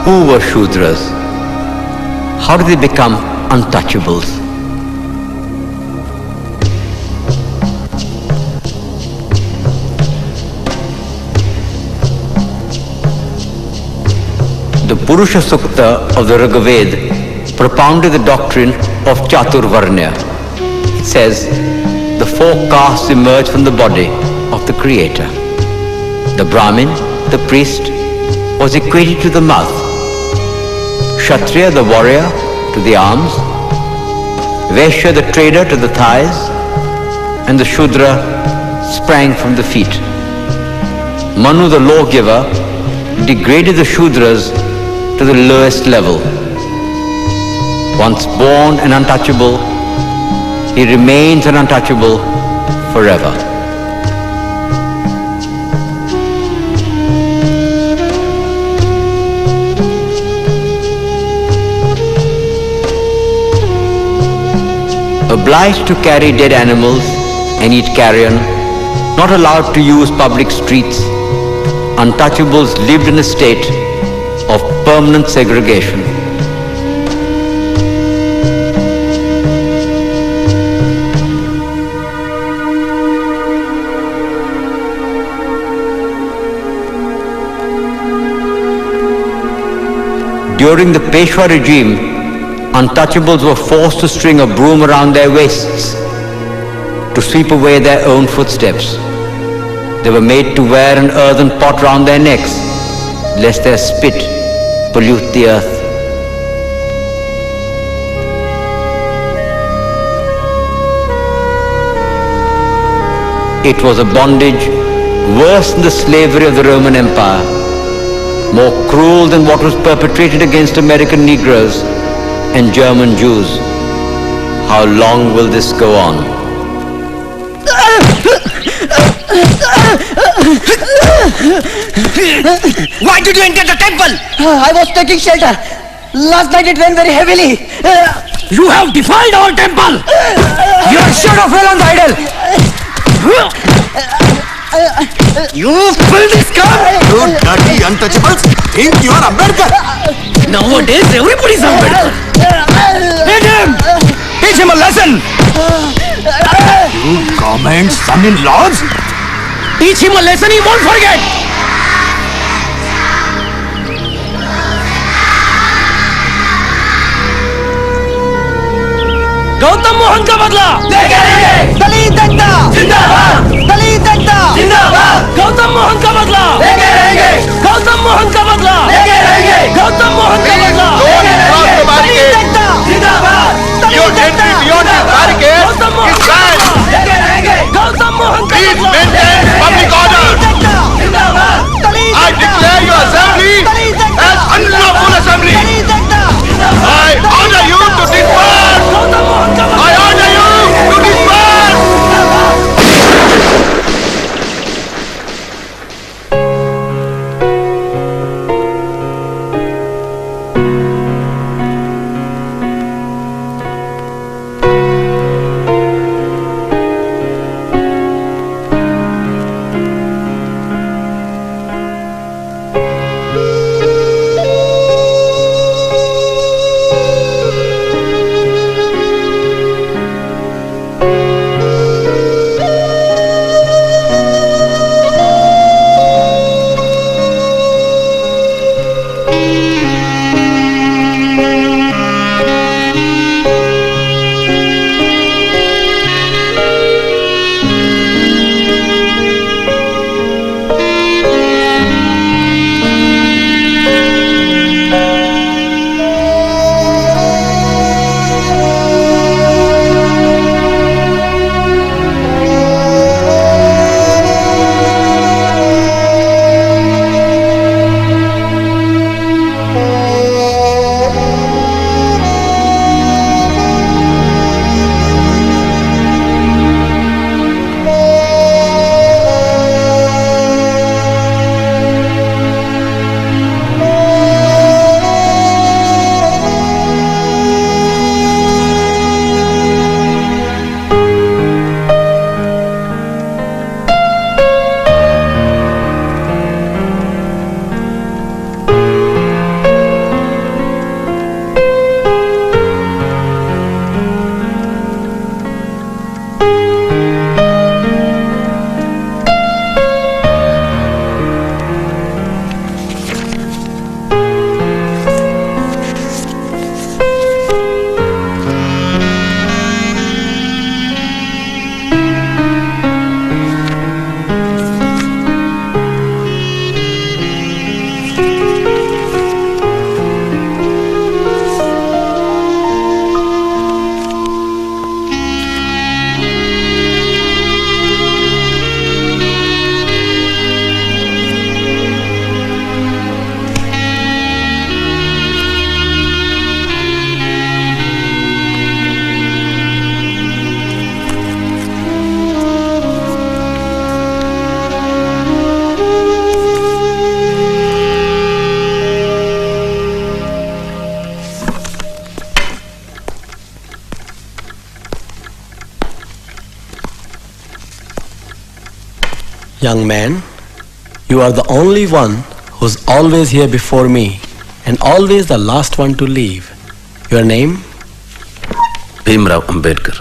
who were Shudras? How did they become untouchables? The Purusha Sukta of the Rigveda propounded the doctrine of Chaturvarnya. It says, the four castes emerge from the body of the Creator. The Brahmin, the priest, was equated to the mouth. Kshatriya, the warrior, to the arms. Vaishya, the trader, to the thighs. And the Shudra sprang from the feet. Manu, the lawgiver, degraded the Shudras to the lowest level. Once born and untouchable, he remains an untouchable forever. Obliged to carry dead animals and eat carrion, not allowed to use public streets, untouchables lived in a state of permanent segregation. During the Peshwa regime, untouchables were forced to string a broom around their waists to sweep away their own footsteps. They were made to wear an earthen pot round their necks, lest their spit pollute the earth. It was a bondage worse than the slavery of the Roman Empire, more cruel than what was perpetrated against American Negroes and German Jews. How long will this go on? Why did you enter the temple? I was taking shelter. Last night it rained very heavily. You have defiled our temple. Your shadow fell on the idol. You filthy scum! You dirty untouchables think you are Ambedkar? Nowadays everybody's Ambedkar. Hit him! Teach him a lesson! You government son-in-laws? Teach him a lesson he won't forget! Gautam Mohan का बदला लेके रहेंगे। दलित एकता जिंदाबाद। दलित एकता जिंदाबाद। गौतम मोहन का बदला लेके रहेंगे। गौतम मोहन का बदला लेके रहेंगे। गौतम मोहन का बदला लेके रहेंगे। दलित एकता जिंदाबाद। You entry beyond the barricade Gautam Mohan is का banned. बदला लेके रहेंगे। गौतम मोहन का Please बदला maintain public order. जिंदाबाद। I declare your assembly as unlawful assembly. I order you to disperse. Gautam Mohan का I order you to disperse. Young man, you are the only one who's always here before me and always the last one to leave. Your name? Babasaheb Ambedkar.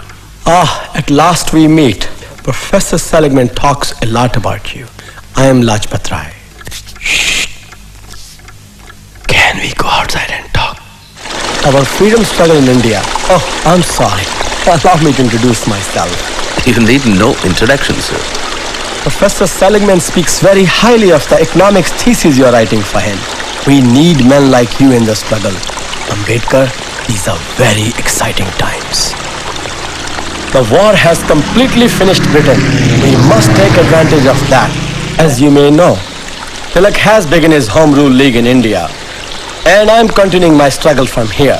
At last we meet. Professor Seligman talks a lot about you. I am Lajpat Rai. Shh. Can we go outside and talk? Our freedom struggle in India. Oh, I'm sorry. Allow me to introduce myself. You need no introduction, sir. Professor Seligman speaks very highly of the economics thesis you are writing for him. We need men like you in the struggle. Ambedkar, these are very exciting times. The war has completely finished Britain. We must take advantage of that. As you may know, Tilak has begun his Home Rule League in India. And I'm continuing my struggle from here.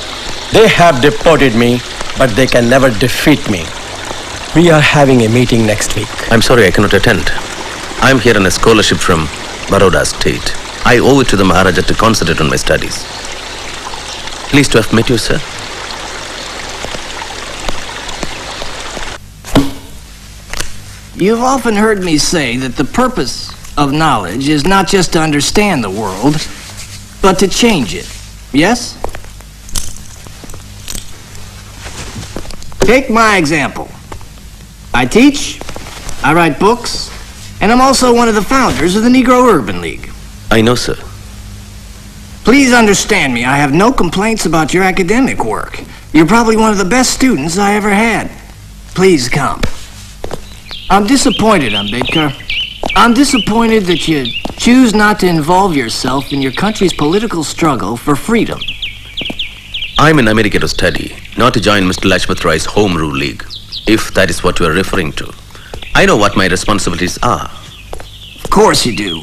They have deported me, but they can never defeat me. We are having a meeting next week. I'm sorry I cannot attend. I'm here on a scholarship from Baroda State. I owe it to the Maharaja to concentrate on my studies. Pleased to have met you, sir. You've often heard me say that the purpose of knowledge is not just to understand the world, but to change it. Yes? Take my example. I teach, I write books, and I'm also one of the founders of the Negro Urban League. I know, sir. Please understand me, I have no complaints about your academic work. You're probably one of the best students I ever had. Please come. I'm disappointed, Ambedkar. I'm disappointed that you choose not to involve yourself in your country's political struggle for freedom. I'm in America to study, not to join Mr. Lajpat Rai's Home Rule League, if that is what you are referring to. I know what my responsibilities are. Of course you do.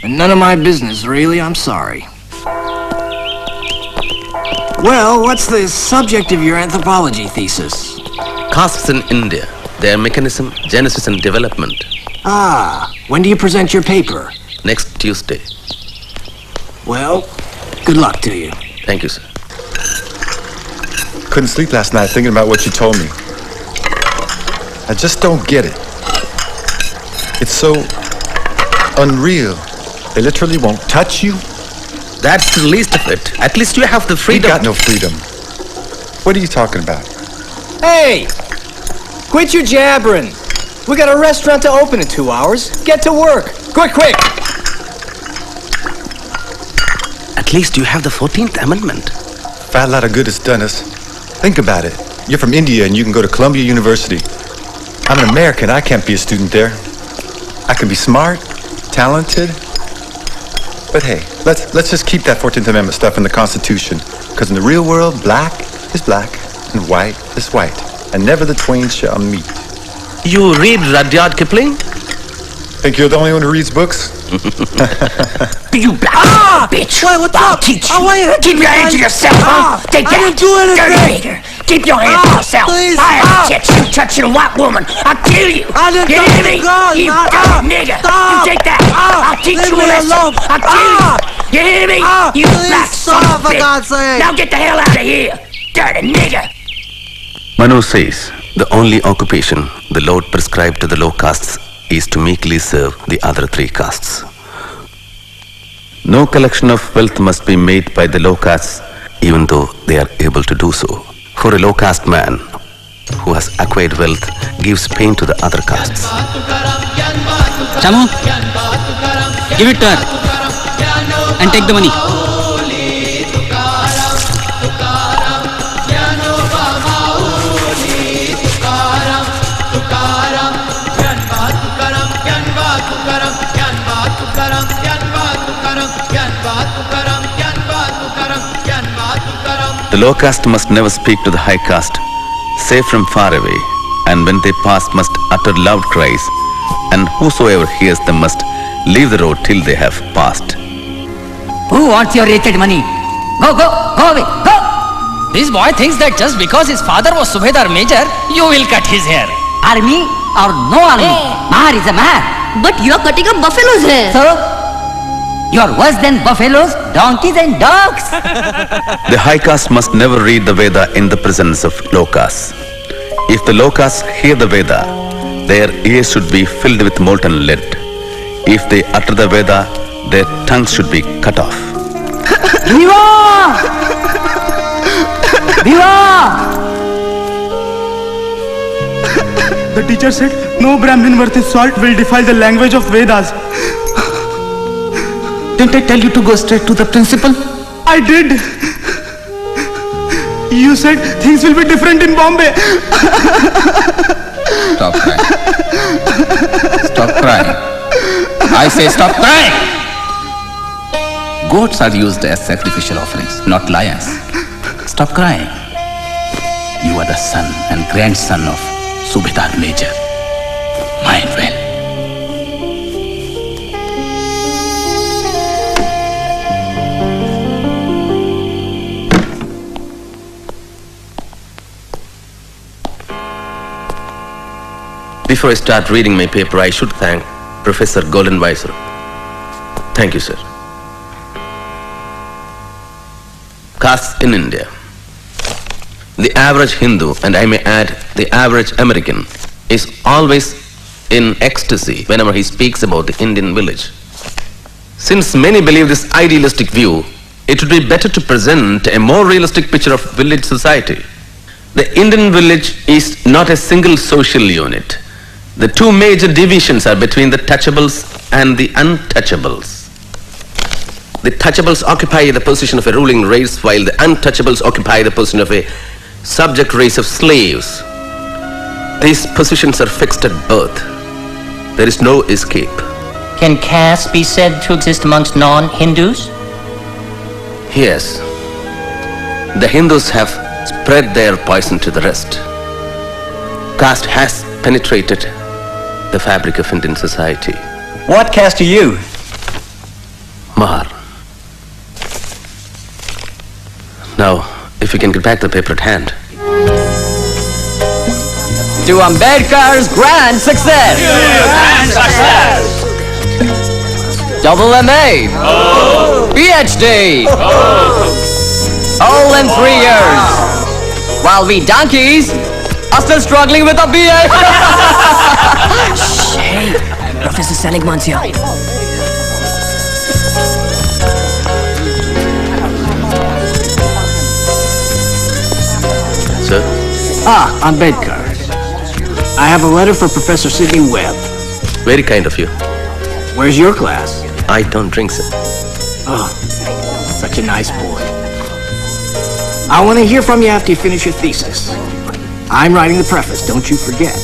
And none of my business, really, I'm sorry. Well, what's the subject of your anthropology thesis? Castes in India, their mechanism, genesis and development. When do you present your paper? Next Tuesday. Well, good luck to you. Thank you, sir. Couldn't sleep last night thinking about what you told me. I just don't get it. It's so unreal. They literally won't touch you. That's the least of it. At least you have the We freedom. got no freedom. What are you talking about? Hey! Quit your jabbering. We got a restaurant to open in 2 hours. Get to work. Quick, quick! At least you have the 14th Amendment. Fat lot of good it's done us. Think about it. You're from India and you can go to Columbia University. I'm an American. I can't be a student there. I can be smart, talented. But hey, let's just keep that 14th Amendment stuff in the Constitution. Because in the real world, black is black and white is white. And never the twain shall meet. You read Rudyard Kipling? Think you're the only one who reads books? You black bitch! Wait, what's I'll up? teach you. Oh, wait, Keep your hands to yourself, huh? Take I that. didn't do anything. Dirty nigger. Keep your hands to yourself. Please. I have touched you touching a white woman. I'll kill you. I didn't You touch hear me? the girl. You Stop. dirty nigger. Stop. You take that. I'll teach Leave you a me lesson. alone. I'll kill you. You hear me? You Please black son stop, of a for bitch. God's sake. Now get the hell out of here. Dirty nigger. Manu says the only occupation the Lord prescribed to the low castes is to meekly serve the other three castes. No collection of wealth must be made by the low castes, even though they are able to do so. For a low caste man who has acquired wealth gives pain to the other castes. Shamu, give it to her and take the money. The low caste must never speak to the high caste, say from far away, and when they pass must utter loud cries, and whosoever hears them must leave the road till they have passed. Who wants your wretched money? Go away, go! This boy thinks that just because his father was Subedar Major, you will cut his hair. Army or no army, Mahar is a Mahar. But you're cutting up buffalo's hair. So, you're worse than buffaloes, donkeys and dogs. The high caste must never read the Veda in the presence of low castes. If the low castes hear the Veda, their ears should be filled with molten lead. If they utter the Veda, their tongues should be cut off. Viva! Viva! The teacher said no Brahmin worth his salt will defile the language of Vedas. Didn't I tell you to go straight to the principal? I did. You said things will be different in Bombay. Stop crying. Stop crying. I say stop crying! Goats are used as sacrificial offerings, not lions. Stop crying. You are the son and grandson of Subedar Major. Mind well. Before I start reading my paper, I should thank Professor Goldenweiser. Thank you, sir. Castes in India. The average Hindu, and I may add, the average American, is always in ecstasy whenever he speaks about the Indian village. Since many believe this idealistic view, it would be better to present a more realistic picture of village society. The Indian village is not a single social unit. The two major divisions are between the touchables and the untouchables. The touchables occupy the position of a ruling race, while the untouchables occupy the position of a subject race of slaves. These positions are fixed at birth. There is no escape. Can caste be said to exist amongst non-Hindus? Yes. The Hindus have spread their poison to the rest. Caste has penetrated the fabric of Indian society. What caste are you? Mahar. Now, if you can get back the paper at hand. To Ambedkar's grand success! Grand success! Double MA! PhD! All in 3 years! While we donkeys are still struggling with a BA! Hey, Professor Seligman's here. Sir? Ambedkar. I have a letter for Professor Sidney Webb. Very kind of you. Where's your class? I don't drink, sir. Oh, such a nice boy. I want to hear from you after you finish your thesis. I'm writing the preface, don't you forget.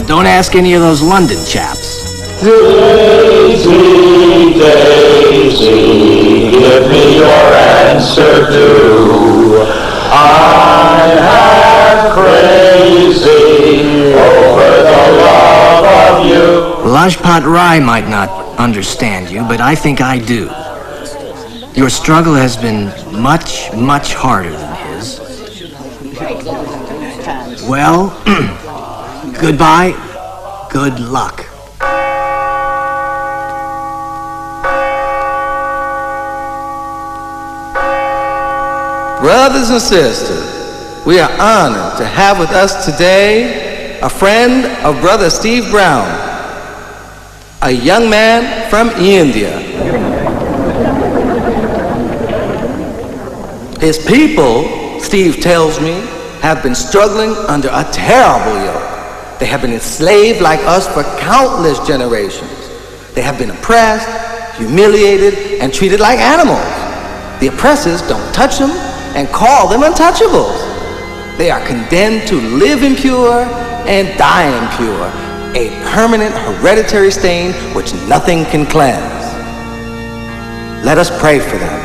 Don't ask any of those London chaps. Daisy, Daisy, give me your answer too. I am crazy over the love of you. Lajpat Rai might not understand you, but I think I do. Your struggle has been much, much harder than his. Well, goodbye, good luck. Brothers and sisters, we are honored to have with us today a friend of Brother Steve Brown, a young man from India. His people, Steve tells me, have been struggling under a terrible yoke. They have been enslaved like us for countless generations. They have been oppressed, humiliated, and treated like animals. The oppressors don't touch them and call them untouchables. They are condemned to live impure and die impure, a permanent hereditary stain which nothing can cleanse. Let us pray for them.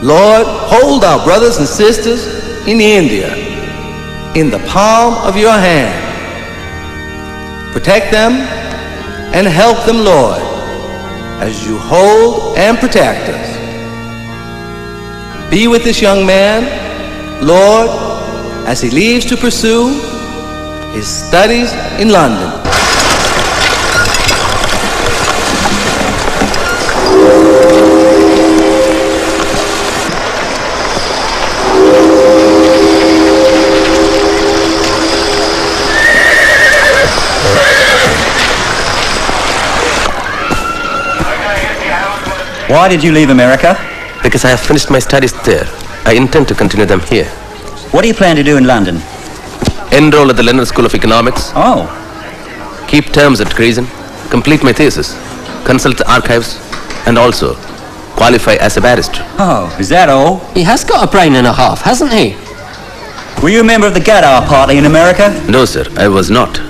Lord, hold our brothers and sisters in India in the palm of your hand. Protect them and help them, Lord, as you hold and protect us. Be with this young man, Lord, as he leaves to pursue his studies in London. Why did you leave America? Because I have finished my studies there. I intend to continue them here. What do you plan to do in London? Enroll at the London School of Economics. Oh. Keep terms at Crescent. Complete my thesis. Consult the archives. And also qualify as a barrister. Oh, is that all? He has got a brain and a half, hasn't he? Were you a member of the Gadar Party in America? No, sir, I was not.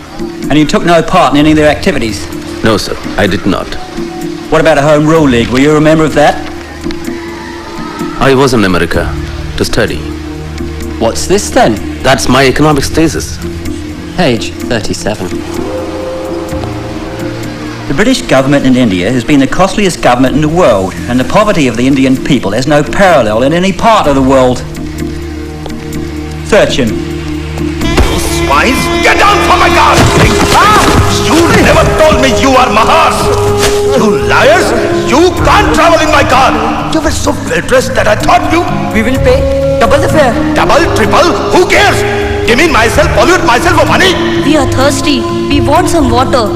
And you took no part in any of their activities? No, sir, I did not. What about a Home Rule League? Were you a member of that? I was in America to study. What's this then? That's my economics thesis. Page 37. The British government in India has been the costliest government in the world, and the poverty of the Indian people has no parallel in any part of the world. Search him. You swines, get down from my car! You never told me you are Mahas! You liars! You can't travel in my car! You were so well dressed that I thought you... We will pay double the fare. Double, triple, who cares? Demean myself, pollute myself for money? We are thirsty. We want some water.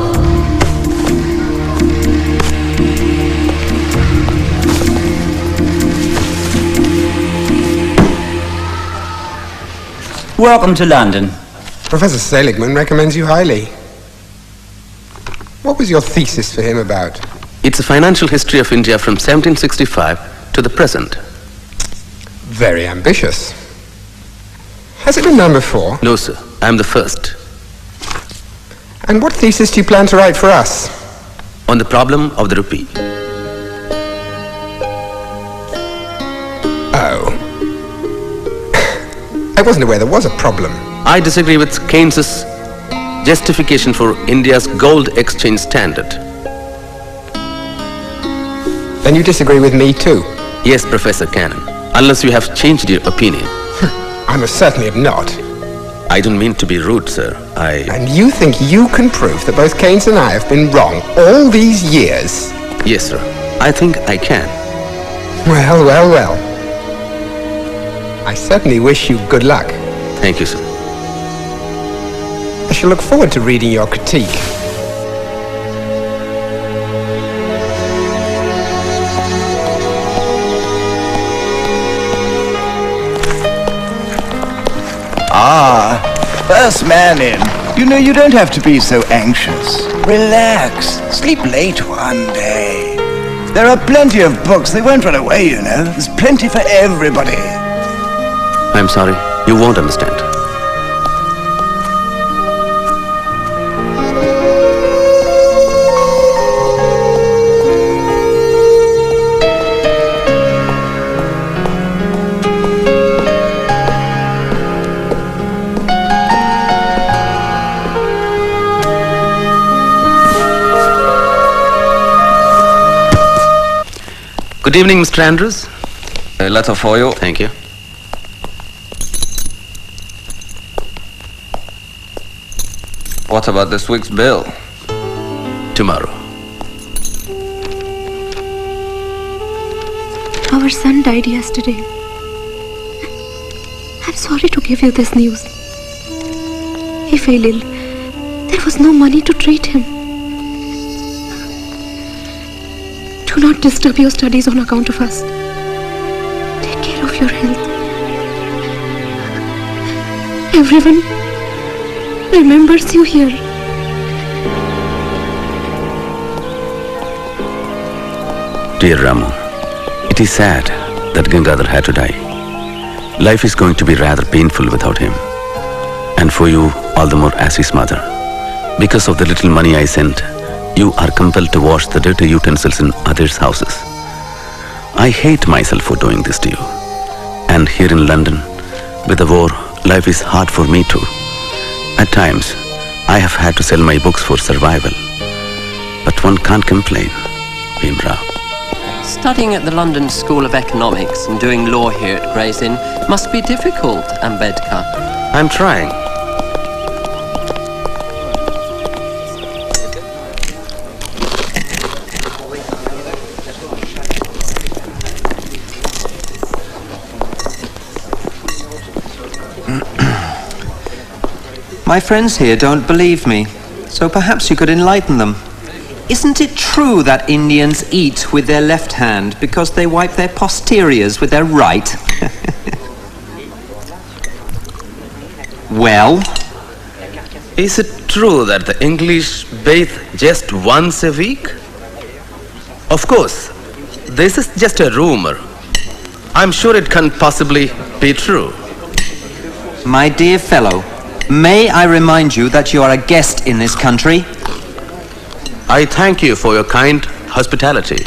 Welcome to London. Professor Seligman recommends you highly. What was your thesis for him about? It's a financial history of India from 1765 to the present. Very ambitious. Has it been done before? No, sir. I'm the first. And what thesis do you plan to write for us? On the problem of the rupee. Oh. I wasn't aware there was a problem. I disagree with Keynes's justification for India's gold exchange standard. Then you disagree with me too? Yes, Professor Cannon. Unless you have changed your opinion. I most certainly have not. I don't mean to be rude, sir. And you think you can prove that both Keynes and I have been wrong all these years? Yes, sir. I think I can. Well, well, well. I certainly wish you good luck. Thank you, sir. I shall look forward to reading your critique. Ah, first man in. You know, you don't have to be so anxious. Relax. Sleep late one day. There are plenty of books. They won't run away, you know. There's plenty for everybody. I'm sorry. You won't understand. Good evening, Mr. Andrews. A letter for you. Thank you. What about this week's bill? Tomorrow. Our son died yesterday. I'm sorry to give you this news. He fell ill. There was no money to treat him. Do not disturb your studies on account of us. Take care of your health. Everyone remembers you here. Dear Ramu, it is sad that Gangadhar had to die. Life is going to be rather painful without him. And for you, all the more as his mother. Because of the little money I sent, you are compelled to wash the dirty utensils in others' houses. I hate myself for doing this to you. And here in London, with the war, life is hard for me too. At times, I have had to sell my books for survival. But one can't complain, Bhimrao. Studying at the London School of Economics and doing law here at Gray's Inn must be difficult, Ambedkar. I'm trying. My friends here don't believe me, so perhaps you could enlighten them. isn't it true that Indians eat with their left hand because they wipe their posteriors with their right? Well? Is it true that the English bathe just once a week? Of course, this is just a rumor. I'm sure it can't possibly be true. My dear fellow, may I remind you that you are a guest in this country? I thank you for your kind hospitality.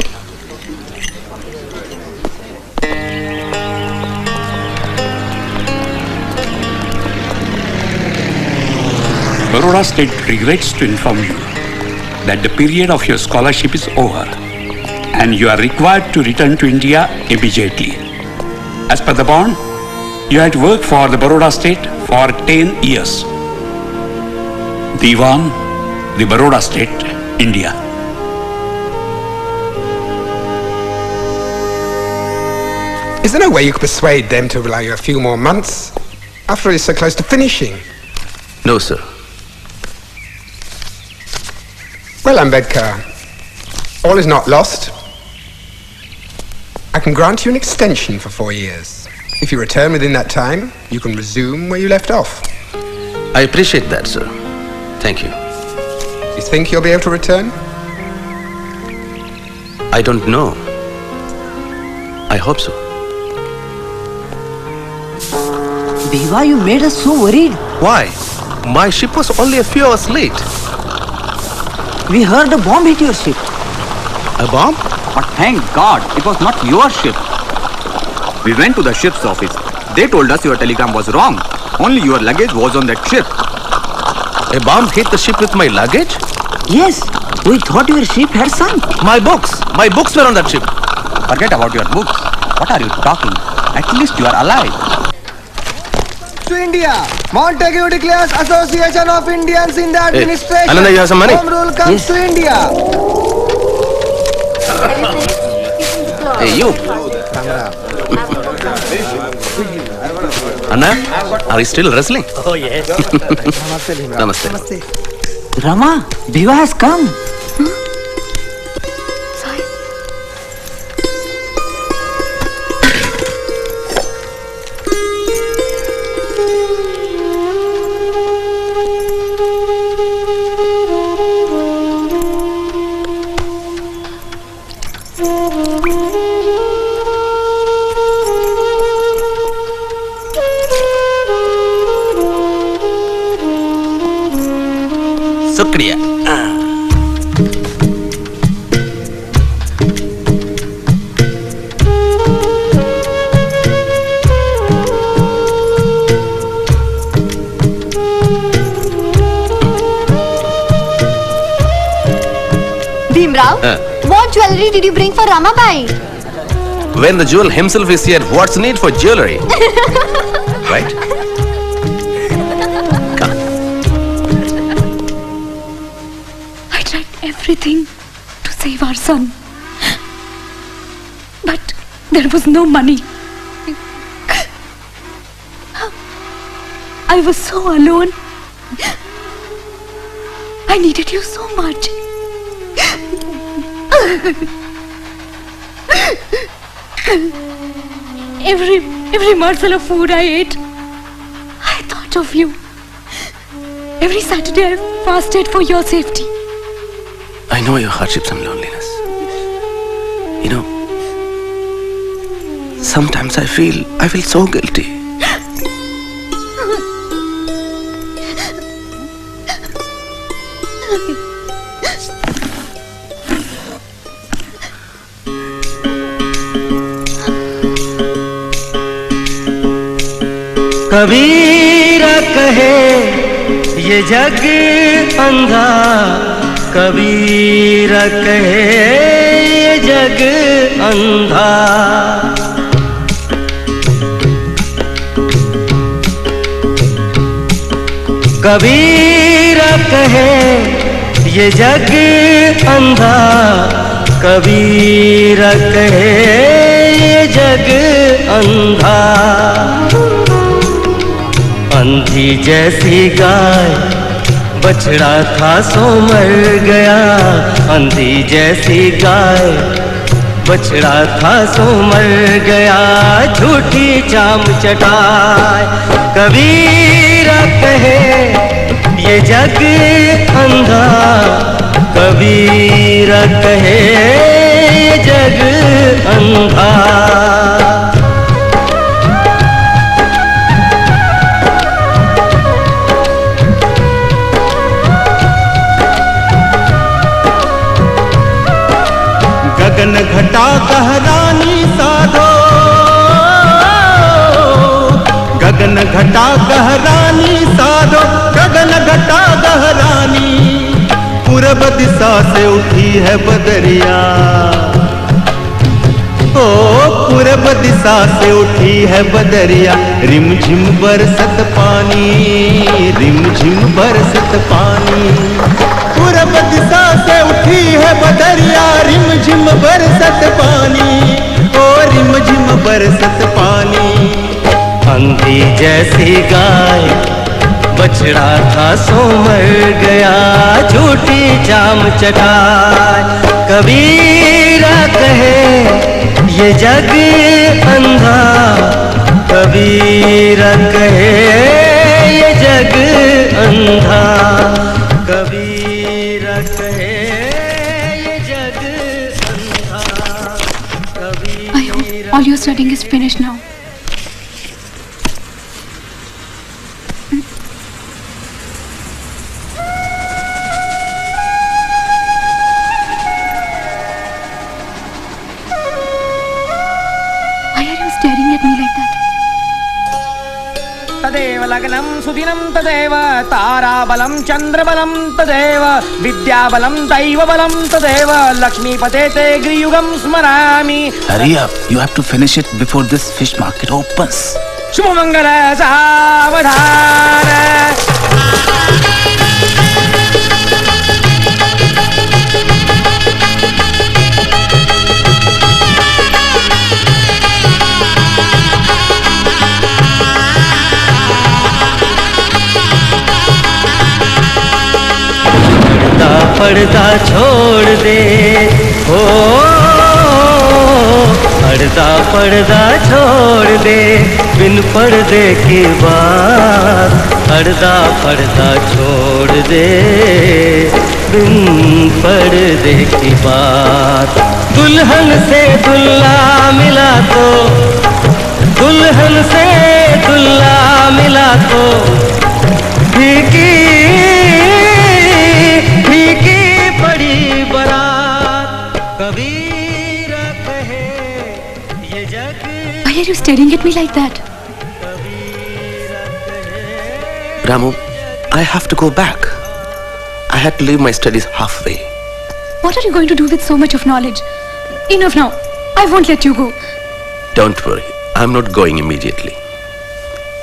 Baroda State regrets to inform you that the period of your scholarship is over and you are required to return to India immediately. As per the bond, you had worked for the Baroda State for 10 years. Diwan, the Baroda State, India. Is there no way you could persuade them to allow you a few more months? After all, it's so close to finishing. No, sir. Well, Ambedkar, all is not lost. I can grant you an extension for 4 years. If you return within that time, you can resume where you left off. I appreciate that, sir. Thank you. You think you'll be able to return? I don't know. I hope so. Deva, you made us so worried. Why? My ship was only a few hours late. We heard a bomb hit your ship. A bomb? But thank God, it was not your ship. We went to the ship's office. They told us your telegram was wrong. Only your luggage was on that ship. A bomb hit the ship with my luggage? Yes, we thought your ship had sunk. My books were on that ship. Forget about your books. What are you talking? At least you are alive. To India, Montague declares Association of Indians in the administration. Ananda, you have some money? Home rule comes to India. Hey, you. Anna, are you still wrestling? Oh, yes. Namaste. Rama, Deva has come. Shukriya. Bhimrao, what jewelry did you bring for Ramabai? When the jewel himself is here, what's the need for jewelry? Right? I tried everything to save our son. But there was no money. I was so alone. I needed you so much. Every morsel of food I ate, I thought of you. Every Saturday I fasted for your safety. I know your hardships and loneliness. You know, sometimes I feel so guilty. कबीरा कहे ये जग अंधा, कबीरा कहे ये जग अंधा। कबीरा कहे ये जग अंधा, कबीरा कहे ये जग अंधा। अंधी जैसी गाय बछड़ा था सो मर गया अंधी जैसी गाय, बछड़ा था सो मर गया झूठी चाम चटाए। कबीरा कहे ये जग अंधा, कबीरा कहे ये जग अंधा। गगन घटा कहरानी साधो, गगन घटा कहरानी साधो, गगन घटा कहरानी। पूरब दिशा से उठी है बदरिया, ओ पूरब दिशा से उठी है बदरिया। रिमझिम बरसत पानी, रिमझिम बरसत पानी। पूरब दिशा से उठी है बदरिया, रिमझिम बरसत पानी, ओ रिमझिम बरसत पानी। अंधी जैसी गाय, बछड़ा था सो मर गया झूठी चाम चटाए। कबीरा कहे ये जग अंधा, कबीरा कहे ये जग अंधा, कबीरा कहे ये जग अंधा, कबीरा। I hope all your studying is finished now. तदेव लग्नं सुदिनं तदेव ताराबलं चन्द्रबलं तदेव विद्याबलं दैवबलं तदेव लक्ष्मीपते ते गृयुगं स्मरामि। Hurry up, you have to finish it before this fish market opens. Shubhmangal सावधान। पर्दा छोड़ दे हो, पर्दा छोड़ दे बिन पर्दे की बात, पर्दा छोड़ दे बिन पर्दे की बात। दुल्हन से दुल्हा मिला तो, दुल्हन से दुल्हा मिला तो फीकी फीकी पड़ी बारात। कबीरा कहे ये जग। Why are you staring at me like that? Ramu, I have to go back. I had to leave my studies halfway. What are you going to do with so much of knowledge? Enough now. I won't let you go. Don't worry, I'm not going immediately.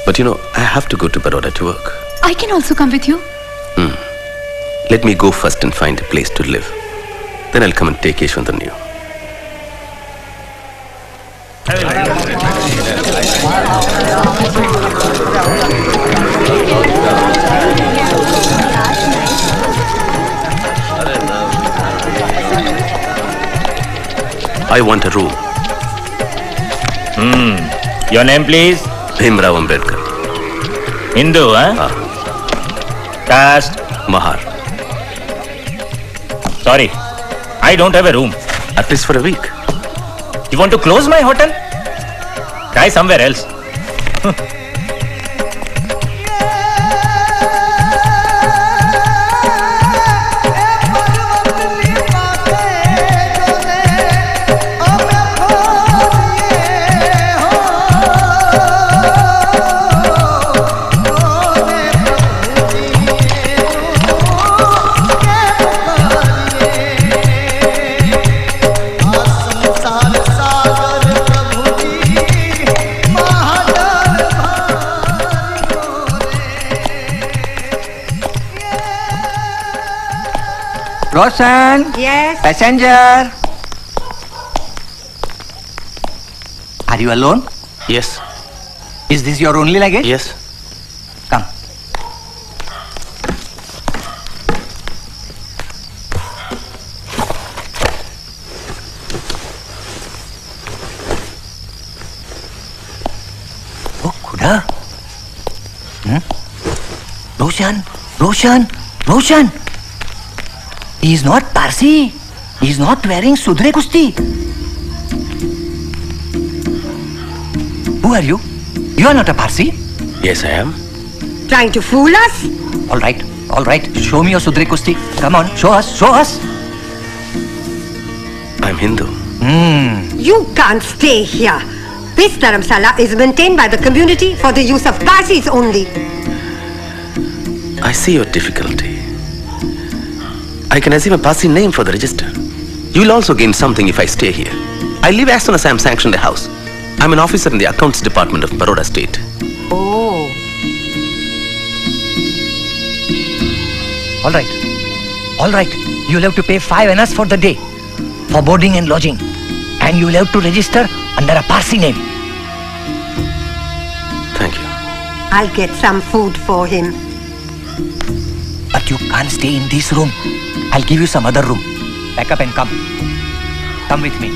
But you know, I have to go to Baroda to work. I can also come with you. Let me go first and find a place to live. Then I'll come and take Yeshwantan. I want a room. Your name, please? Babasaheb Ambedkar. Hindu, huh? Caste? Mahar. Sorry, I don't have a room. At least for a week. You want to close my hotel? Try somewhere else. Roshan? Yes? Passenger? Are you alone? Yes. Is this your only luggage? Yes. Come. Roshan, Roshan, Roshan. He is not Parsi. He is not wearing Sudre Kusti. Who are you? You are not a Parsi. Yes, I am. Trying to fool us? All right, all right. Show me your Sudre Kusti. Come on, show us, show us. I'm Hindu. You can't stay here. This dharamsala is maintained by the community for the use of Parsis only. I see your difficulty. I can assume a Parsi name for the register. You will also gain something if I stay here. I leave as soon as I am sanctioned a house. I'm an officer in the accounts department of Baroda State. Oh. All right, all right. You'll have to pay 5 annas for the day, for boarding and lodging. And you'll have to register under a Parsi name. Thank you. I'll get some food for him. But you can't stay in this room. I'll give you some other room. Pack up and come. Come with me.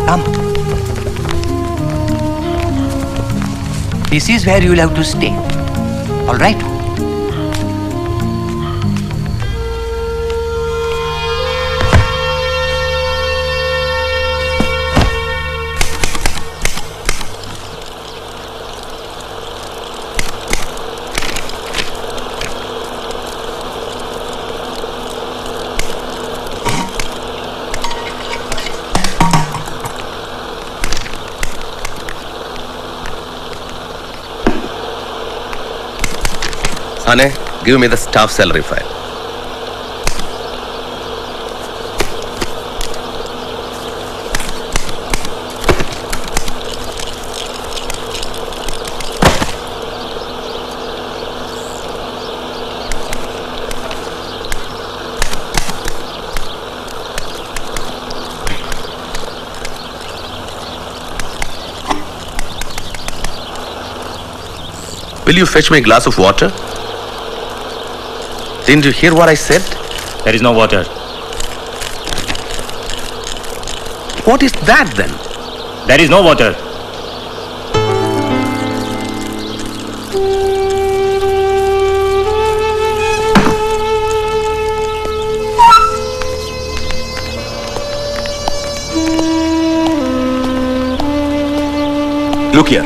Come. This is where you'll have to stay. All right? Ane, give me the staff salary file. Will you fetch me a glass of water? Didn't you hear what I said? There is no water. What is that then? There is no water. Look here.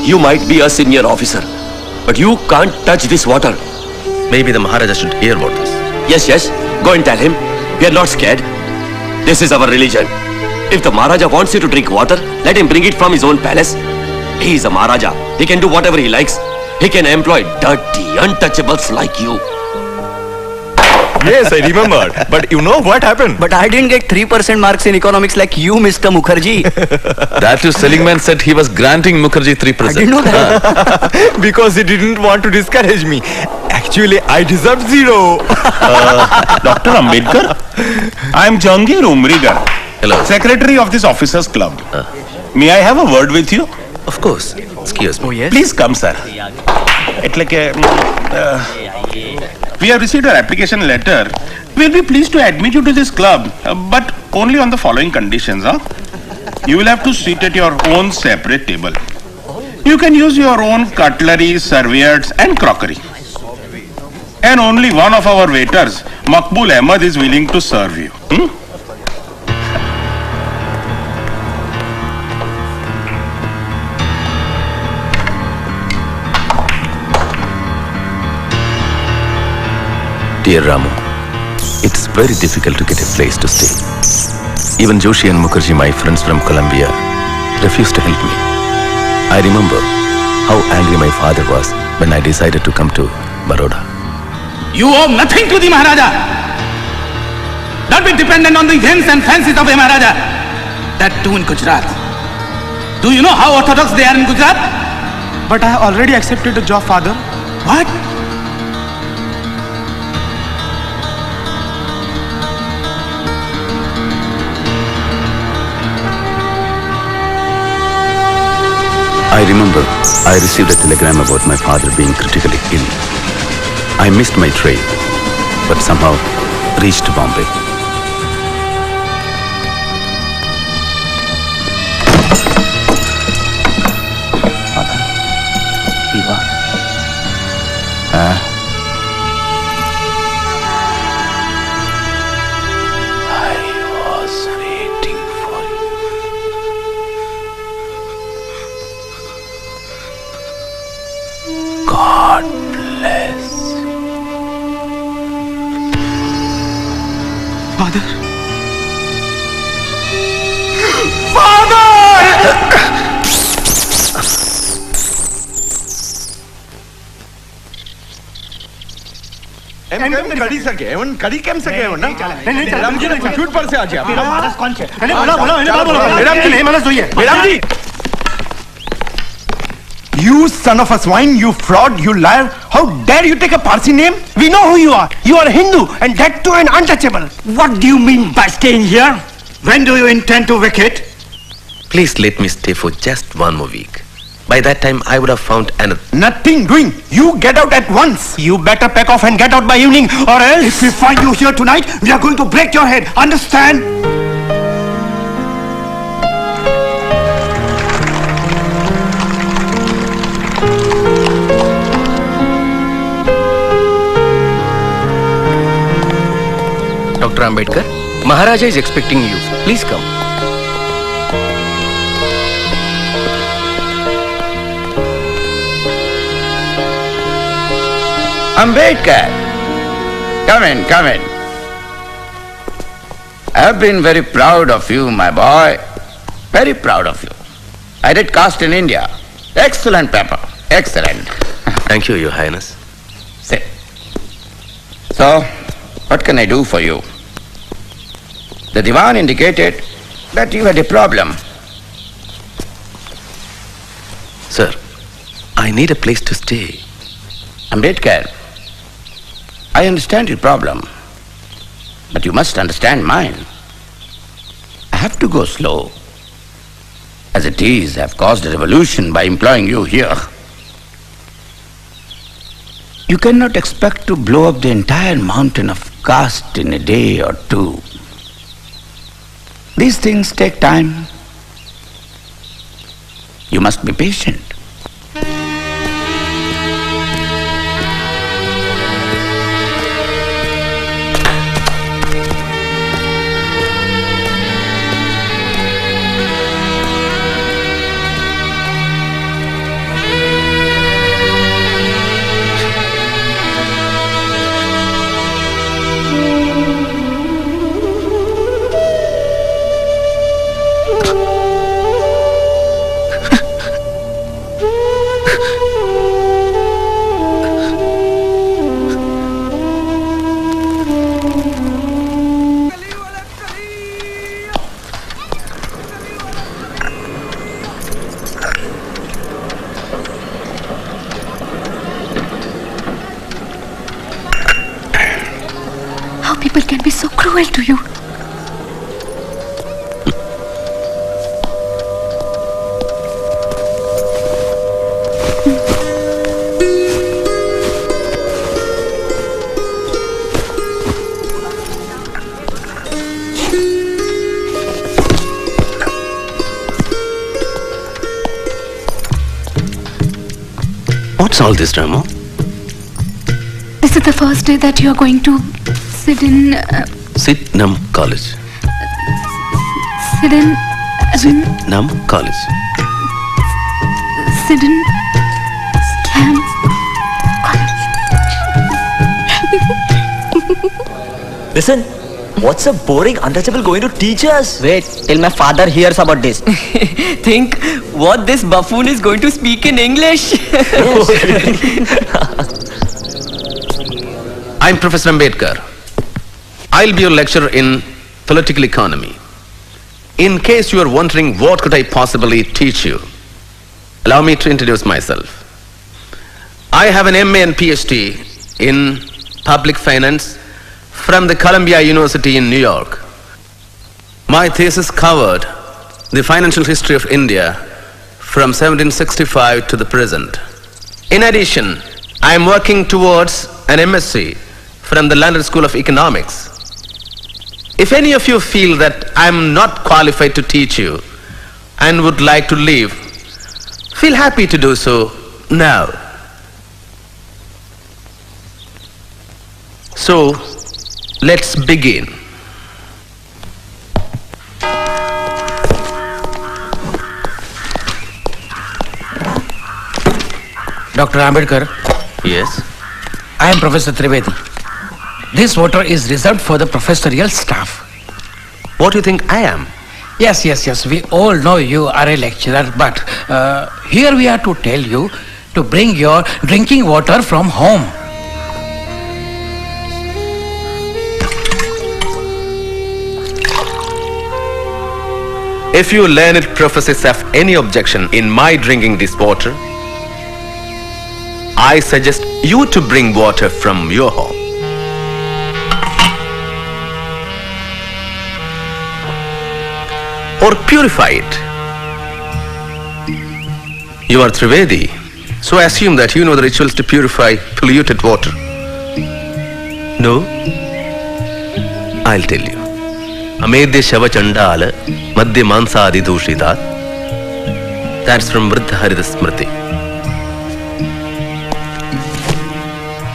You might be a senior officer, but you can't touch this water. Maybe the Maharaja should hear about this. Yes, yes. Go and tell him. We are not scared. This is our religion. If the Maharaja wants you to drink water, let him bring it from his own palace. He is a Maharaja. He can do whatever he likes. He can employ dirty, untouchables like you. Yes, I remembered. But you know what happened? But I didn't get 3% marks in economics like you, Mr. Mukherjee. That too, Seligman said he was granting Mukherjee 3%. I didn't know that. Because he didn't want to discourage me. Actually, I deserved 0. Dr. Ambedkar, I am Jahangir Umrigar. Hello. Secretary of this officers club. May I have a word with you? Of course. Excuse me. Oh, yes? Please come, sir. We have received your application letter. We will be pleased to admit you to this club, but only on the following conditions. You will have to sit at your own separate table. You can use your own cutlery, serviettes and crockery. And only one of our waiters, Makbul Ahmed, is willing to serve you. Dear Ramu, it's very difficult to get a place to stay. Even Joshi and Mukherjee, my friends from Colombia, refused to help me. I remember how angry my father was when I decided to come to Baroda. You owe nothing to the Maharaja. Don't be dependent on the whims and fancies of a Maharaja. That too in Gujarat. Do you know how orthodox they are in Gujarat? But I have already accepted the job, father. What? I remember I received a telegram about my father being critically ill. I missed my train, but somehow reached Bombay. God bless. Father. એમ કરી શકે એવન કરી કેમ શકે એવન મેડમજીને છૂટ પડશે આજે મેરા માણસ કોણ છે એને બોલો એને બોલો મેડમજી નહીં મને જોઈએ મેડમજી You son of a swine, you fraud, you liar. How dare you take a Parsi name? We know who you are. You are a Hindu, and that too an untouchable. What do you mean by staying here? When do you intend to vacate? Please let me stay for just one more week. By that time, I would have found another. Nothing doing. You get out at once. You better pack off and get out by evening, or else if we find you here tonight, we are going to break your head. Understand? Dr. Ambedkar, Maharaja is expecting you. Please come. Ambedkar, come in, come in. I have been very proud of you, my boy. Very proud of you. I did cast in India. Excellent paper. Excellent. Thank you, Your Highness. Sit. So, what can I do for you? The Diwan indicated that you had a problem. Sir, I need a place to stay. Ambedkar, I understand your problem, but you must understand mine. I have to go slow. As it is, I have caused a revolution by employing you here. You cannot expect to blow up the entire mountain of caste in a day or two. These things take time. You must be patient. How people can be so cruel to you. What's all this, Ramo? This is the first day that you are going to sit in... Sitnam College. Sit in... Sitnam College. Sit in... Scam... Listen, what's a boring untouchable going to teach us? Wait till my father hears about this. Think what this buffoon is going to speak in English. I'm Professor Ambedkar. I'll be your lecturer in political economy. In case you are wondering what could I possibly teach you, allow me to introduce myself. I have an MA and PhD in public finance from the Columbia University in New York. My thesis covered the financial history of India from 1765 to the present. In addition, I am working towards an MSc from the London School of Economics. If any of you feel that I am not qualified to teach you and would like to leave, feel happy to do so now. So, let's begin. Dr. Ambedkar, Yes? I am Professor Trivedi. This water is reserved for the professorial staff. What do you think I am? Yes. We all know you are a lecturer, but here we are to tell you to bring your drinking water from home. If you learned professors have any objection in my drinking this water, I suggest you to bring water from your home. Or purify it. You are Trivedi, so I assume that you know the rituals to purify polluted water. No? I'll tell you. Amedya Shava Chandala Madhya Mansadi Dushitat. That's from Vriddha Harita Smriti.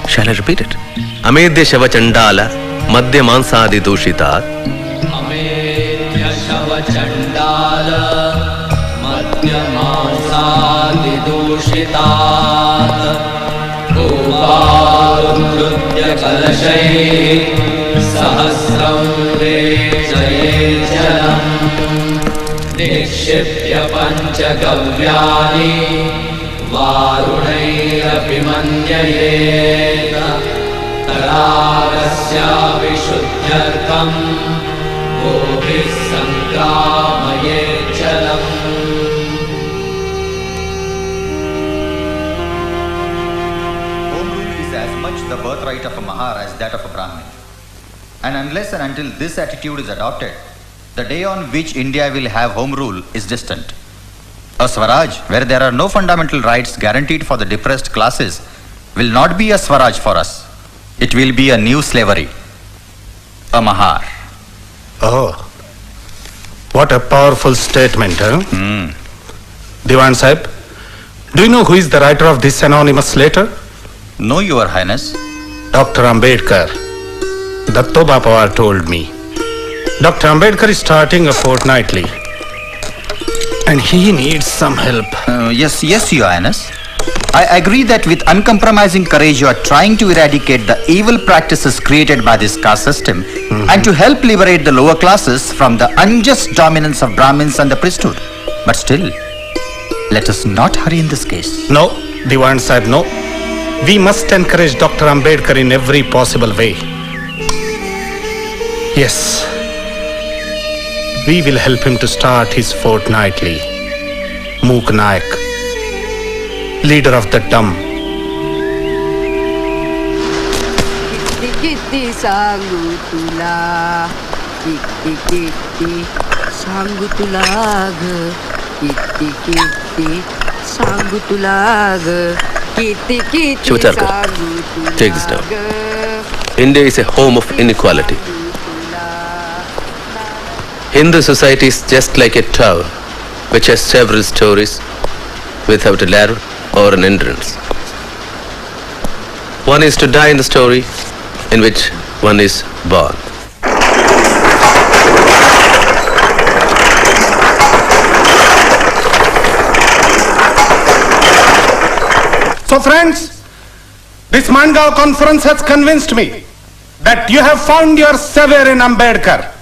Shall I repeat it? Amedya Shava Chandala Madhya Mansadi Dushitat. Amedya Shava Chandala Madhya Mansadi Dushitat. Gopalutrudya Kalashay Sahasram Jalam Nikshipya Panchagavyani Varunayrapi Manyayeta Taragasya Vishuddhyartham Gopis Sankramaye Jalam. Home rule is as much the birthright of a Mahar as that of a Brahmin. And unless and until this attitude is adopted, the day on which India will have home rule is distant. A Swaraj, where there are no fundamental rights guaranteed for the depressed classes, will not be a Swaraj for us. It will be a new slavery. A Mahar. Oh, what a powerful statement, huh? Diwan Sahib, do you know who is the writer of this anonymous letter? No, Your Highness. Dr. Ambedkar. Datto Bapawar told me. Dr. Ambedkar is starting a fortnightly. And he needs some help. Yes, Your Highness. I agree that with uncompromising courage you are trying to eradicate the evil practices created by this caste system and to help liberate the lower classes from the unjust dominance of Brahmins and the priesthood. But still, let us not hurry in this case. No, Diwan Sahib, no. We must encourage Dr. Ambedkar in every possible way. Yes. We will help him to start his fortnightly. Mook Nayak, leader of the dumb. Kitti Sangutula, Kitti Sangutulag, Kitti Sangutulag, Kitti Shivatarkar, take this down. India is a home of inequality. Hindu society is just like a tower which has several stories without a ladder or an entrance. One is to die in the story in which one is born. So friends, this Mangaon conference has convinced me that you have found your savior in Ambedkar.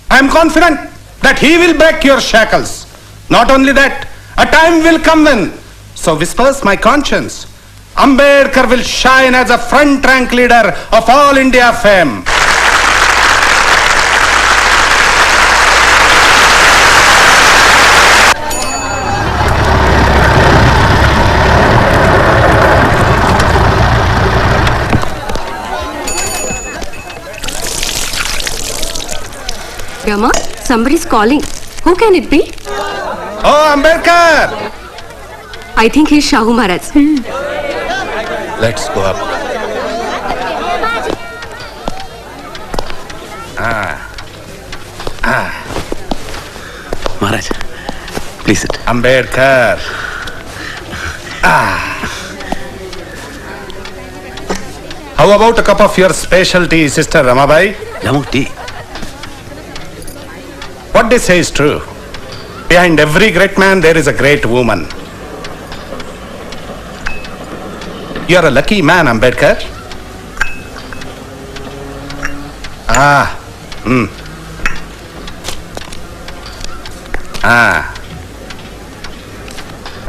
I am confident that he will break your shackles. Not only that, a time will come when, so whispers my conscience, Ambedkar will shine as a front rank leader of all India fame. Yama, somebody's calling. Who can it be? Oh, Ambedkar! I think he's Shahu Maharaj. Let's go up. Maharaj, please sit. Ambedkar. How about a cup of your special tea, Sister Ramabai? Ramu, tea. What they say is true. Behind every great man, there is a great woman. You're a lucky man, Ambedkar.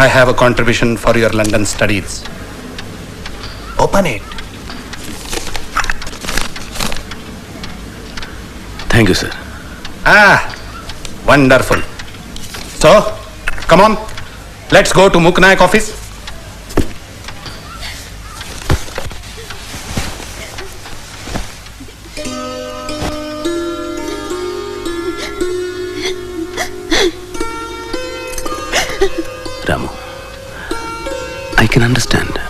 I have a contribution for your London studies. Open it. Thank you, sir. Wonderful. So, come on. Let's go to Muknaik office. Ramu, I can understand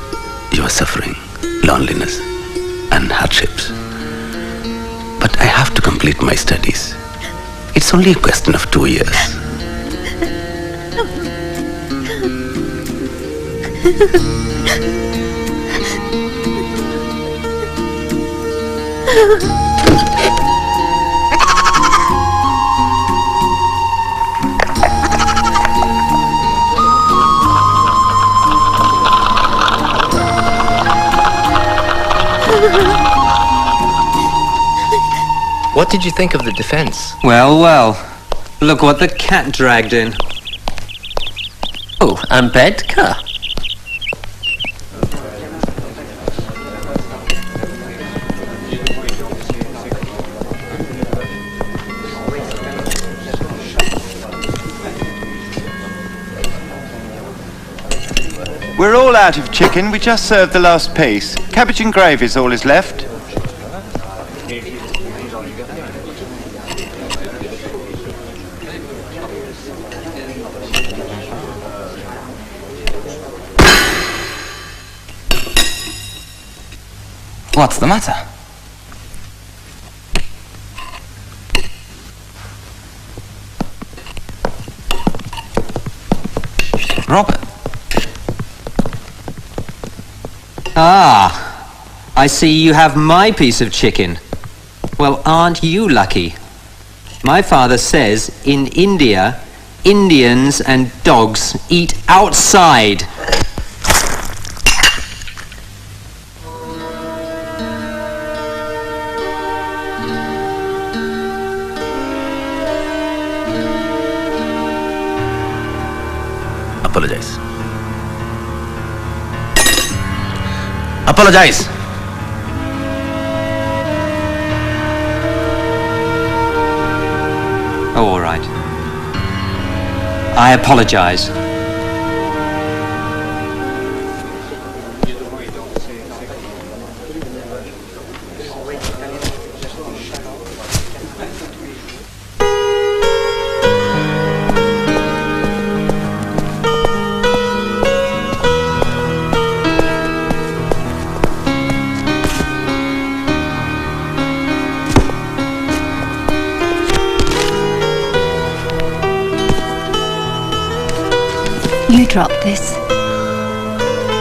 your suffering, loneliness, and hardships. But I have to complete my studies. It's only a question of 2 years. What did you think of the defense? Well, well. Look what the cat dragged in. Oh, Ambedkar. We're all out of chicken. We just served the last piece. Cabbage and gravy is all is left. What's the matter? Robert? Ah, I see you have my piece of chicken. Well, aren't you lucky? My father says in India, Indians and dogs eat outside. Apologize. Apologize. Oh, all right. I apologize. You drop this.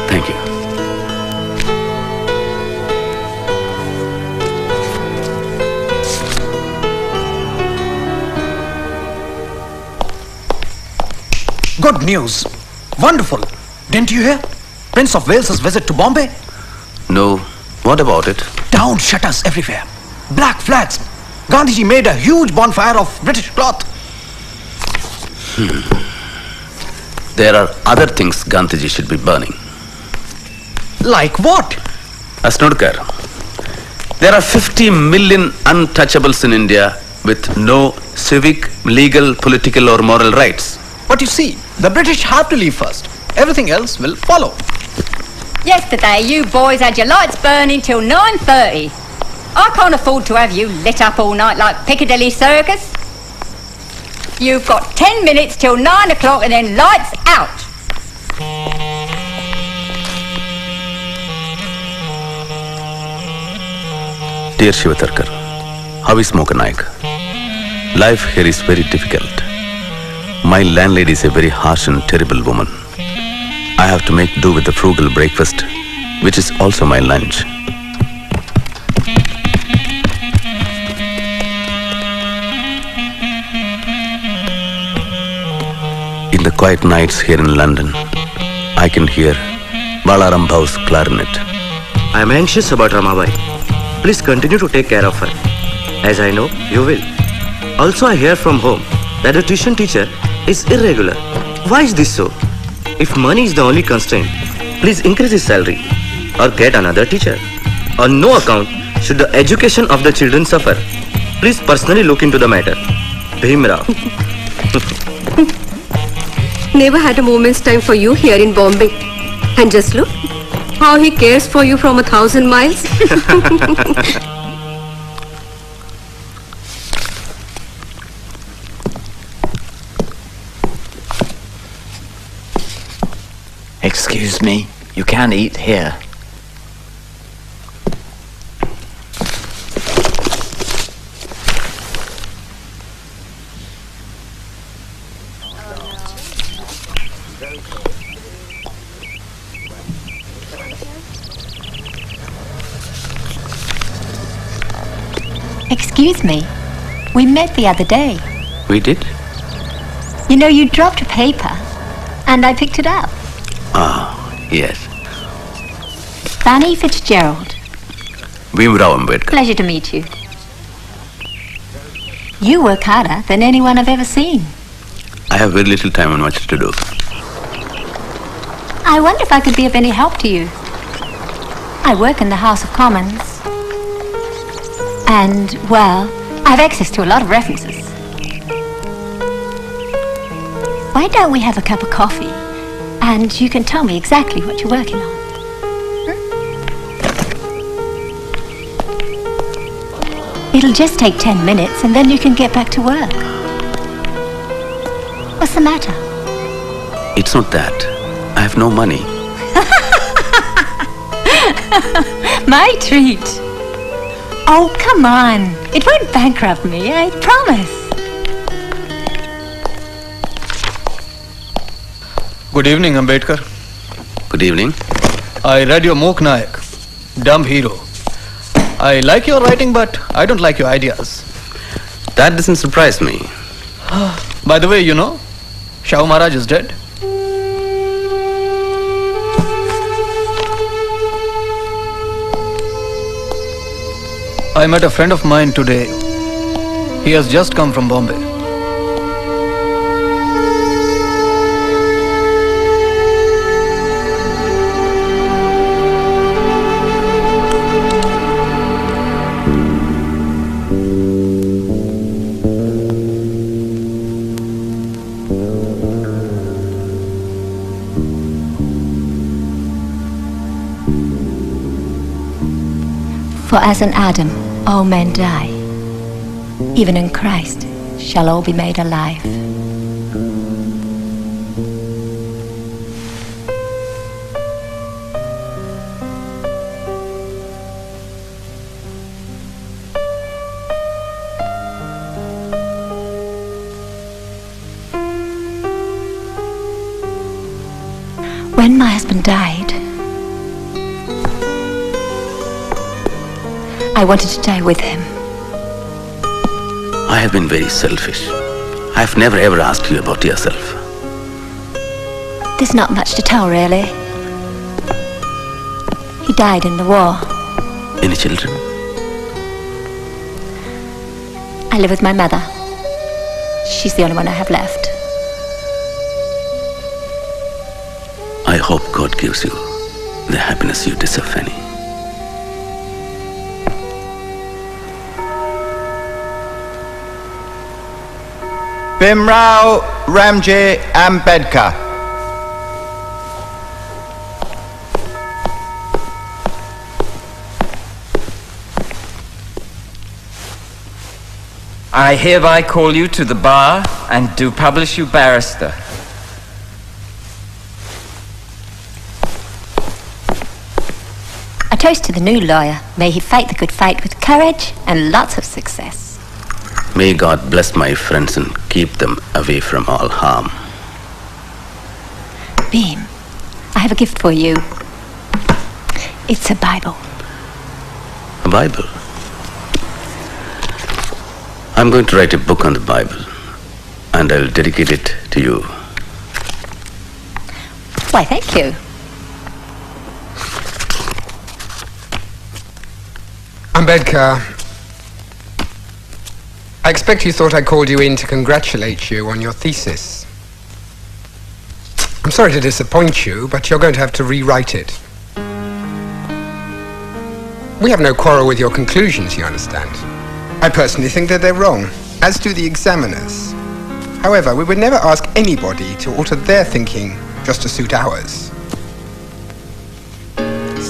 Thank you. Good news. Wonderful. Didn't you hear? Prince of Wales's visit to Bombay? No. What about it? Down shutters everywhere. Black flags. Gandhiji made a huge bonfire of British cloth. There are other things Gandhiji should be burning. Like what? Asnodkar, there are 50 million untouchables in India with no civic, legal, political or moral rights. But you see, the British have to leave first. Everything else will follow. Yesterday, you boys had your lights burning till 9:30. I can't afford to have you lit up all night like Piccadilly Circus. You've got 10 minutes till 9 o'clock and then lights out. Dear Shivatarkar, how is Muknaik? Life here is very difficult. My landlady is a very harsh and terrible woman. I have to make do with the frugal breakfast, which is also my lunch. In the quiet nights here in London, I can hear Balaram Bhau's clarinet. I am anxious about Ramabai. Please continue to take care of her. As I know, you will. Also, I hear from home that the tuition teacher is irregular. Why is this so? If money is the only constraint, please increase his salary or get another teacher. On no account should the education of the children suffer. Please personally look into the matter. Bhimrao. Never had a moment's time for you here in Bombay. And just look how he cares for you from 1,000 miles. Excuse me, you can eat here. Excuse me. We met the other day. We did? You know, you dropped a paper, and I picked it up. Ah, yes. Fanny Fitzgerald. Bhimrao Ambedkar. Pleasure to meet you. You work harder than anyone I've ever seen. I have very little time and much to do. I wonder if I could be of any help to you. I work in the House of Commons. And, well, I have access to a lot of references. Why don't we have a cup of coffee? And you can tell me exactly what you're working on. It'll just take 10 minutes and then you can get back to work. What's the matter? It's not that. I have no money. My treat. Oh, come on. It won't bankrupt me, I promise. Good evening, Ambedkar. Good evening. I read your Mokh Nayak, Dumb Hero. I like your writing, but I don't like your ideas. That doesn't surprise me. By the way, you know, Shah Maharaj is dead. I met a friend of mine today. He has just come from Bombay. For as in Adam, all men die. Even in Christ shall all be made alive. When my husband died, I wanted to die with him. I have been very selfish. I have never ever asked you about yourself. There's not much to tell, really. He died in the war. Any children? I live with my mother. She's the only one I have left. I hope God gives you the happiness you deserve, Fanny. Bhimrao Ramji Ambedkar. I hereby call you to the bar and do publish you barrister. A toast to the new lawyer. May he fight the good fight with courage and lots of success. May God bless my friends and keep them away from all harm. Beam, I have a gift for you. It's a Bible. A Bible? I'm going to write a book on the Bible, and I'll dedicate it to you. Why, thank you. Ambedkar, I expect you thought I called you in to congratulate you on your thesis. I'm sorry to disappoint you, but you're going to have to rewrite it. We have no quarrel with your conclusions, you understand. I personally think that they're wrong, as do the examiners. However, we would never ask anybody to alter their thinking just to suit ours.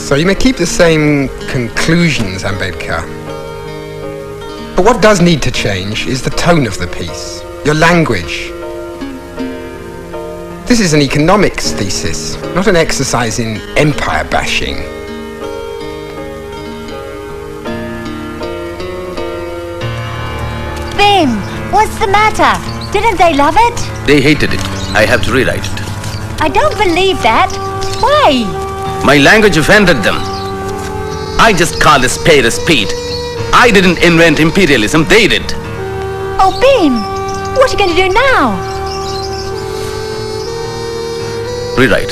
So you may keep the same conclusions, Ambedkar. But what does need to change is the tone of the piece, your language. This is an economics thesis, not an exercise in empire bashing. Bim, what's the matter? Didn't they love it? They hated it. I have to rewrite it. I don't believe that. Why? My language offended them. I just called a spade a spade. I didn't invent imperialism, they did. Oh, Bim, what are you going to do now? Rewrite.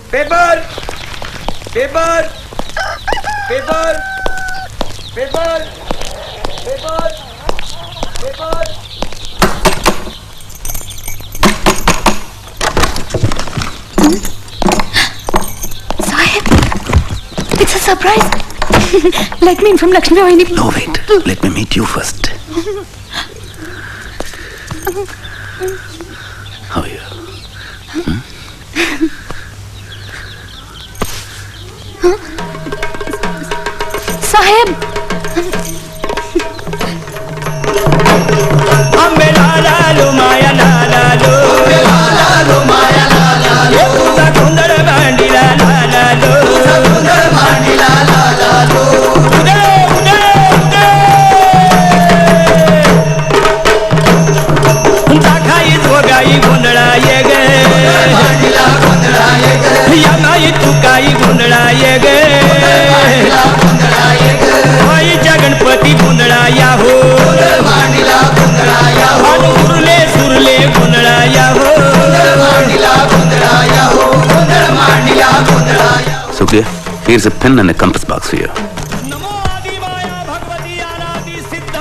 Paper! Paper! Paper! Paper! Paper! Paper! Sahib, it's a surprise. Let me inform Lakshmi Vahini. No, wait. Let me meet you first. How are you? Sahib! Ganpati गुंदड़ाया हो सुरले सुरले गुंदड़ाया हो So clear? Here's a pen and a compass box for you.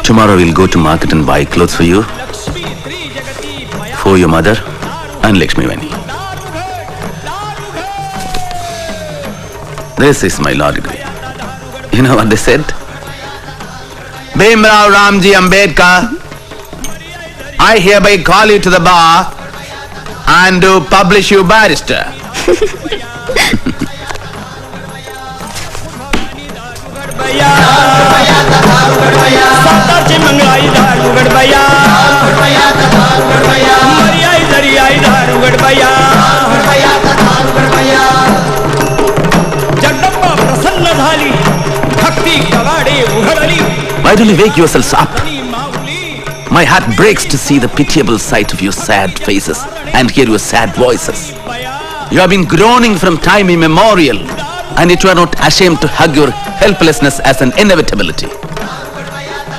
Tomorrow we'll go to market and buy clothes for you, for your mother and Lakshmi Vani. This is my law degree. You know what they said? Bhimrao Ramji Ambedkar, I hereby call you to the bar and to publish you barrister. Why don't you wake yourselves up? My heart breaks to see the pitiable sight of your sad faces and hear your sad voices. You have been groaning from time immemorial, and yet you are not ashamed to hug your helplessness as an inevitability.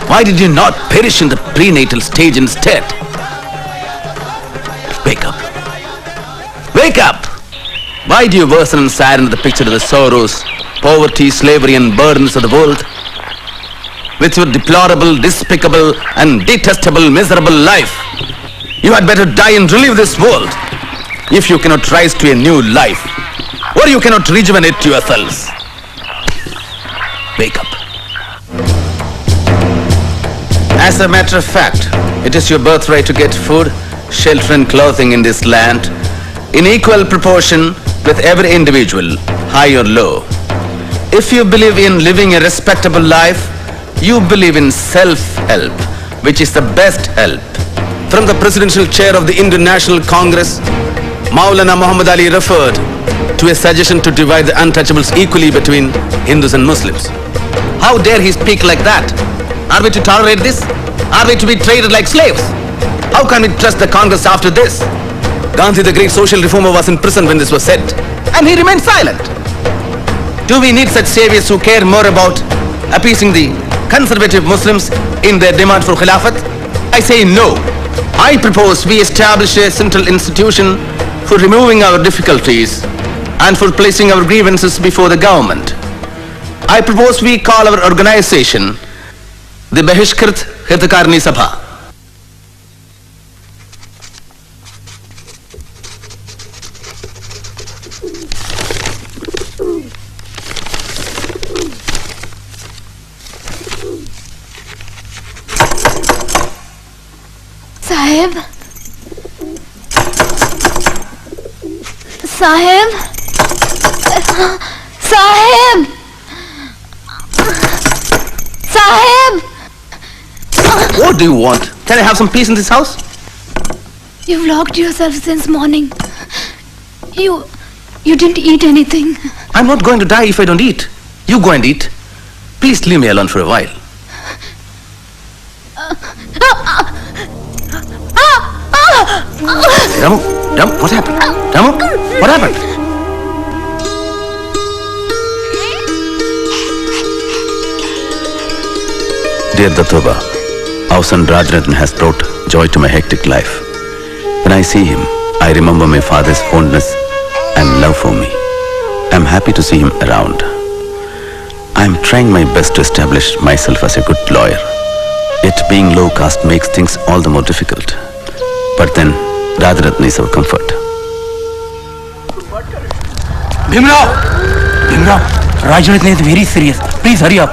Why did you not perish in the prenatal stage instead? Wake up. Wake up! Why do you worsen and sadden the picture of the sorrows, poverty, slavery and burdens of the world? With your deplorable, despicable and detestable, miserable life, you had better die and relive this world if you cannot rise to a new life, or you cannot rejuvenate yourselves. Wake up. As a matter of fact, it is your birthright to get food, shelter and clothing in this land in equal proportion with every individual, high or low. If you believe in living a respectable life, you believe in self-help, which is the best help. From the presidential chair of the Indian National Congress, Maulana Muhammad Ali referred to a suggestion to divide the untouchables equally between Hindus and Muslims. How dare he speak like that? Are we to tolerate this? Are we to be treated like slaves? How can we trust the Congress after this? Gandhi, the great social reformer, was in prison when this was said, and he remained silent. Do we need such saviors who care more about appeasing the conservative Muslims in their demand for Khilafat? I say no. I propose we establish a central institution for removing our difficulties and for placing our grievances before the government. I propose we call our organization the Bahishkrit Hitakarni Sabha. Sahib? Sahib? Sahib? Sahib? What do you want? Can I have some peace in this house? You've locked yourself since morning. You didn't eat anything. I'm not going to die if I don't eat. You go and eat. Please leave me alone for a while. Ramu, what happened? Ramu, what happened? Dear Datoba, our son Rajarathan has brought joy to my hectic life. When I see him, I remember my father's fondness and love for me. I'm happy to see him around. I'm trying my best to establish myself as a good lawyer. Yet being low caste makes things all the more difficult. But then, Rajarathan is our comfort. Bhimrao! Bhimrao, Rajarathan is very serious. Please hurry up.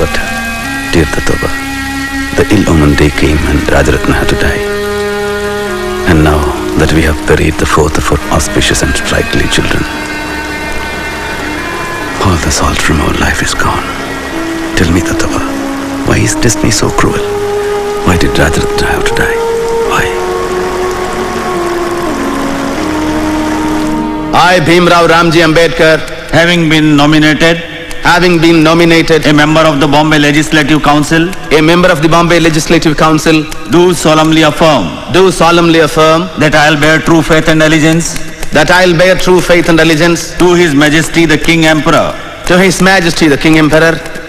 But, dear Datoba, the ill-omened day came and Rajarathan had to die. And now that we have buried the fourth of our auspicious and sprightly children, all the salt from our life is gone. Tell me, Datoba, why is destiny so cruel? Why did Rajarathan have to die? Why? I, Bhimrao Ramji Ambedkar, having been nominated a member of the Bombay Legislative Council, do solemnly affirm that I will bear true faith and allegiance to His Majesty the King Emperor,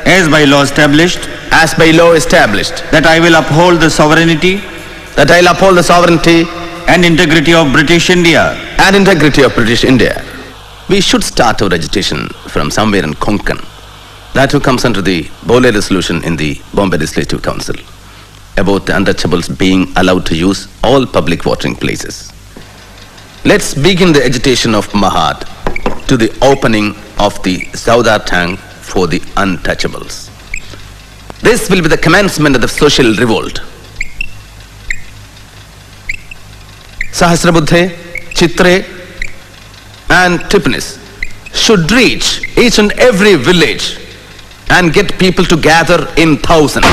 as by law established, that I will uphold the sovereignty and integrity of British India. We should start our agitation from somewhere in Konkan. That who comes under the Bole resolution in the Bombay Legislative Council about the untouchables being allowed to use all public watering places. Let's begin the agitation of Mahad to the opening of the Saudar tank for the untouchables. This will be the commencement of the social revolt. Sahasrabuddhe, Chitre, and Tipanis should reach each and every village and get people to gather in thousands.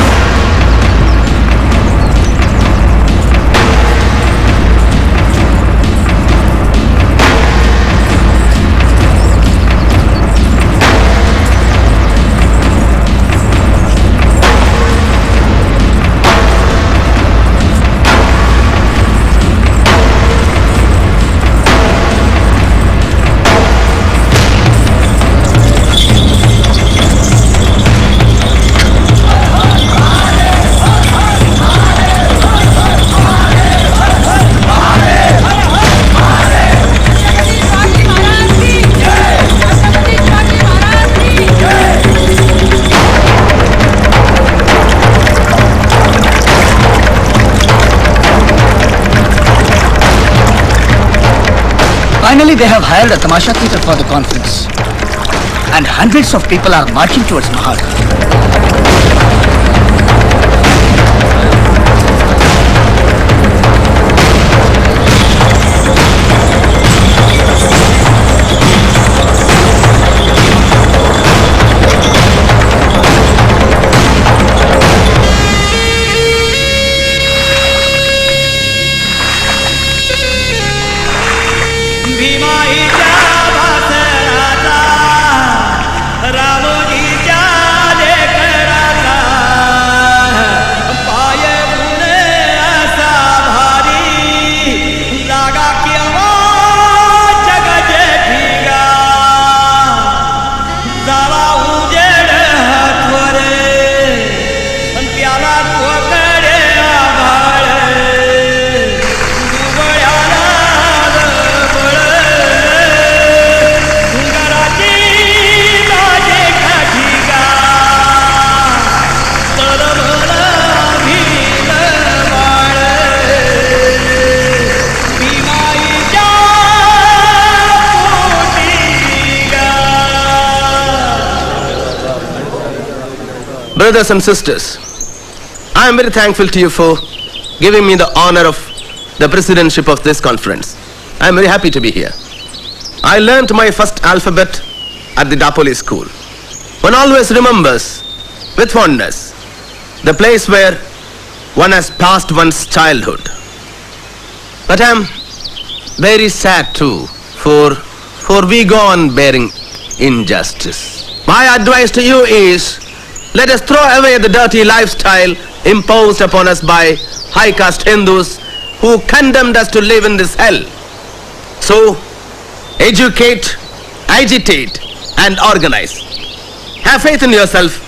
Finally, they have hired a tamasha theatre for the conference. And hundreds of people are marching towards Mahad. Brothers and sisters, I am very thankful to you for giving me the honor of the presidentship of this conference. I am very happy to be here. I learnt my first alphabet at the Dapoli school. One always remembers with fondness the place where one has passed one's childhood. But I am very sad too, for we go on bearing injustice. My advice to you is, let us throw away the dirty lifestyle imposed upon us by high caste Hindus who condemned us to live in this hell. So, educate, agitate, and organize. Have faith in yourself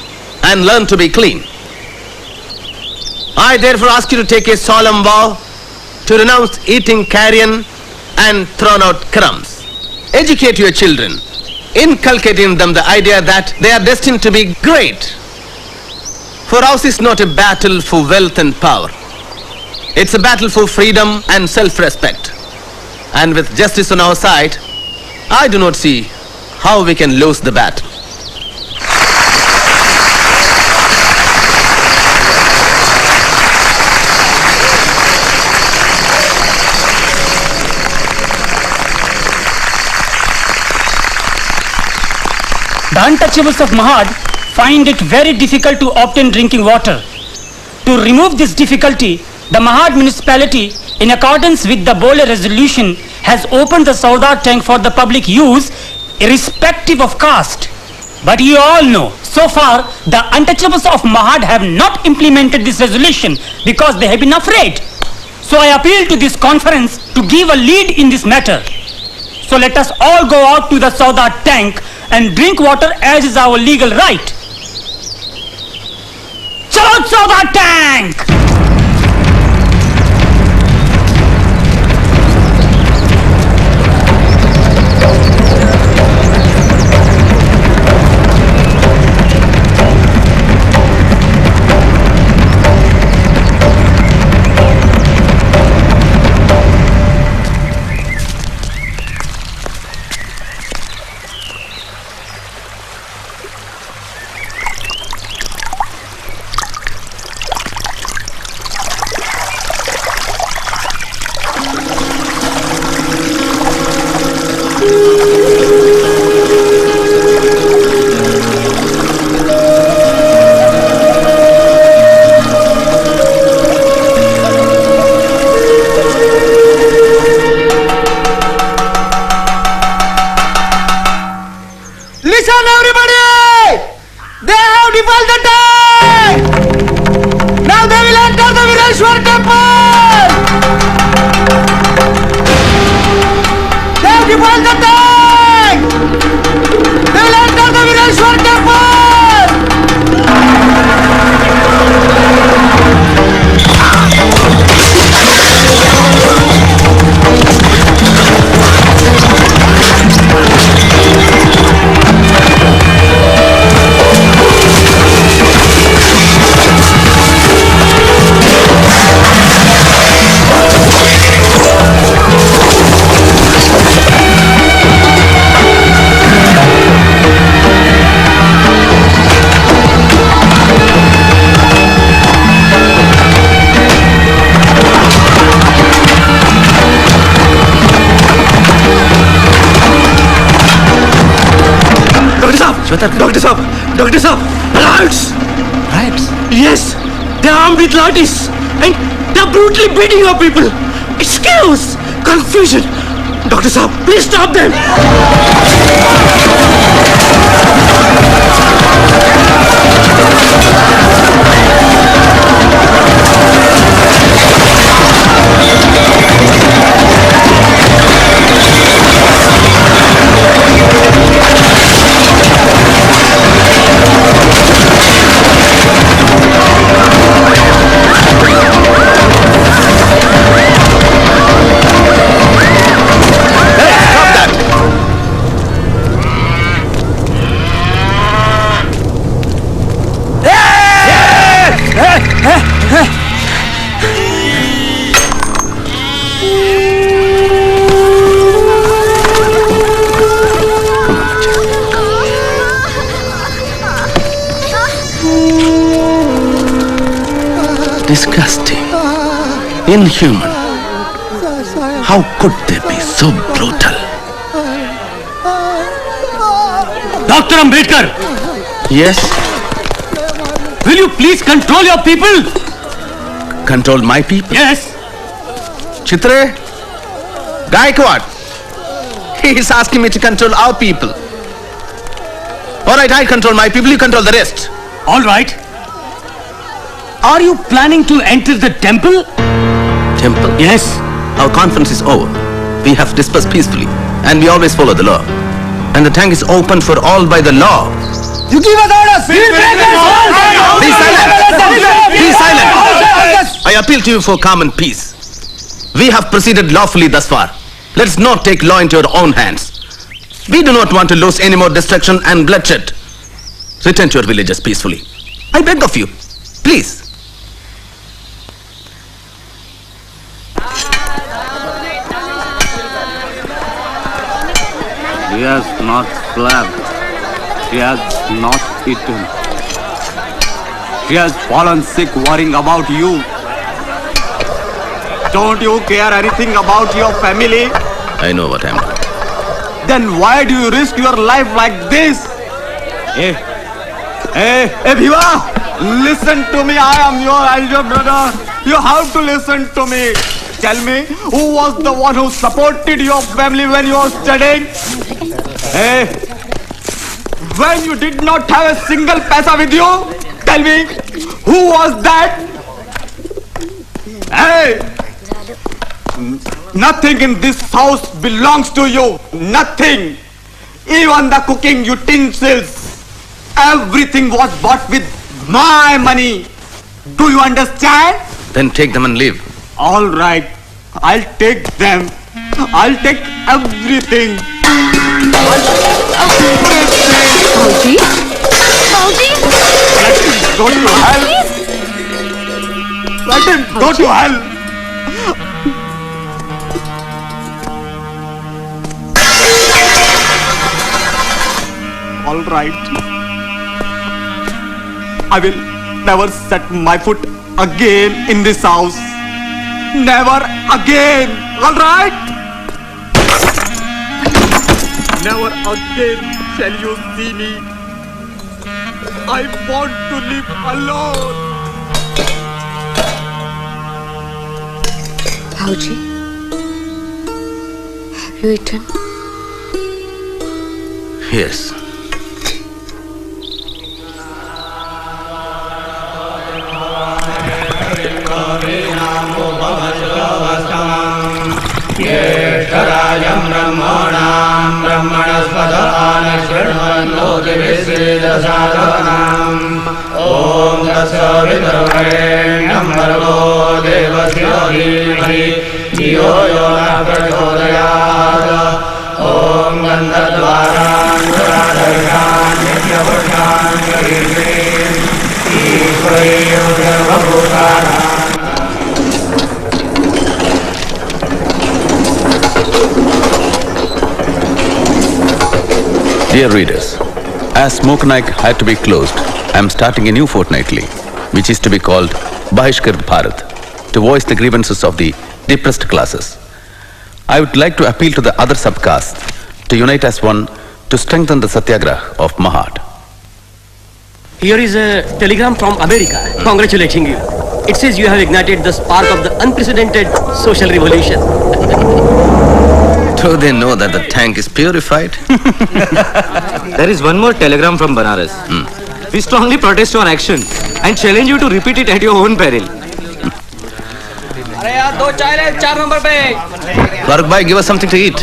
and learn to be clean. I therefore ask you to take a solemn vow to renounce eating carrion and thrown out crumbs. Educate your children, inculcating them the idea that they are destined to be great. For ours is not a battle for wealth and power. It's a battle for freedom and self-respect. And with justice on our side, I do not see how we can lose the battle. The untouchables of Mahad find it very difficult to obtain drinking water. To remove this difficulty, the Mahad municipality, in accordance with the Bole resolution, has opened the Saudar tank for the public use, irrespective of caste. But you all know, so far, the untouchables of Mahad have not implemented this resolution because they have been afraid. So I appeal to this conference to give a lead in this matter. So let us all go out to the Saudar tank and drink water as is our legal right. Chalo Saudar tank! Listen everybody! They have defiled the tank! Now they will enter the Vireshwar temple! They have defiled the tank! They will enter the Vireshwar temple! Doctor Sahab, riots! Riots? Yes, they are armed with lathis and they are brutally beating our people. It's chaos, confusion. Doctor Sahab, please stop them. Disgusting. Inhuman. How could they be so brutal? Dr. Ambedkar! Yes? Will you please control your people? Control my people? Yes. Chitre? Gaikwad? He is asking me to control our people. Alright, I control my people, you control the rest. All right. Are you planning to enter the temple? Temple? Yes. Our conference is over. We have dispersed peacefully and we always follow the law. And the tank is open for all by the law. You give us orders! Be silent! Be silent! I appeal to you for calm and peace. We have proceeded lawfully thus far. Let's not take law into our own hands. We do not want to lose any more destruction and bloodshed. Return to your villages peacefully. I beg of you. Please. She has not slept. She has not eaten. She has fallen sick worrying about you. Don't you care anything about your family? I know what I'm doing. Then why do you risk your life like this? Hey, Bhiva! Listen to me, I am your elder brother. You have to listen to me. Tell me, who was the one who supported your family when you were studying? Hey, when you did not have a single paisa with you? Tell me, who was that? Hey! Nothing in this house belongs to you. Nothing. Even the cooking utensils. Everything was bought with my money. Do you understand? Then take them and leave. All right. I'll take them. I'll take everything. Bauji? Bauji? Let him go to hell. Let him go to hell. All right. I will never set my foot again in this house. Never again. All right? Never again shall you see me. I want to live alone. Bauji, have you eaten? Yes. ज्येष्ठराजं ब्रह्मणां ब्रह्मणस्पदान शृण्वन्नोतिभिश्रीदशादनाम् ॐ तत्सवितुर्वरेण्यं भर्गो देवस्य धीमहि धियो यो नः प्रचोदयात् ॐ गन्धद्वारान् नित्यपुरुषान् कीर्तिं ईश्वरीं सर्वभूतानां Dear readers, as Smoke Naik had to be closed, I am starting a new fortnightly, which is to be called Bahishkar Bharat, to voice the grievances of the depressed classes. I would like to appeal to the other subcastes to unite as one to strengthen the Satyagraha of Mahad. Here is a telegram from America congratulating you. It says you have ignited the spark of the unprecedented social revolution. Do they know that the tank is purified? There is one more telegram from Banaras. We strongly protest your action and challenge you to repeat it at your own peril. अरे यार 2 चाय ले 4 number पे Farooq bhai, give us something to eat.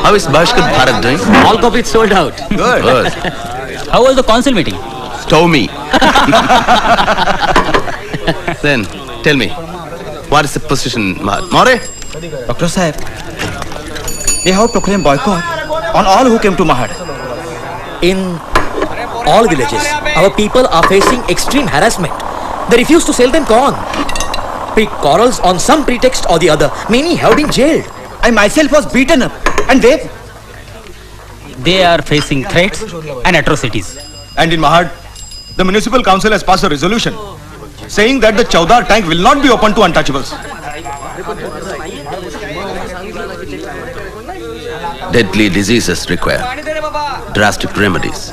How is Bahishkar Bharat doing? All copies sold out. Good. How was the council meeting? Stow me. Then, tell me, what is the position, Mahad? More? Dr. Sahib, they have proclaimed boycott on all who came to Mahad. In all villages, our people are facing extreme harassment. They refuse to sell them corn. Pick quarrels on some pretext or the other. Many have been jailed. I myself was beaten up. And they are facing threats and atrocities. And in Mahad, the municipal council has passed a resolution saying that the Chaudhar tank will not be open to untouchables. Deadly diseases require drastic remedies.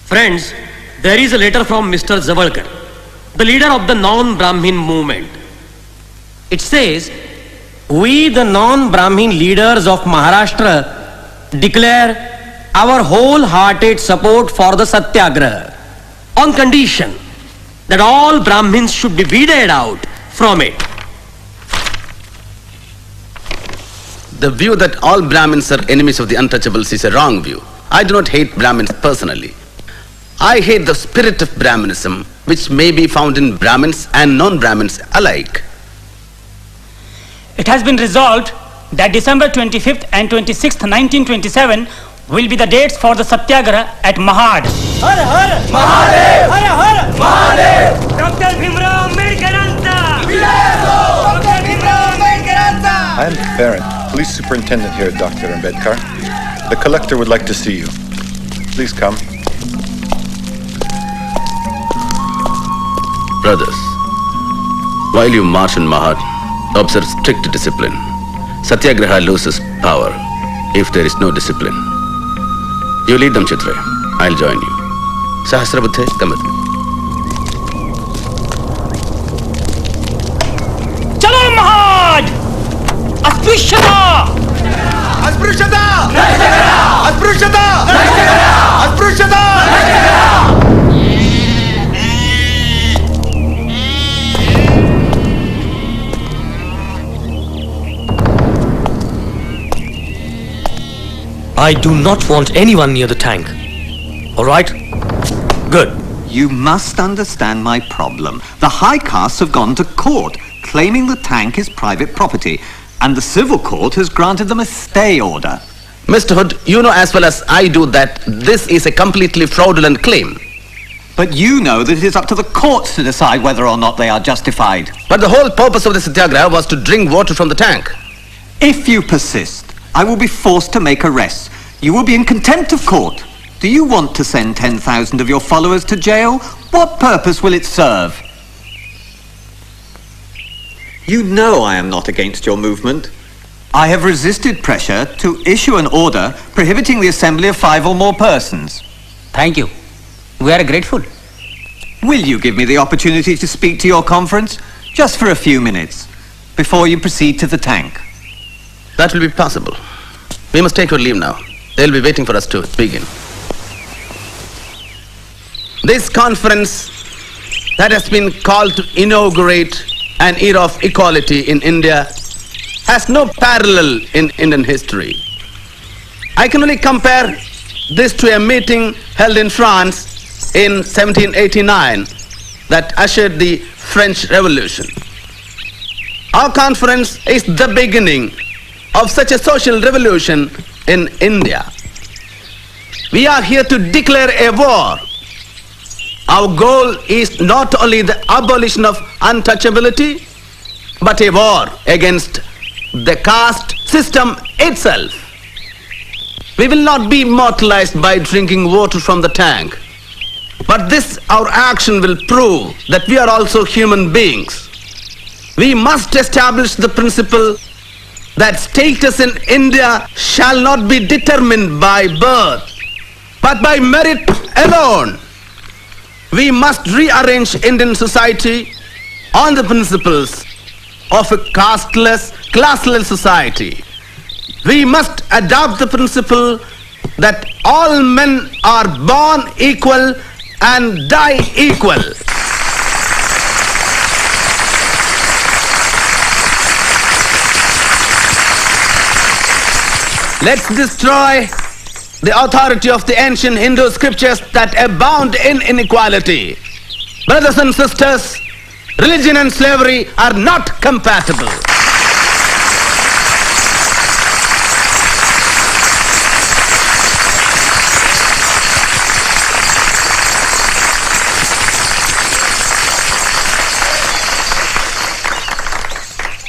Friends, there is a letter from Mr. Zavalkar, the leader of the non-Brahmin movement. It says, we the non-Brahmin leaders of Maharashtra declare our wholehearted support for the Satyagraha on condition that all Brahmins should be weeded out from it. The view that all Brahmins are enemies of the untouchables is a wrong view. I do not hate Brahmins personally. I hate the spirit of Brahminism, which may be found in Brahmins and non-Brahmins alike. It has been resolved that December 25th and 26th, 1927 will be the dates for the Satyagraha at Mahad. Har Har Mahadev! Har Har Mahadev! Dr. Bhimrao Ambedkaranta! Dr. Bhimrao Ambedkaranta! I am the parent, police superintendent here, Dr. Ambedkar. The collector would like to see you. Please come. Brothers, while you march in Mahad, observe strict discipline. Satyagraha loses power if there is no discipline. You lead them, Chitra. I'll join you. Sahasrabuddhe, come with me. Chalo Mahad! Asprishyata! Asprishyata! Asprishyata! Asprishyata! I do not want anyone near the tank. All right? Good. You must understand my problem. The high castes have gone to court, claiming the tank is private property, and the civil court has granted them a stay order. Mr. Hood, you know as well as I do that this is a completely fraudulent claim. But you know that it is up to the courts to decide whether or not they are justified. But the whole purpose of the Satyagraha was to drink water from the tank. If you persist, I will be forced to make arrests. You will be in contempt of court. Do you want to send 10,000 of your followers to jail? What purpose will it serve? You know I am not against your movement. I have resisted pressure to issue an order prohibiting the assembly of 5 or more persons. Thank you. We are grateful. Will you give me the opportunity to speak to your conference? Just for a few minutes, before you proceed to the tank. That will be possible. We must take our leave now. They'll be waiting for us to begin. This conference that has been called to inaugurate an era of equality in India has no parallel in Indian history. I can only compare this to a meeting held in France in 1789 that ushered the French Revolution. Our conference is the beginning of such a social revolution in India. We are here to declare a war. Our goal is not only the abolition of untouchability, but a war against the caste system itself. We will not be immortalized by drinking water from the tank, but this, our action, will prove that we are also human beings. We must establish the principle that status in India shall not be determined by birth, but by merit alone. We must rearrange Indian society on the principles of a casteless, classless society. We must adopt the principle that all men are born equal and die equal. Let's destroy the authority of the ancient Hindu scriptures that abound in inequality. Brothers and sisters, religion and slavery are not compatible.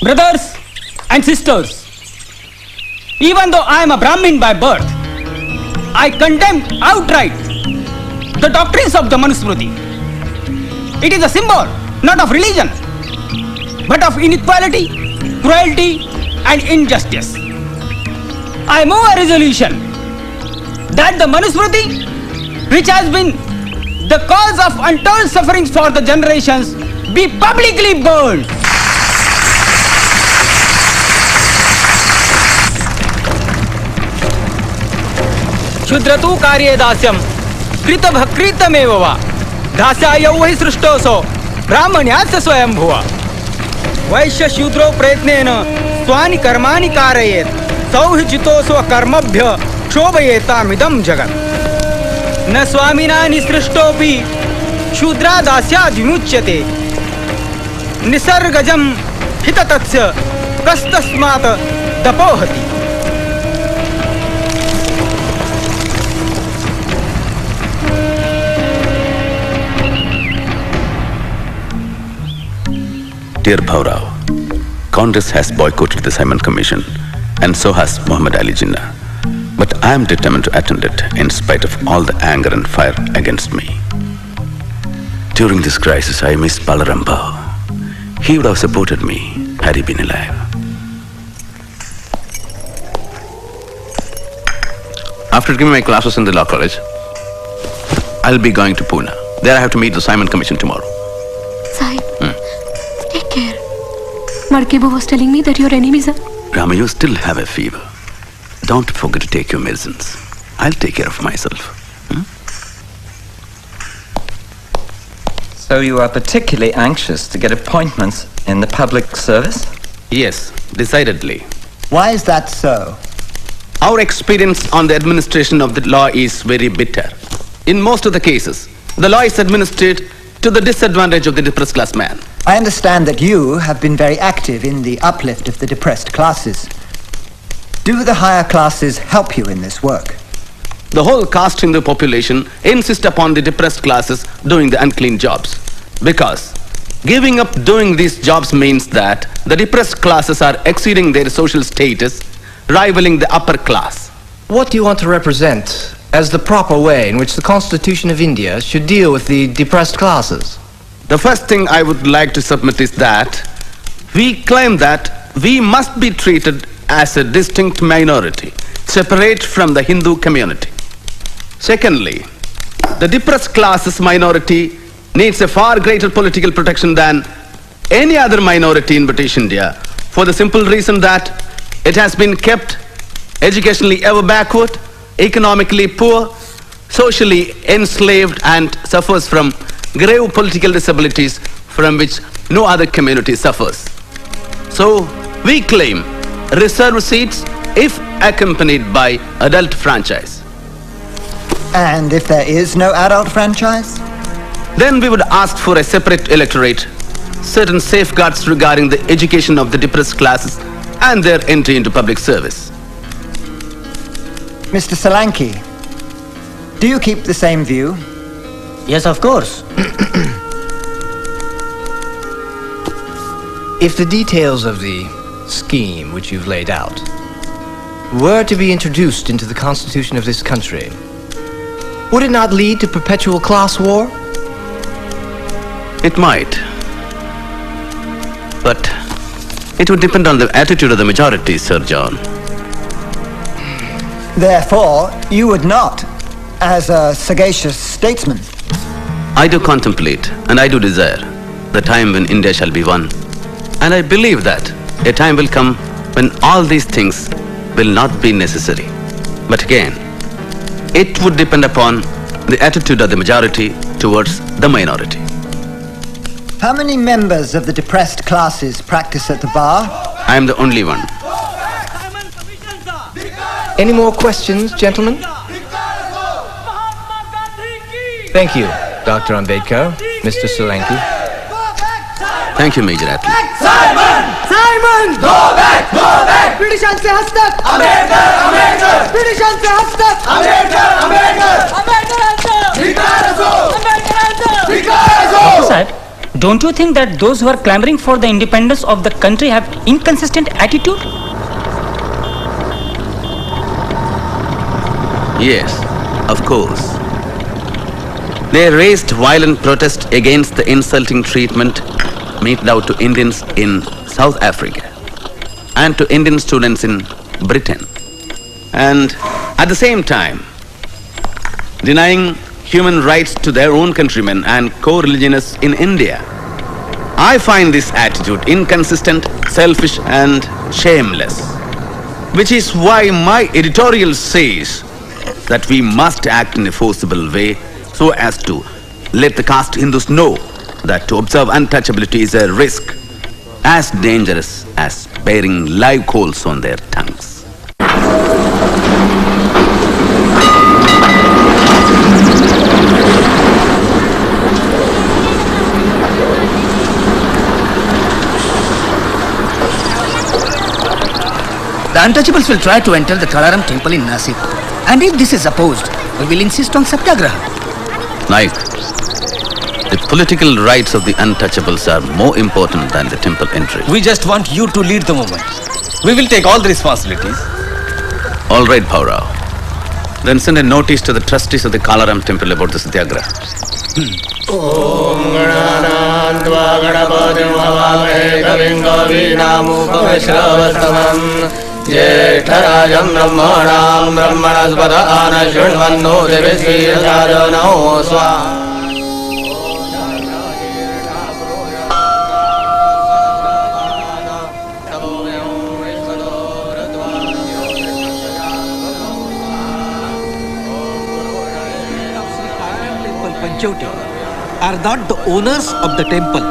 Brothers and sisters, even though I am a Brahmin by birth, I condemn outright the doctrines of the Manusmriti. It is a symbol, not of religion, but of inequality, cruelty, and injustice. I move a resolution that the Manusmriti, which has been the cause of untold sufferings for the generations, be publicly burned. क्षुद्रतु कार्ये दास्यं कृतभकृतमेव वा दास्याय वै सृष्टोऽसौ ब्राह्मण्यास्य स्वयंभुवा वैश्य शूद्रो प्रयत्नेन स्वानि कर्माणि कारयेत् सौहिचितो स्वकर्मभ्य क्षोभयेतामिदं जगत् न स्वामिना निसृष्टोऽपि शूद्रा दास्याद् विमुच्यते निसर्गजं हिततस्य कस्तस्मात् दपोहति. Dear Bhaurao, Congress has boycotted the Simon Commission, and so has Muhammad Ali Jinnah. But I am determined to attend it in spite of all the anger and fire against me. During this crisis, I miss Balaram Bhau. He would have supported me had he been alive. After giving my classes in the law college, I'll be going to Pune. There I have to meet the Simon Commission tomorrow. Sahib, take care. Markebo was telling me that your enemies are... Rama, you still have a fever. Don't forget to take your medicines. I'll take care of myself. So you are particularly anxious to get appointments in the public service? Yes, decidedly. Why is that so? Our experience on the administration of the law is very bitter. In most of the cases, the law is administered to the disadvantage of the depressed class man. I understand that you have been very active in the uplift of the depressed classes. Do the higher classes help you in this work? The whole caste in the population insist upon the depressed classes doing the unclean jobs. Because giving up doing these jobs means that the depressed classes are exceeding their social status, rivaling the upper class. What do you want to represent as the proper way in which the Constitution of India should deal with the depressed classes? The first thing I would like to submit is that we claim that we must be treated as a distinct minority, separate from the Hindu community. Secondly, the depressed classes minority needs a far greater political protection than any other minority in British India, for the simple reason that it has been kept educationally ever backward, economically poor, socially enslaved, and suffers from grave political disabilities from which no other community suffers. So we claim reserved seats if accompanied by adult franchise. And if there is no adult franchise? Then we would ask for a separate electorate, certain safeguards regarding the education of the depressed classes and their entry into public service. Mr. Solanki, do you keep the same view? Yes, of course. If the details of the scheme which you've laid out were to be introduced into the Constitution of this country, would it not lead to perpetual class war? It might. But it would depend on the attitude of the majority, Sir John. Therefore, you would not, as a sagacious statesman. I do contemplate and I do desire the time when India shall be one. And I believe that a time will come when all these things will not be necessary. But again, it would depend upon the attitude of the majority towards the minority. How many members of the depressed classes practice at the bar? I am the only one. Any more questions, gentlemen? Thank you, Dr. Ambedkar, Mr. Solanki. Thank you, Major Attlee. Simon! Simon! Go back! Go back! ब्रिटिशांचे हस्तक! Ambedkar! Ambedkar! ब्रिटिशांचे हस्तक! Ambedkar! Ambedkar! Ambedkar! धिक्कार असो! Ambedkar! धिक्कार असो! Sir, don't you think that those who are clamoring for the independence of the country have inconsistent attitude? Yes, of course. They raised violent protest against the insulting treatment meted out to Indians in South Africa and to Indian students in Britain. And at the same time, denying human rights to their own countrymen and co-religionists in India. I find this attitude inconsistent, selfish and shameless. Which is why my editorial says that we must act in a forcible way so as to let the caste Hindus know that to observe untouchability is a risk as dangerous as bearing live coals on their tongues. The untouchables will try to enter the Kalaram temple in Nasik. And if this is opposed, we will insist on Satyagraha. Naik, the political rights of the untouchables are more important than the temple entry. We just want you to lead the movement. We will take all the responsibilities. All right, Bhaurao. Then send a notice to the trustees of the Kalaram temple about the Satyagraha. ज्येष्ठराजं ब्रह्मणां ब्रह्मणस्पद आनशृण्वन्नो दिविश्रीरसादनो स्वा are not the owners of the temple.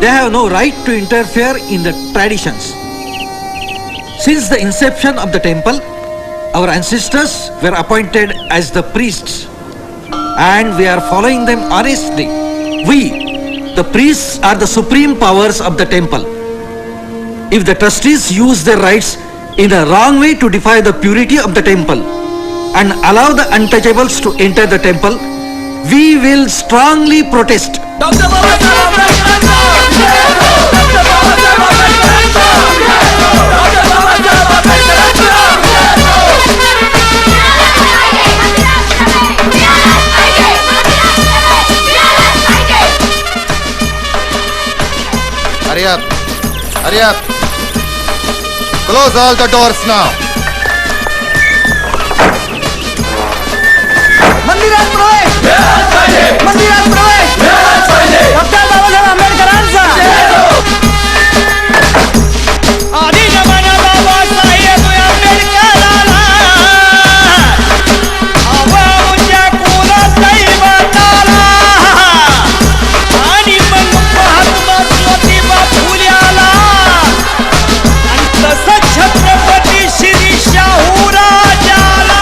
They have no right to interfere in the traditions. Since the inception of the temple, our ancestors were appointed as the priests and we are following them honestly. We, the priests, are the supreme powers of the temple. If the trustees use their rights in a wrong way to defy the purity of the temple and allow the untouchables to enter the temple, we will strongly protest. Hurry up! Hurry up! Close all the doors now! मंदिरात प्रवेश! मंदिरात प्रवेश! Doctor Babasaheb आंबेडकरांचा! आधी जमाना बाबासाहेब आंबेडकरांना आवामुच्या कुलदैवताला आणि मग महात्मा ज्योतिबा फुल्याला आणि तसं Chhatrapati Shri शाहूराजाला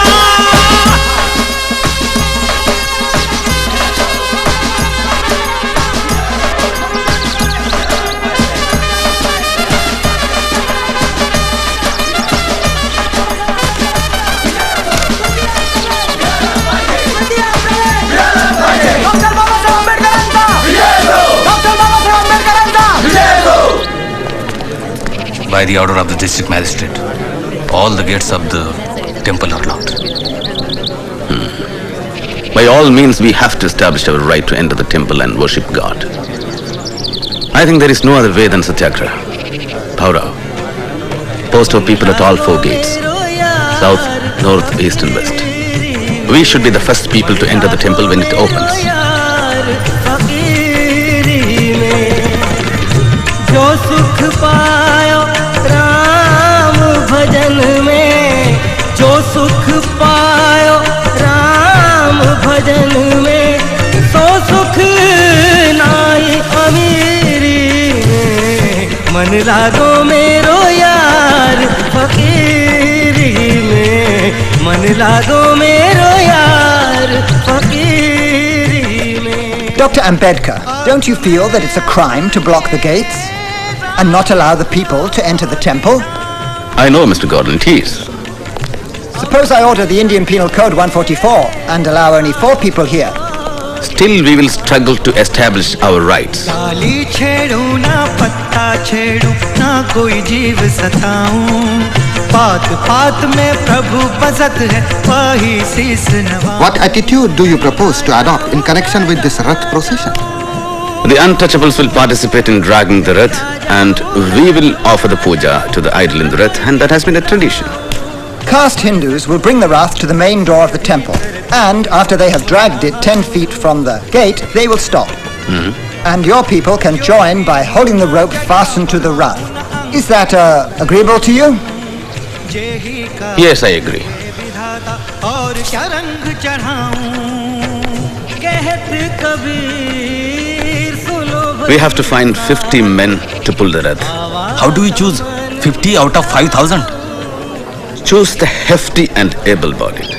By the order of the district magistrate, all the gates of the temple are locked. By all means, we have to establish our right to enter the temple and worship God. I think there is no other way than Satyagraha. Bhaurao, post our people at all four gates, south, north, east and west. We should be the first people to enter the temple when it opens. जो सुख पायो राम भजन में, जो सुख पायो राम भजन में, सो सुख नाई अमीरी में, मन लागो मेरो यार फकीरी में, मन लागो मेरो यार फकीरी में. Dr. Ambedkar, don't you feel that it's a crime to block the gates and not allow the people to enter the temple? I know, Mr. Gordon, it is. Suppose I order the Indian Penal Code 144 and allow only 4 people here. Still, we will struggle to establish our rights. डाली छेड़ू ना पत्ता छेड़ू ना कोई जीव सताऊं, पात पात में प्रभु बसत है वही शीस नवा. What attitude do you propose to adopt in connection with this Rath procession? The untouchables will participate in dragging the Rath, and we will offer the puja to the idol in the Rath, and that has been a tradition. Caste Hindus will bring the Rath to the main door of the temple, and after they have dragged it 10 feet from the gate, they will stop. And your people can join by holding the rope fastened to the Rath. Is that agreeable to you? Yes, I agree. और क्या रंग चढ़ाऊं कहत कबीर सुनो. We have to find 50 men to pull the Rath. How do we choose 50 out of 5,000? Choose the hefty and able-bodied.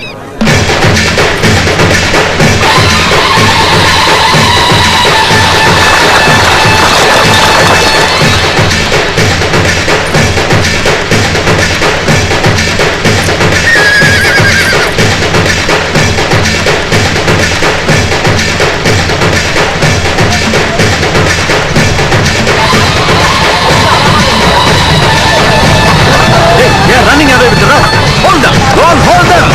Running away with the Rath. Hold them. Go on, hold them.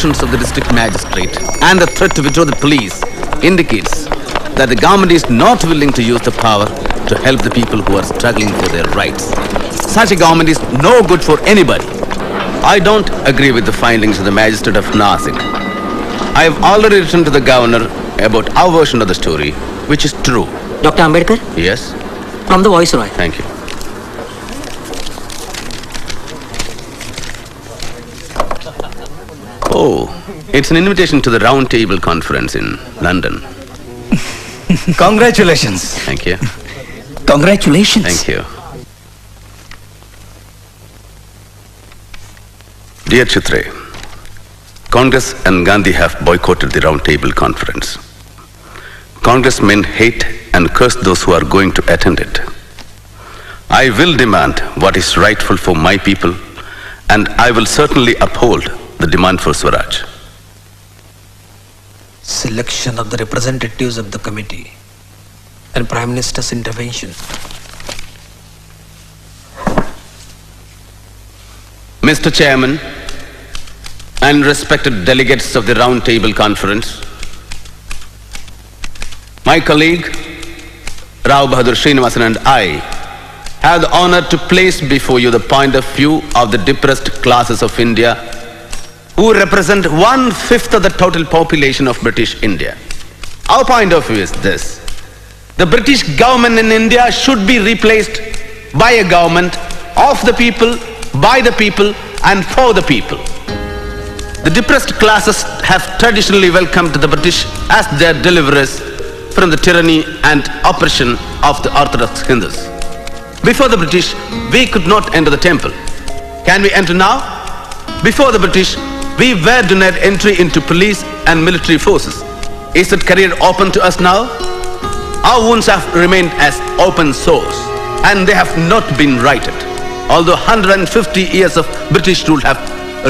Of the district magistrate and the threat to withdraw the police indicates that the government is not willing to use the power to help the people who are struggling for their rights. Such a government is no good for anybody. I don't agree with the findings of the magistrate of Nasik. I have already written to the governor about our version of the story, which is true. Dr. Ambedkar? Yes? From the Viceroy. Thank you. Oh, it's an invitation to the Round Table Conference in London. Congratulations. Thank you. Congratulations. Thank you. Dear Chitre, Congress and Gandhi have boycotted the Round Table Conference. Congressmen hate and curse those who are going to attend it. I will demand what is rightful for my people, and I will certainly uphold the demand for Swaraj. Selection of the representatives of the committee and Prime Minister's intervention. Mr. Chairman and respected delegates of the Round Table Conference, my colleague Rao Bahadur Srinivasan and I have the honor to place before you the point of view of the depressed classes of India who represent 1/5 of the total population of British India. Our point of view is this: the British government in India should be replaced by a government of the people, by the people, and for the people. The depressed classes have traditionally welcomed the British as their deliverers from the tyranny and oppression of the Orthodox Hindus. Before the British, we could not enter the temple. Can we enter now? Before the British, we were denied entry into police and military forces. Is that career open to us now? Our wounds have remained as open sores, and they have not been righted, although 150 years of British rule have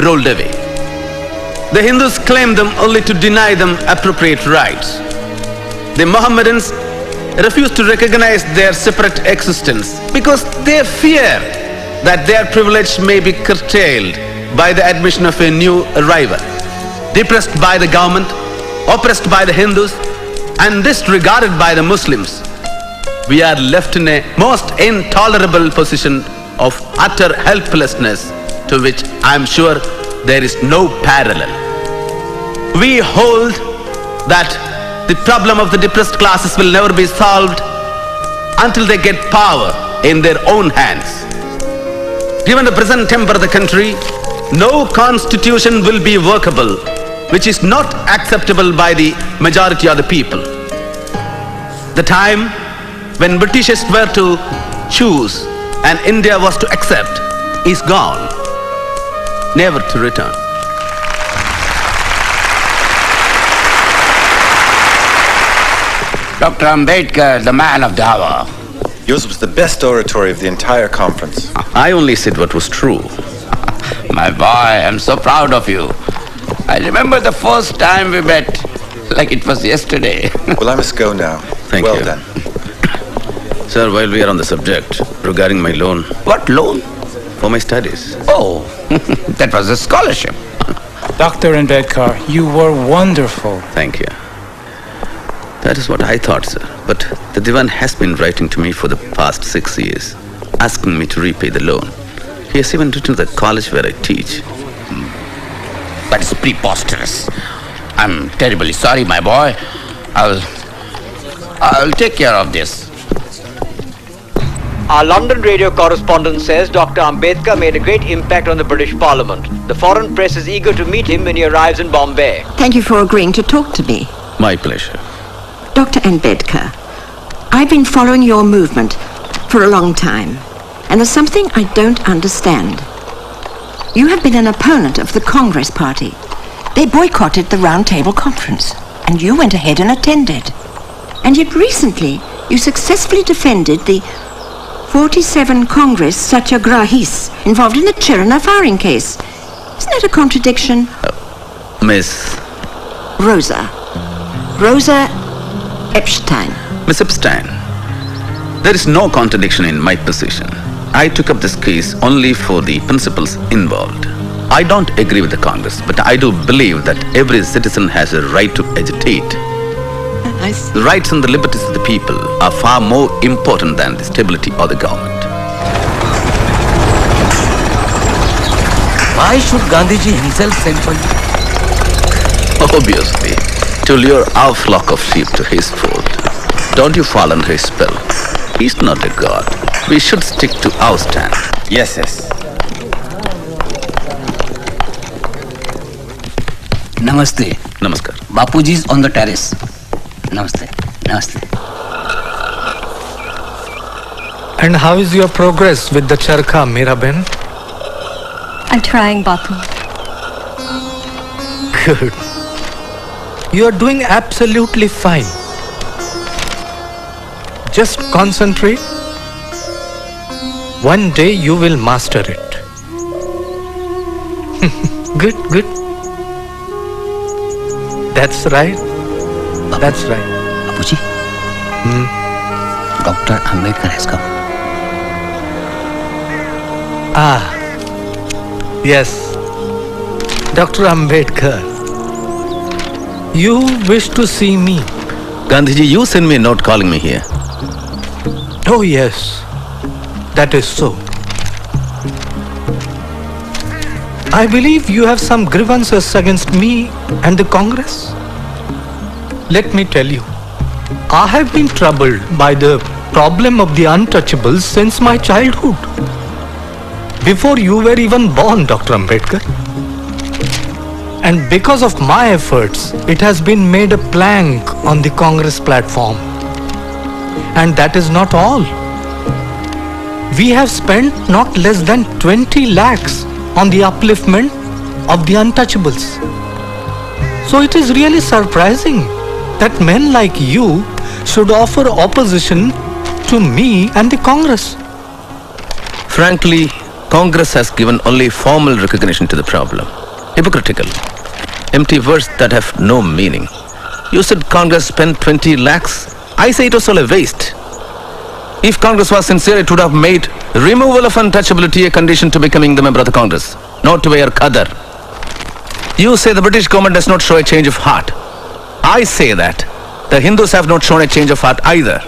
rolled away. The Hindus claim them only to deny them appropriate rights. The Mohammedans refuse to recognize their separate existence because they fear that their privilege may be curtailed by the admission of a new arrival. Depressed by the government, oppressed by the Hindus, and disregarded by the Muslims, we are left in a most intolerable position of utter helplessness to which I am sure there is no parallel. We hold that the problem of the depressed classes will never be solved until they get power in their own hands. Given the present temper of the country, no constitution will be workable which is not acceptable by the majority of the people. The time when Britishers were to choose and India was to accept is gone, never to return. Dr. Ambedkar, the man of the hour. Yours was the best oratory of the entire conference. I only said what was true. My boy, I'm so proud of you. I remember the first time we met, like it was yesterday. Well, I must go now. Thank well you. done. Sir, while we are on the subject, regarding my loan. What loan? For my studies. Oh, that was a scholarship. Dr. Ambedkar, you were wonderful. Thank you. That is what I thought, sir. But the Divan has been writing to me for the past 6 years, asking me to repay the loan. He has even written to the college where I teach. That is preposterous. I'm terribly sorry, my boy. I'll take care of this. Our London radio correspondent says Dr. Ambedkar made a great impact on the British Parliament. The foreign press is eager to meet him when he arrives in Bombay. Thank you for agreeing to talk to me. My pleasure. Dr. Ambedkar, I've been following your movement for a long time, and there's something I don't understand. You have been an opponent of the Congress Party. They boycotted the Round Table Conference, and you went ahead and attended. And yet recently, you successfully defended the 47 Congress Satyagrahis involved in the Chirana firing case. Isn't that a contradiction? Miss Rosa Epstein. Miss Epstein, there is no contradiction in my position. I took up this case only for the principles involved. I don't agree with the Congress, but I do believe that every citizen has a right to agitate. I see. The rights and the liberties of the people are far more important than the stability of the government. Why should Gandhiji himself send for you? Obviously, to lure our flock of sheep to his fold. Don't you fall under his spell. He's not a god. We should stick to our stand. Yes, yes. Namaste. Namaskar. Bapuji is on the terrace. Namaste. Namaste. And how is your progress with the charkha, Miraben? I'm trying, Bapu. Good. You are doing absolutely fine. Just concentrate. One day you will master it. Good, good. That's right. That's right. Bapuji. Dr. Ambedkar has come. Ah, yes. Dr. Ambedkar. You wish to see me? Gandhiji, you send me a note calling me here. Oh, yes. That is so. I believe you have some grievances against me and the Congress. Let me tell you, I have been troubled by the problem of the untouchables since my childhood. Before you were even born, Dr. Ambedkar. And because of my efforts, it has been made a plank on the Congress platform. And that is not all. We have spent not less than 20 lakhs on the upliftment of the untouchables. So it is really surprising that men like you should offer opposition to me and the Congress. Frankly, Congress has given only formal recognition to the problem. Hypocritical. Empty words that have no meaning. You said Congress spent 20 lakhs. I say it was all a waste. If Congress was sincere, it would have made removal of untouchability a condition to becoming the member of the Congress, not to wear qadar. You say the British government does not show a change of heart. I say that the Hindus have not shown a change of heart either.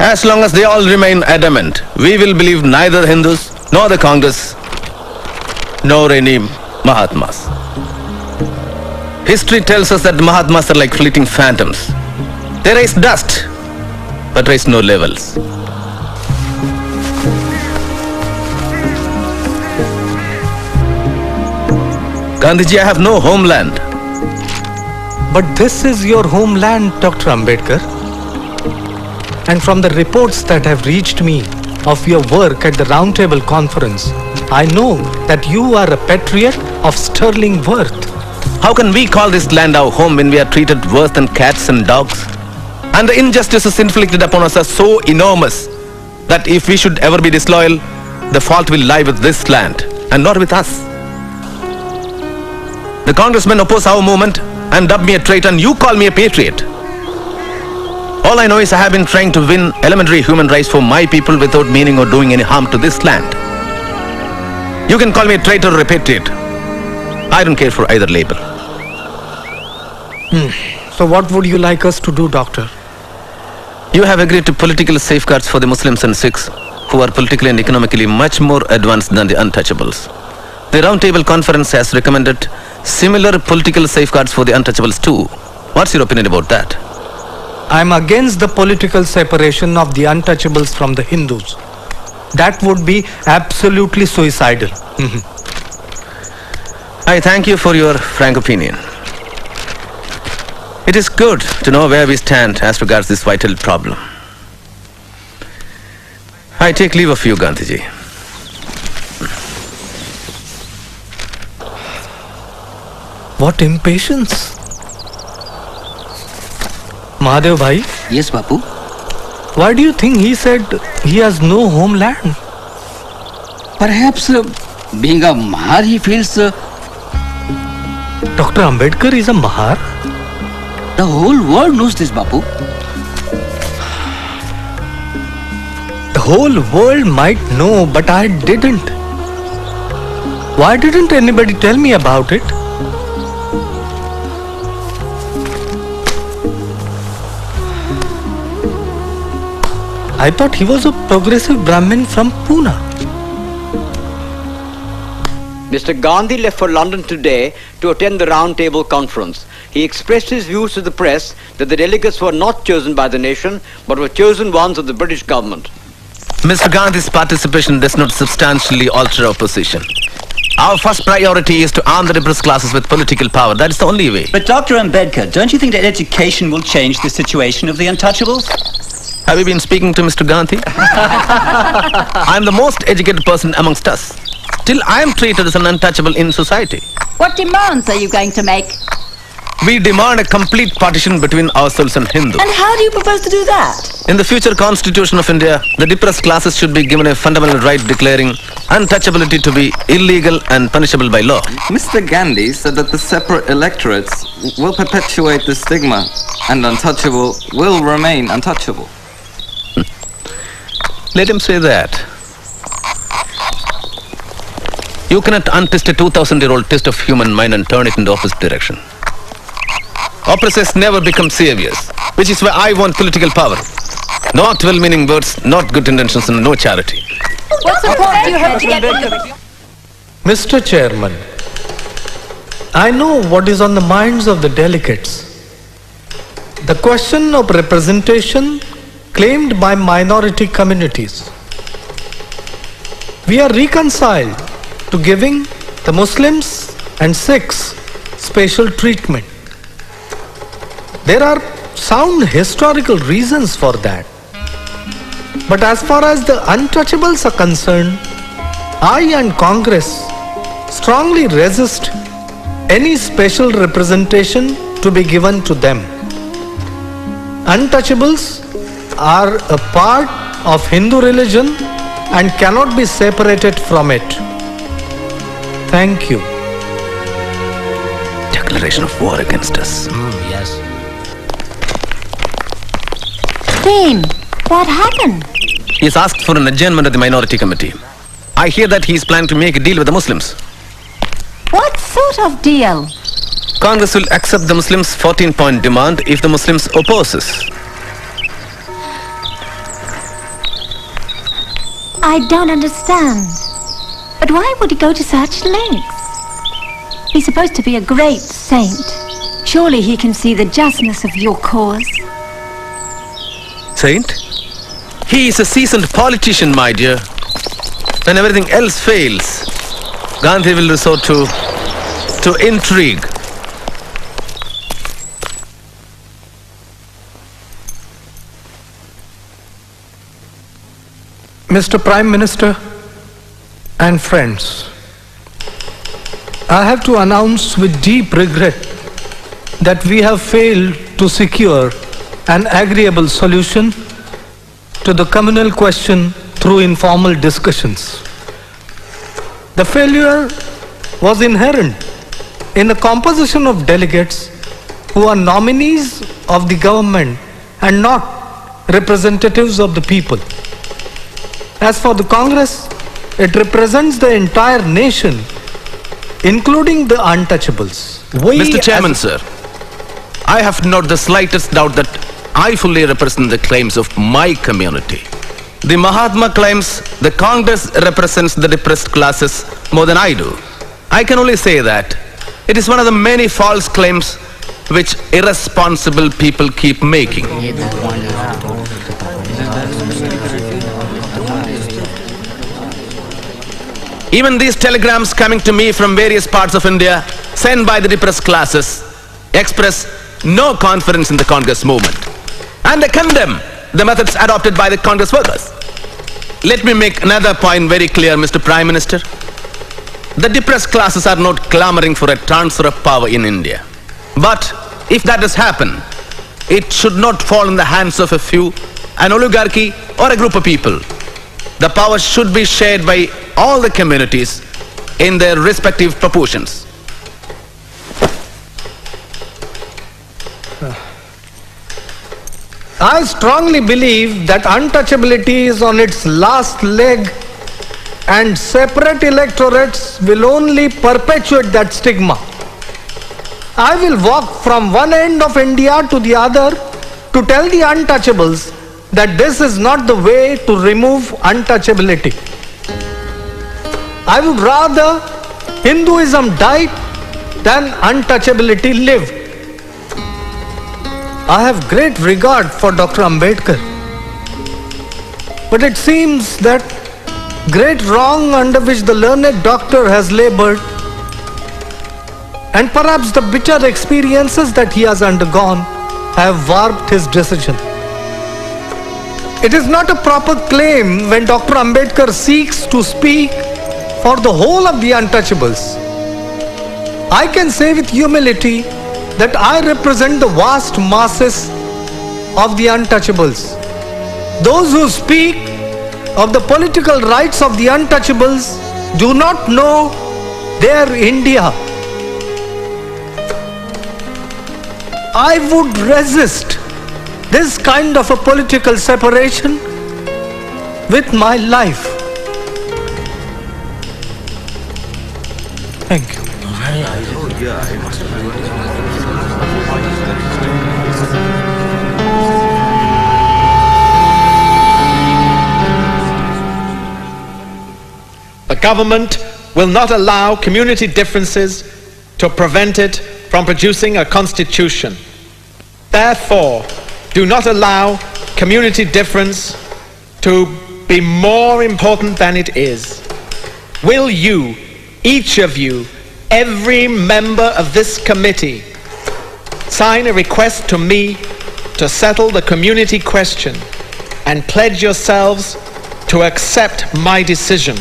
As long as they all remain adamant, we will believe neither the Hindus nor the Congress nor any Mahatmas. History tells us that the Mahatmas are like fleeting phantoms. They raise dust, but raise no levels. Gandhiji, I have no homeland. But this is your homeland, Dr. Ambedkar. And from the reports that have reached me of your work at the Roundtable Conference, I know that you are a patriot of sterling worth. How can we call this land our home when we are treated worse than cats and dogs? And the injustices inflicted upon us are so enormous that if we should ever be disloyal, the fault will lie with this land and not with us. The congressmen oppose our movement and dub me a traitor, and you call me a patriot. All I know is I have been trying to win elementary human rights for my people without meaning or doing any harm to this land. You can call me a traitor or a patriot. I don't care for either label. So what would you like us to do, Doctor? You have agreed to political safeguards for the Muslims and Sikhs, who are politically and economically much more advanced than the untouchables. The Roundtable Conference has recommended similar political safeguards for the untouchables too. What's your opinion about that? I'm against the political separation of the untouchables from the Hindus. That would be absolutely suicidal. I thank you for your frank opinion. It is good to know where we stand as regards this vital problem. I take leave of you, Gandhiji. What impatience! Mahadev Bhai? Yes, Bapu? Why do you think he said he has no homeland? Perhaps being a Mahar, he feels... Dr. Ambedkar is a Mahar? The whole world knows this, Bapu. The whole world might know, but I didn't. Why didn't anybody tell me about it? I thought he was a progressive Brahmin from Pune. Mr. Gandhi left for London today to attend the Roundtable Conference. He expressed his views to the press that the delegates were not chosen by the nation, but were chosen ones of the British government. Mr. Gandhi's participation does not substantially alter our position. Our first priority is to arm the repressed classes with political power. That is the only way. But Dr. Ambedkar, don't you think that education will change the situation of the untouchables? Have you been speaking to Mr. Gandhi? I am the most educated person amongst us. Still, I am treated as an untouchable in society. What demands are you going to make? We demand a complete partition between ourselves and Hindus. And how do you propose to do that? In the future Constitution of India, the depressed classes should be given a fundamental right declaring untouchability to be illegal and punishable by law. Mr. Gandhi said that the separate electorates will perpetuate the stigma and untouchable will remain untouchable. Let him say that. You cannot untwist a 2,000-year-old twist of human mind and turn it in the opposite direction. Oppressors never become saviors, which is why I want political power. Not well-meaning words, not good intentions, and no charity. What support do you have to get rid of it? Mr. Chairman, I know what is on the minds of the delegates. The question of representation claimed by minority communities. We are reconciled to giving the Muslims and Sikhs special treatment. There are sound historical reasons for that. But as far as the untouchables are concerned, I and Congress strongly resist any special representation to be given to them. Untouchables are a part of Hindu religion and cannot be separated from it. Thank you. Declaration of war against us. Yes. Fame, what happened? He's asked for an adjournment of the minority committee. I hear that he's planning to make a deal with the Muslims. What sort of deal? Congress will accept the Muslims' 14-point demand if the Muslims opposes. I don't understand. But why would he go to such lengths? He's supposed to be a great saint. Surely he can see the justness of your cause. Saint? He is a seasoned politician, my dear. When everything else fails, Gandhi will resort to intrigue. Mr. Prime Minister and friends, I have to announce with deep regret that we have failed to secure an agreeable solution to the communal question through informal discussions. The failure was inherent in the composition of delegates who are nominees of the government and not representatives of the people. As for the Congress, it represents the entire nation, including the untouchables. Mr. Chairman, sir, I have not the slightest doubt that I fully represent the claims of my community. The Mahatma claims the Congress represents the depressed classes more than I do. I can only say that it is one of the many false claims which irresponsible people keep making. Even these telegrams coming to me from various parts of India, sent by the depressed classes, express no confidence in the Congress movement. And they condemn the methods adopted by the Congress workers. Let me make another point very clear, Mr. Prime Minister. The depressed classes are not clamoring for a transfer of power in India. But if that does happen, it should not fall in the hands of a few, an oligarchy or a group of people. The power should be shared by all the communities in their respective proportions. I strongly believe that untouchability is on its last leg and separate electorates will only perpetuate that stigma. I will walk from one end of India to the other to tell the untouchables that this is not the way to remove untouchability. I would rather Hinduism died than untouchability lived. I have great regard for Dr. Ambedkar, but it seems that great wrong under which the learned doctor has labored and perhaps the bitter experiences that he has undergone have warped his decision. It is not a proper claim when Dr. Ambedkar seeks to speak for the whole of the untouchables. I can say with humility that I represent the vast masses of the untouchables. Those who speak of the political rights of the untouchables do not know their India. I would resist this kind of a political separation with my life. Thank you. The government will not allow community differences to prevent it from producing a constitution. Therefore, do not allow community difference to be more important than it is. Will you, each of you, every member of this committee, sign a request to me to settle the community question and pledge yourselves to accept my decision?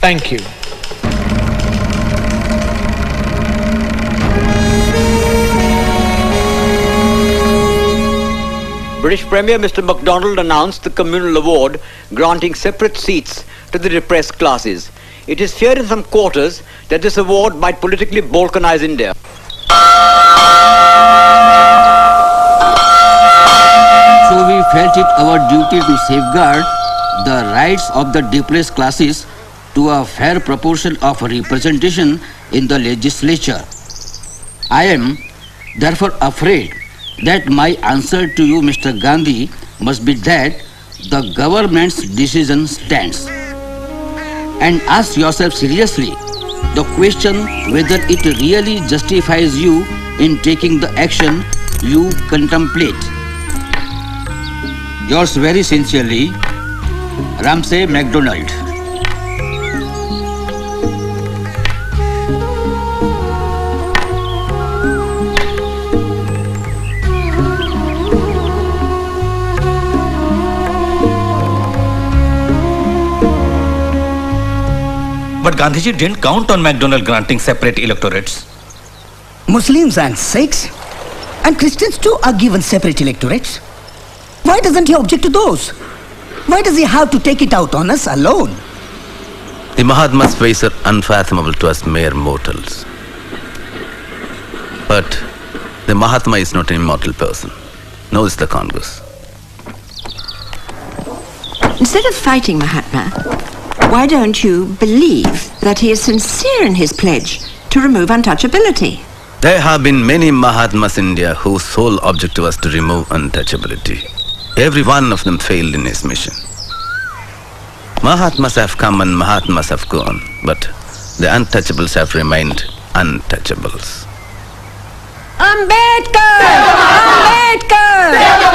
Thank you. British Premier Mr. MacDonald announced the communal award granting separate seats to the depressed classes. It is feared in some quarters that this award might politically balkanize India. So we felt it our duty to safeguard the rights of the depressed classes to a fair proportion of representation in the legislature. I am therefore afraid that my answer to you, Mr. Gandhi, must be that the government's decision stands. And ask yourself seriously the question whether it really justifies you in taking the action you contemplate. Yours very sincerely, Ramsay MacDonald. But Gandhiji didn't count on MacDonald granting separate electorates. Muslims and Sikhs and Christians too are given separate electorates. Why doesn't he object to those? Why does he have to take it out on us alone? The Mahatma's ways are unfathomable to us mere mortals. But the Mahatma is not an immortal person, nor is the Congress. Instead of fighting Mahatma, why don't you believe that he is sincere in his pledge to remove untouchability? There have been many Mahatmas in India whose sole objective was to remove untouchability. Every one of them failed in his mission. Mahatmas have come and Mahatmas have gone, but the untouchables have remained untouchables. Ambedkar! Ambedkar!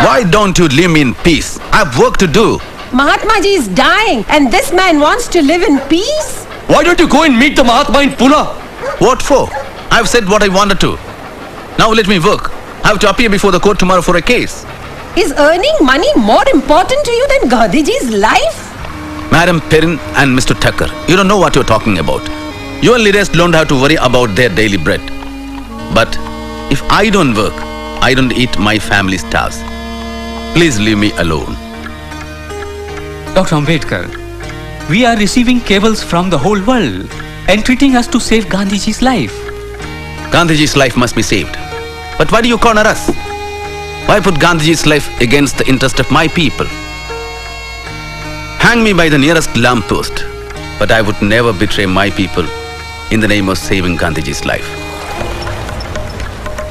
Why don't you leave me in peace? I have work to do. Mahatma Ji is dying and this man wants to live in peace? Why don't you go and meet the Mahatma in Pune? What for? I have said what I wanted to. Now let me work. I have to appear before the court tomorrow for a case. Is earning money more important to you than Gandhiji's life? Madam Perrin and Mr. Thakur, you don't know what you're talking about. Your leaders don't have to worry about their daily bread. But if I don't work, I don't eat my family's starves. Please leave me alone. Dr. Ambedkar, we are receiving cables from the whole world entreating us to save Gandhiji's life. Gandhiji's life must be saved. But why do you corner us? Why put Gandhiji's life against the interest of my people? Hang me by the nearest lamppost, but I would never betray my people in the name of saving Gandhiji's life.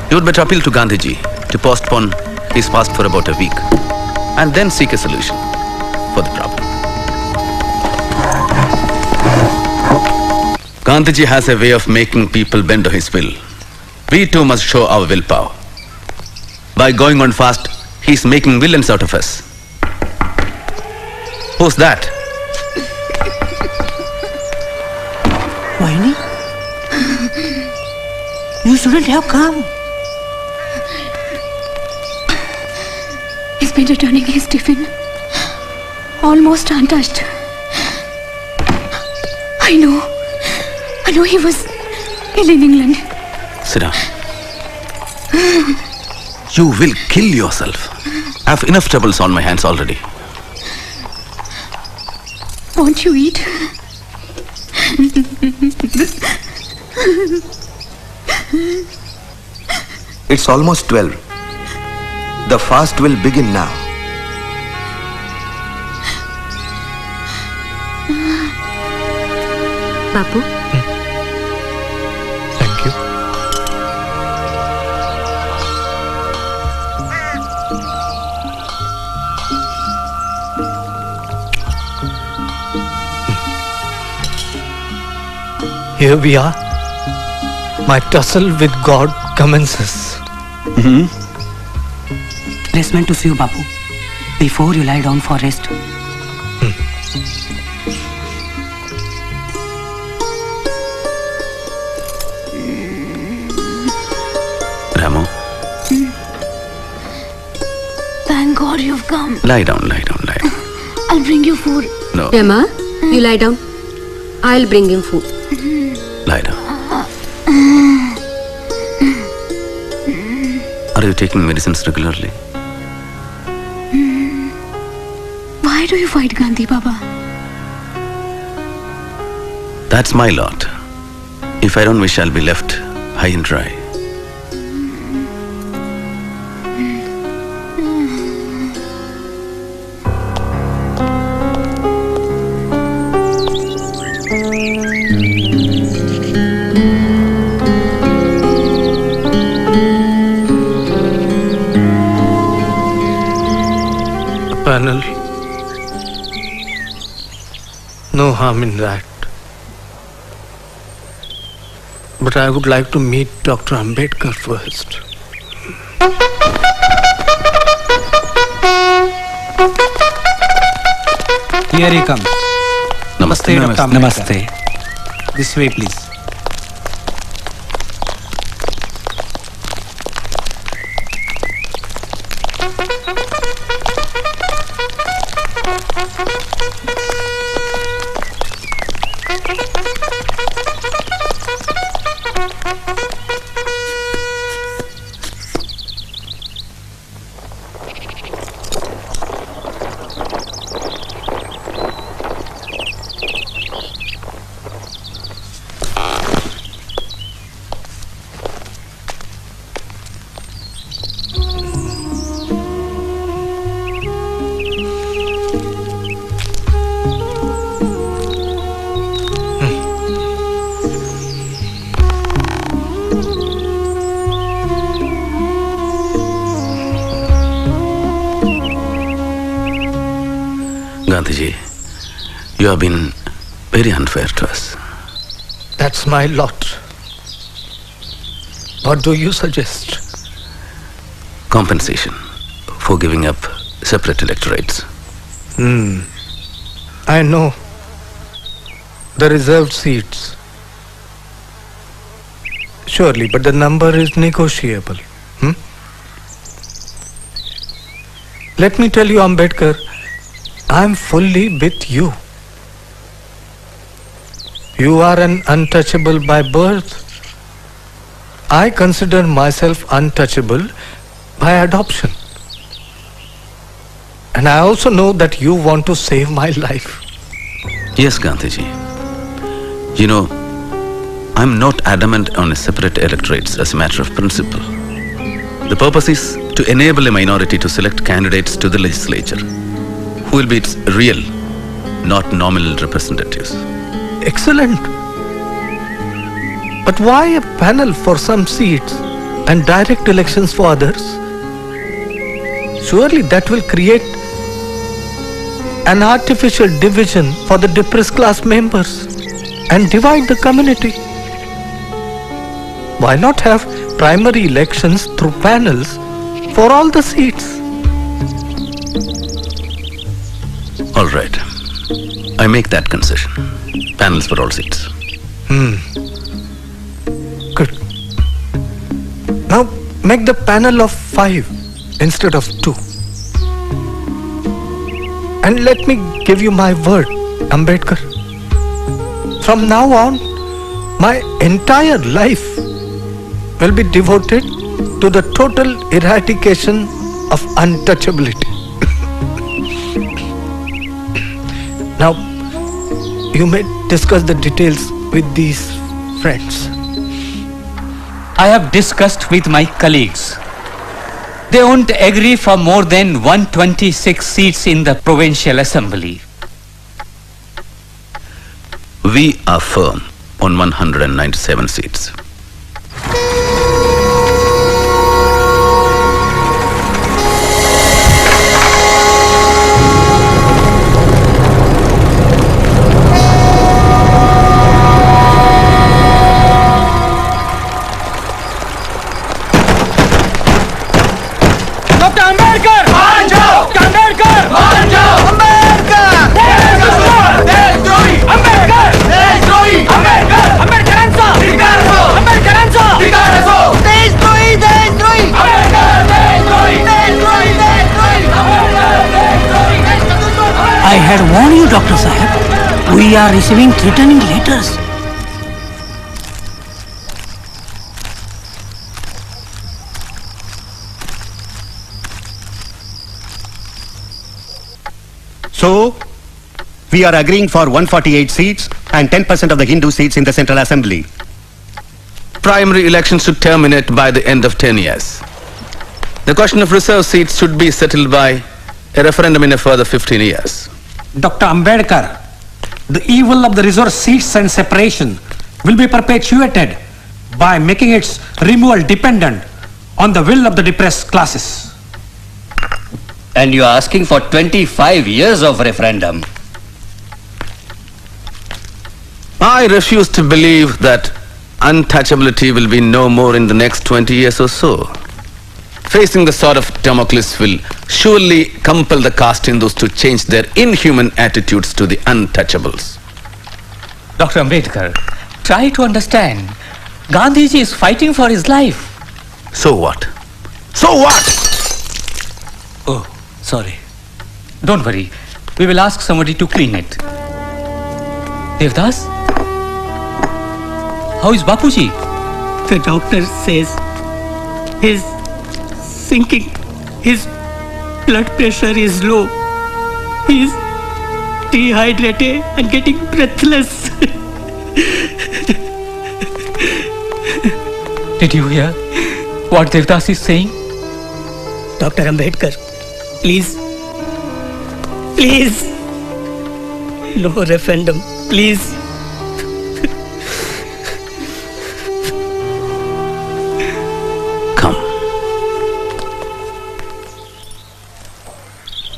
You would better appeal to Gandhiji to postpone his fast for about a week and then seek a solution for the problem. Gandhiji has a way of making people bend to his will. We too must show our willpower. By going on fast, he's making villains out of us. Who's that? Vaini? You shouldn't have come. He's been returning his tiffin. Almost untouched. I know he was ill in England. Sit down. You will kill yourself. I have enough troubles on my hands already. Won't you eat? It's almost 12. The fast will begin now. Babu? Thank you. Here we are. My tussle with God commences. It's meant to see you, Babu, before you lie down for rest. Ramu, Thank God God you've come. Lie down, lie down, lie down. I'll bring you food. No. Emma, you lie down. I'll bring him food. Lie down. Are you taking medicines regularly? Why do you fight Gandhi, Baba? That's my lot. If I don't wish, I'll be left high and dry. Panel. No harm in that. But I would like to meet Dr. Ambedkar first. Here he comes. Namaste. Dr. Ambedkar. This way, please. Gandhiji, you have been very unfair to us. That's my lot. What do you suggest? Compensation for giving up separate electorates. I know. The reserved seats. Surely, but the number is negotiable. Let me tell you, Ambedkar, I'm fully with you. You are an untouchable by birth. I consider myself untouchable by adoption. And I also know that you want to save my life. Yes, Gandhiji. You know, I'm not adamant on separate electorates as a matter of principle. The purpose is to enable a minority to select candidates to the legislature who will be its real, not nominal representatives. Excellent. But why a panel for some seats and direct elections for others? Surely that will create an artificial division for the depressed class members and divide the community. Why not have primary elections through panels for all the seats? All right. I make that concession. Panels for all seats. Good. Now make the panel of 5 instead of 2. And let me give you my word, Ambedkar. From now on, my entire life will be devoted to the total eradication of untouchability. Now, you may discuss the details with these friends. I have discussed with my colleagues. They won't agree for more than 126 seats in the provincial assembly. We are firm on 197 seats. Dr. Ambedkar! मान जाओ! Dr. Ambedkar! मान जाओ! Ambedkar! देशद्रोही! Ambedkar! देशद्रोही! Ambedkar! Ambedkar! Ambedkar! I had warned you, Dr. Saheb. We are receiving threatening letters. So, we are agreeing for 148 seats and 10% of the Hindu seats in the Central Assembly. Primary elections should terminate by the end of 10 years. The question of reserve seats should be settled by a referendum in a further 15 years. Dr. Ambedkar, the evil of the reserve seats and separation will be perpetuated by making its removal dependent on the will of the depressed classes. And you are asking for 25 years of referendum. I refuse to believe that untouchability will be no more in the next 20 years or so. Facing the sword of Damocles will surely compel the caste Hindus to change their inhuman attitudes to the untouchables. Dr. Ambedkar, try to understand. Gandhiji is fighting for his life. So what? So what? Oh, sorry. Don't worry. We will ask somebody to clean it. Devdas? How is Bapuji? The doctor says his sinking, his blood pressure is low. He is dehydrated and getting breathless. Did you hear what Devdas is saying? Dr. Ambedkar, please. Please. No referendum, please.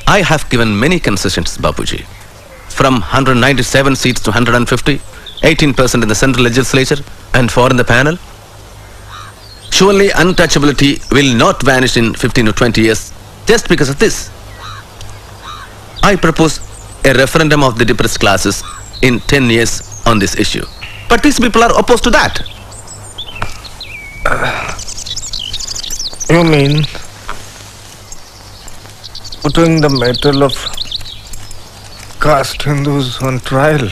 I have given many concessions, Bapuji. From 197 seats to 150, 18% in the central legislature and 4 in the panel. Surely untouchability will not vanish in 15 or 20 years just because of this. I propose a referendum of the depressed classes in 10 years on this issue. But these people are opposed to that. You mean putting the matter of caste Hindus on trial?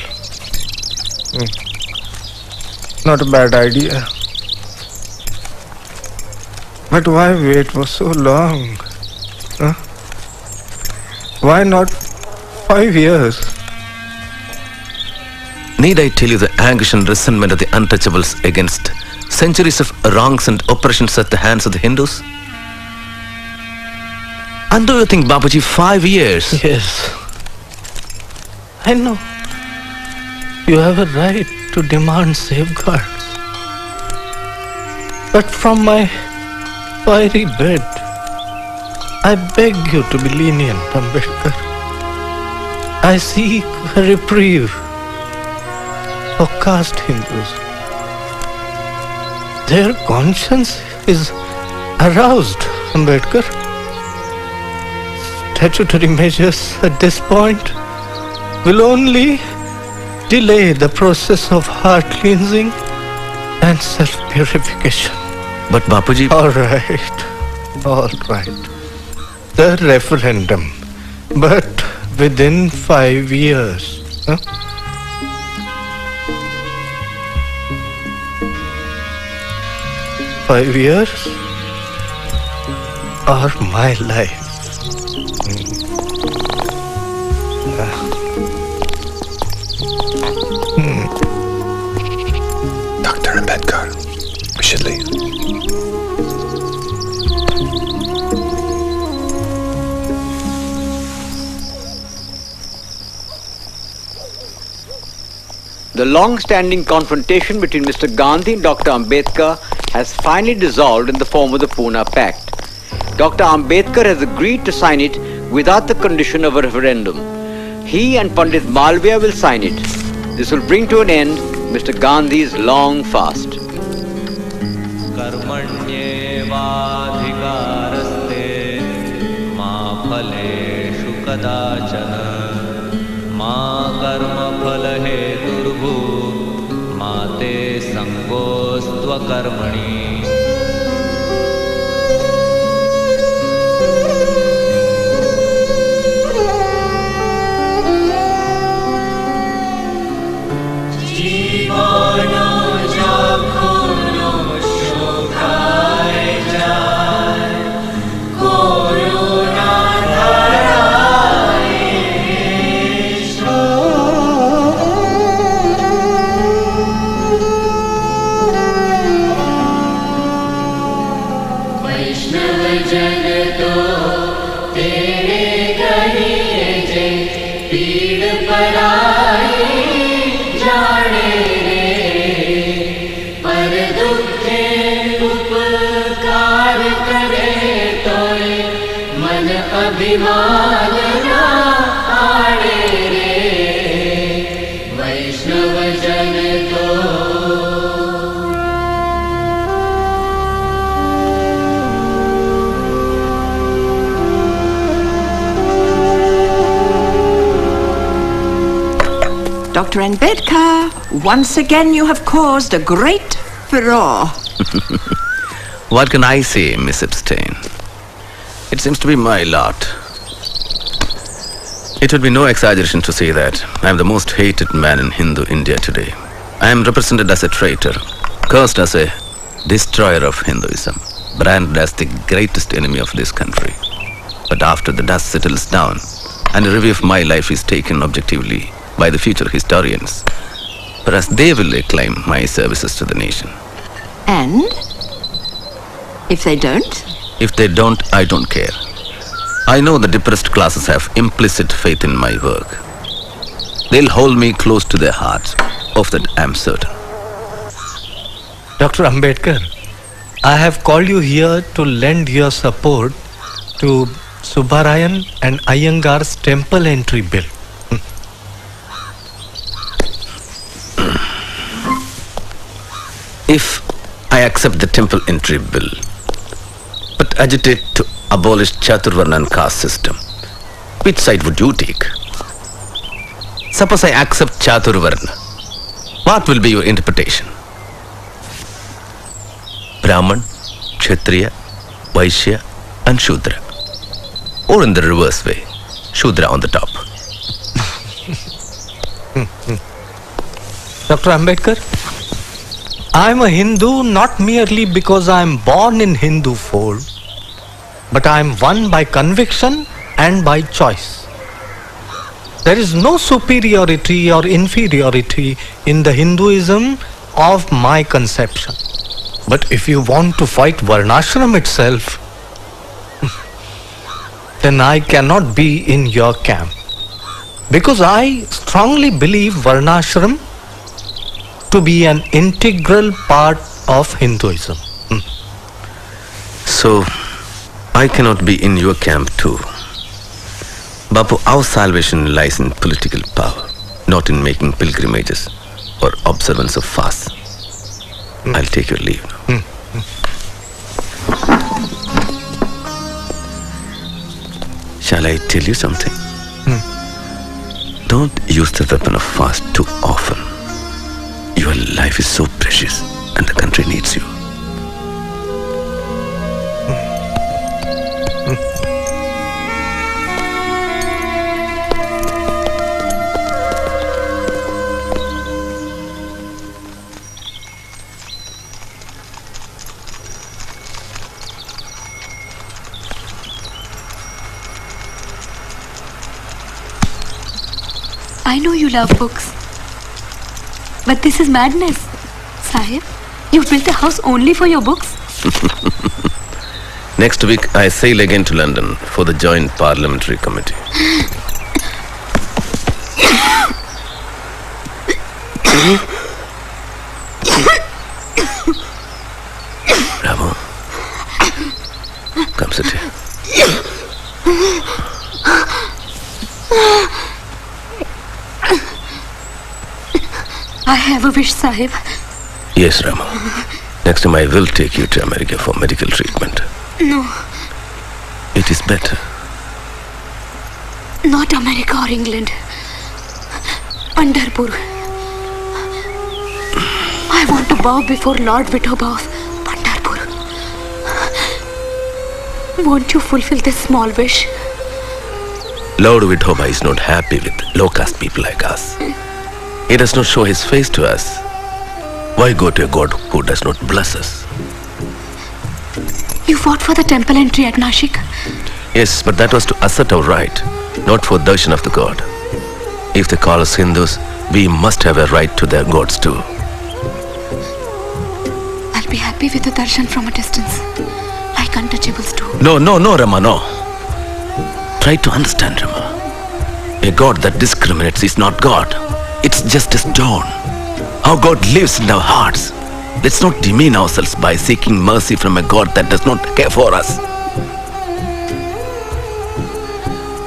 Not a bad idea. But why wait for so long? Huh? Why not 5 years? Need I tell you the anguish and resentment of the untouchables against centuries of wrongs and oppressions at the hands of the Hindus? And do you think, Bapuji, 5 years? Yes. I know. You have a right to demand safeguards. But from my fiery bed, I beg you to be lenient, Ambedkar. I seek a reprieve for caste Hindus. Their conscience is aroused, Ambedkar. Statutory measures at this point will only delay the process of heart cleansing and self-purification. But Bapuji... All right. The referendum, but within 5 years. Huh? Five years or my life. Dr. Ambedkar, we should leave. The long-standing confrontation between Mr. Gandhi and Dr. Ambedkar has finally dissolved in the form of the Pune Pact. Dr. Ambedkar has agreed to sign it without the condition of a referendum. He and Pandit Malviya will sign it. This will bring to an end Mr. Gandhi's long fast. Karmanyevadhikaraste ma phaleshu kadachana ma karma phalaheturvhu ma te sangostva karmani. पीड़ पराई जाने रे पर दुखे उपकार करे तोय मन अभिमान ना आड़े रे वैष्णव जन तो Dr. Ambedkar, once again you have caused a great furore. What can I say, Miss Epstein? It seems to be my lot. It would be no exaggeration to say that I am the most hated man in Hindu India today. I am represented as a traitor, cursed as a destroyer of Hinduism, branded as the greatest enemy of this country. But after the dust settles down and a review of my life is taken objectively by the future historians, perhaps they will acclaim my services to the nation. And if they don't? If they don't, I don't care. I know the depressed classes have implicit faith in my work. They'll hold me close to their hearts. Of that, I'm certain. Dr. Ambedkar, I have called you here to lend your support to Subbarayan and Iyengar's temple entry bill. If I accept the temple entry bill, but agitate to abolish Chaturvarnan caste system, which side would you take? Suppose I accept Chaturvarna, what will be your interpretation? Brahman, Kshatriya, Vaishya and Shudra. Or in the reverse way, Shudra on the top. Dr. Ambedkar, I am a Hindu not merely because I am born in Hindu fold, but I am one by conviction and by choice. There is no superiority or inferiority in the Hinduism of my conception. But if you want to fight Varnashram itself, then I cannot be in your camp. Because I strongly believe Varnashram to be an integral part of Hinduism. So, I cannot be in your camp too. Bapu, our salvation lies in political power, not in making pilgrimages or observance of fasts. I'll take your leave now. Shall I tell you something? Don't use the weapon of fast too often. Your life is so precious and the country needs you. I know you love books. But this is madness. Sahib, you've built a house only for your books? Next week, I sail again to London for the Joint Parliamentary Committee. Bravo. Come sit here. I have a wish, Sahib. Yes, Rama. Next time I will take you to America for medical treatment. No, It is better. not America or England. Pandharpur. I want to bow before Lord Vithoba of Pandharpur. Won't you fulfill this small wish? Lord Vithoba is not happy with low-caste people like us. He does not show his face to us. Why go to a god who does not bless us? You fought for the temple entry at Nashik. Yes, but that was to assert our right, not for darshan of the god. If they call us Hindus, we must have a right to their gods too. I'll be happy with the darshan from a distance, like untouchables do. No, Rama, no. Try to understand, Rama. A God that discriminates is not God. It's just a stone. How God lives in our hearts. Let's not demean ourselves by seeking mercy from a God that does not care for us.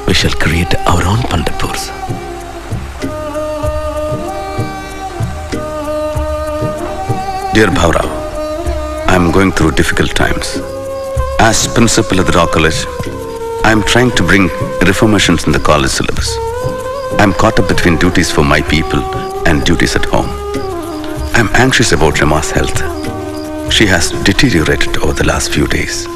We shall create our own Pandapurs. Dear Bhaurao, I am going through difficult times. As principal of the Law College, I am trying to bring reformations in the college syllabus. I am caught up between duties for my people and duties at home. I am anxious about Rama's health. She has deteriorated over the last few days.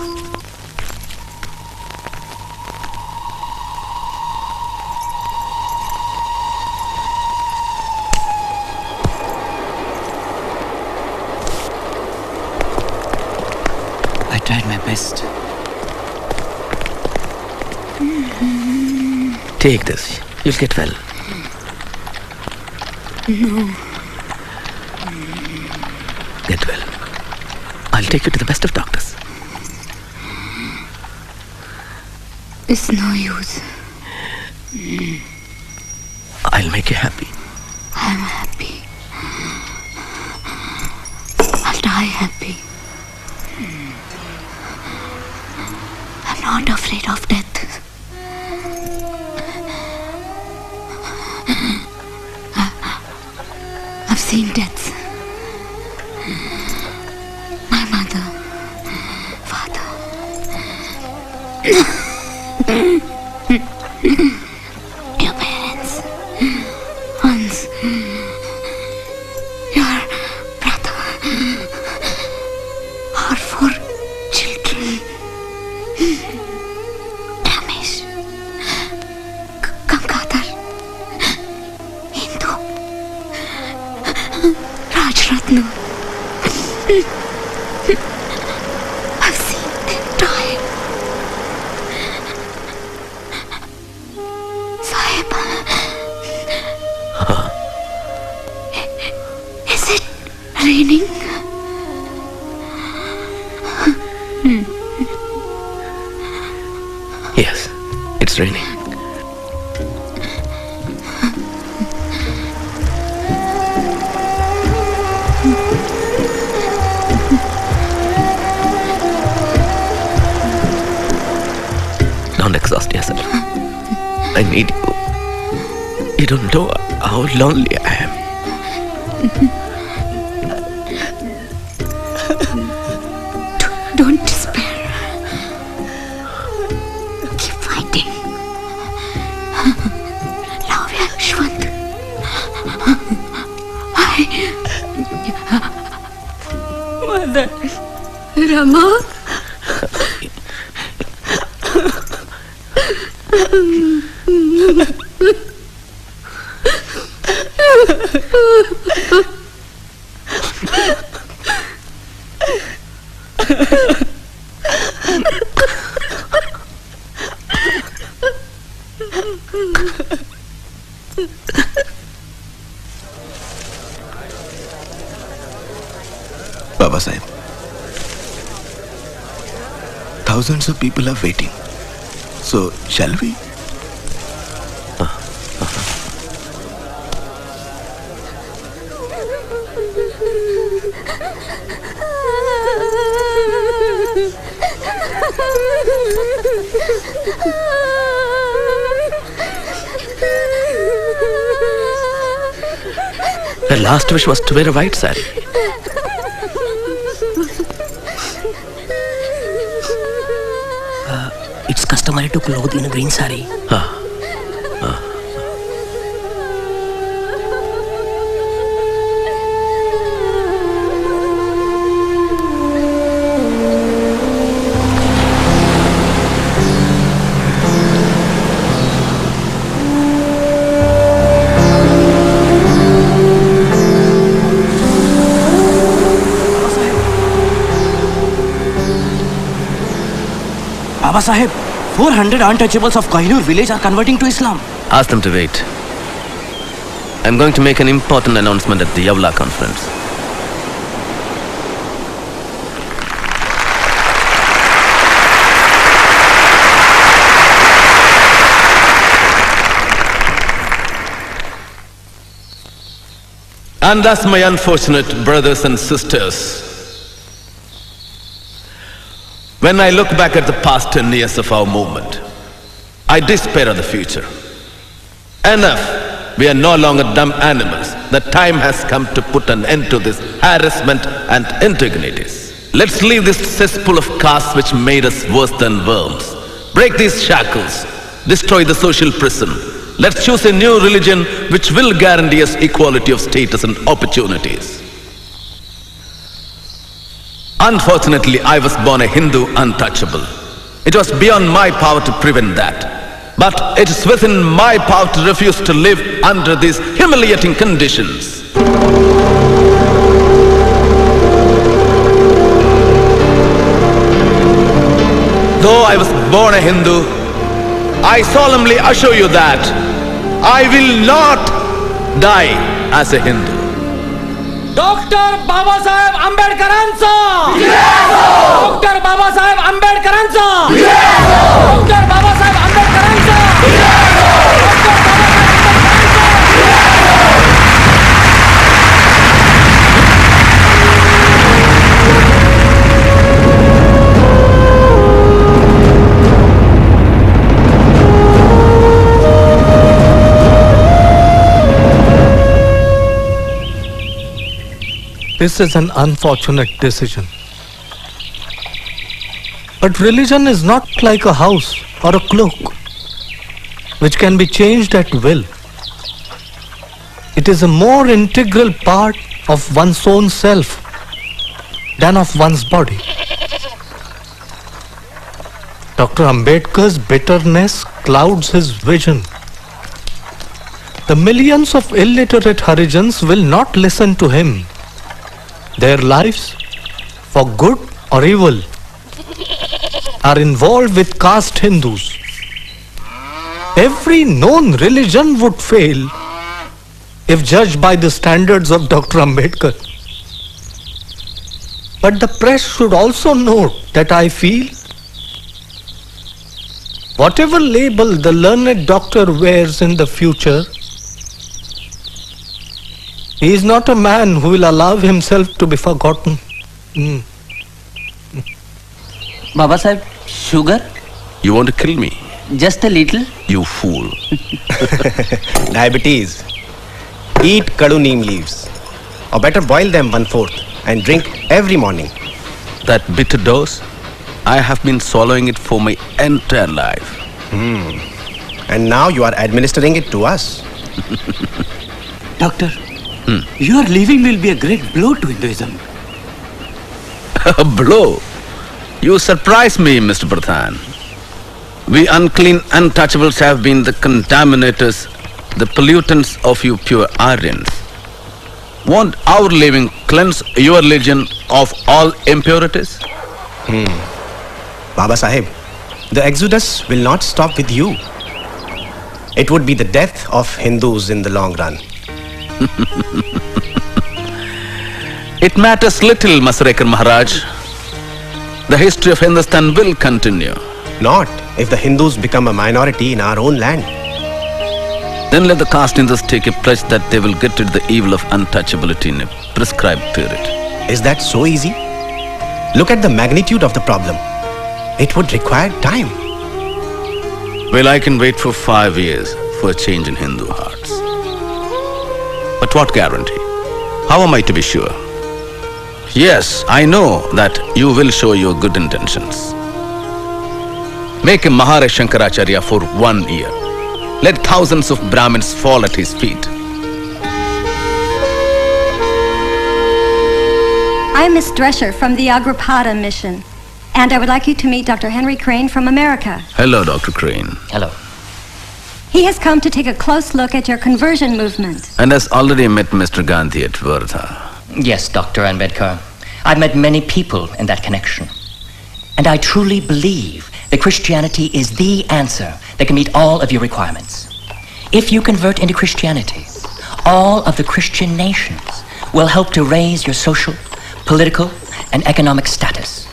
I tried my best. Take this. You'll get well. No. Get well. I'll take you to the best of doctors. It's no use. I'll make you happy. I'm happy. I'll die happy. I'm not afraid of death. I've seen deaths. My mother, father. Your parents. Hans. Your brother. Our 4 children. Ramesh. Gangadhar. Hindu. Rajratna. I've seen them die. Sahib. Is it raining? Yes, it's raining. Don't exhaust yourself. I need you. You don't know how lonely I am. Don't despair. Keep fighting. Love you, Shwant. Mother. Rama. Babasaheb, thousands of people are waiting. So, shall we? Her last wish was to wear a white sari. It's customary to clothe in a green sari. Babasaheb, 400 untouchables of Kohinoor village are converting to Islam. Ask them to wait. I'm going to make an important announcement at the Yavla conference. And thus, my unfortunate brothers and sisters, when I look back at the past 10 years of our movement, I despair of the future. Enough! We are no longer dumb animals. The time has come to put an end to this harassment and indignities. Let's leave this cesspool of castes which made us worse than worms. Break these shackles. Destroy the social prison. Let's choose a new religion which will guarantee us equality of status and opportunities. Unfortunately, I was born a Hindu untouchable. It was beyond my power to prevent that. But it is within my power to refuse to live under these humiliating conditions. Though I was born a Hindu, I solemnly assure you that I will not die as a Hindu. Dr. Babasaheb Ambedkaranचा! Dr. Babasaheb Ambedkaranचा! Dr. Babasaheb Ambedkaranचा! This is an unfortunate decision. But religion is not like a house or a cloak, which can be changed at will. It is a more integral part of one's own self than of one's body. Dr. Ambedkar's bitterness clouds his vision. The millions of illiterate Harijans will not listen to him. Their lives, for good or evil, are involved with caste Hindus. Every known religion would fail if judged by the standards of Dr. Ambedkar. But the press should also note that I feel whatever label the learned doctor wears in the future, he is not a man who will allow himself to be forgotten. Babasaheb, sugar? You want to kill me? Just a little. You fool. Diabetes. Eat kadu neem leaves. Or better boil them 1/4 and drink every morning. That bitter dose, I have been swallowing it for my entire life. And now you are administering it to us. Doctor, your leaving will be a great blow to Hinduism. A blow? You surprise me, Mr. Pradhan. We unclean untouchables have been the contaminators, the pollutants of you pure Aryans. Won't our leaving cleanse your religion of all impurities? Babasaheb, the exodus will not stop with you. It would be the death of Hindus in the long run. It matters little, Masrekar Maharaj. The history of Hindustan will continue. Not if the Hindus become a minority in our own land. Then let the caste Hindus take a pledge that they will get rid of the evil of untouchability in a prescribed period. Is that so easy? Look at the magnitude of the problem. It would require time. Well, I can wait for 5 years for a change in Hindu hearts. But what guarantee? How am I to be sure? Yes, I know that you will show your good intentions. Make him Maharaj Shankaracharya for 1 year. Let thousands of Brahmins fall at his feet. I'm Miss Drescher from the Agripada mission, and I would like you to meet Dr. Henry Crane from America. Hello, Dr. Crane. Hello. He has come to take a close look at your conversion movement. And has already met Mr. Gandhi at Wardha. Yes, Dr. Ambedkar. I've met many people in that connection. And I truly believe that Christianity is the answer that can meet all of your requirements. If you convert into Christianity, all of the Christian nations will help to raise your social, political, and economic status.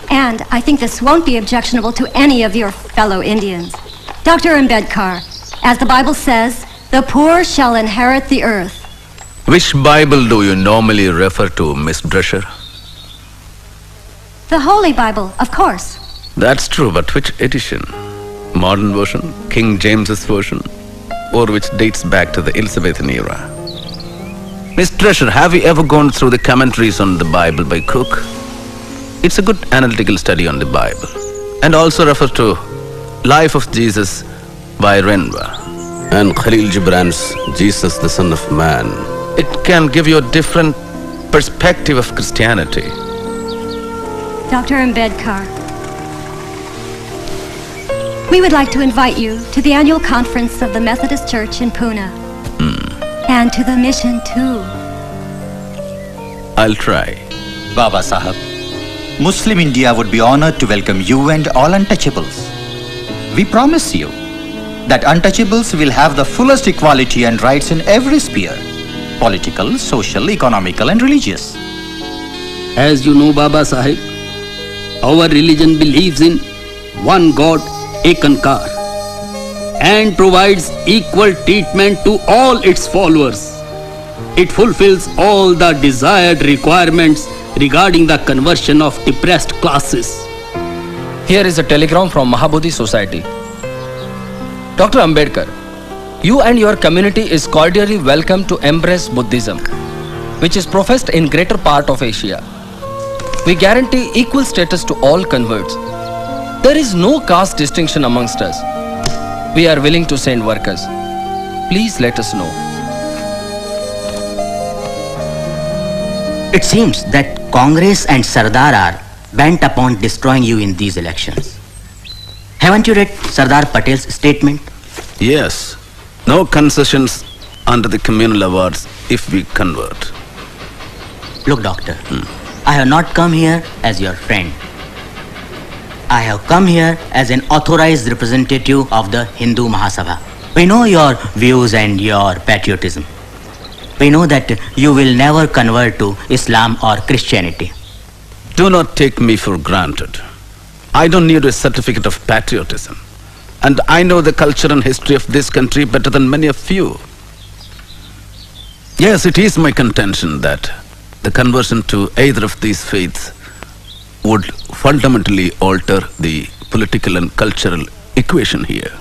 And I think this won't be objectionable to any of your fellow Indians. Dr. Ambedkar, as the Bible says, the poor shall inherit the earth. Which Bible do you normally refer to, Miss Drescher? The Holy Bible, of course. That's true, but which edition? Modern version, King James's version, or which dates back to the Elizabethan era? Miss Drescher, have you ever gone through the commentaries on the Bible by Cook? It's a good analytical study on the Bible. And also refer to Life of Jesus by Renwa and Khalil Gibran's Jesus, the Son of Man. It can give you a different perspective of Christianity. Dr. Ambedkar, we would like to invite you to the annual conference of the Methodist Church in Pune. And to the mission too. I'll try. Babasaheb, Muslim India would be honored to welcome you and all untouchables. We promise you that untouchables will have the fullest equality and rights in every sphere: political, social, economical and religious. As you know, Babasaheb, our religion believes in one God, Ekankar, and provides equal treatment to all its followers. It fulfills all the desired requirements regarding the conversion of depressed classes. Here is a telegram from Mahabodhi Society. Dr. Ambedkar, you and your community is cordially welcome to embrace Buddhism, which is professed in greater part of Asia. We guarantee equal status to all converts. There is no caste distinction amongst us. We are willing to send workers. Please let us know. It seems that Congress and Sardar are bent upon destroying you in these elections. Haven't you read Sardar Patel's statement? Yes. No concessions under the communal awards if we convert. Look, doctor, I have not come here as your friend. I have come here as an authorized representative of the Hindu Mahasabha. We know your views and your patriotism. We know that you will never convert to Islam or Christianity. Do not take me for granted. I don't need a certificate of patriotism. And I know the culture and history of this country better than many of you. Yes, it is my contention that the conversion to either of these faiths would fundamentally alter the political and cultural equation here.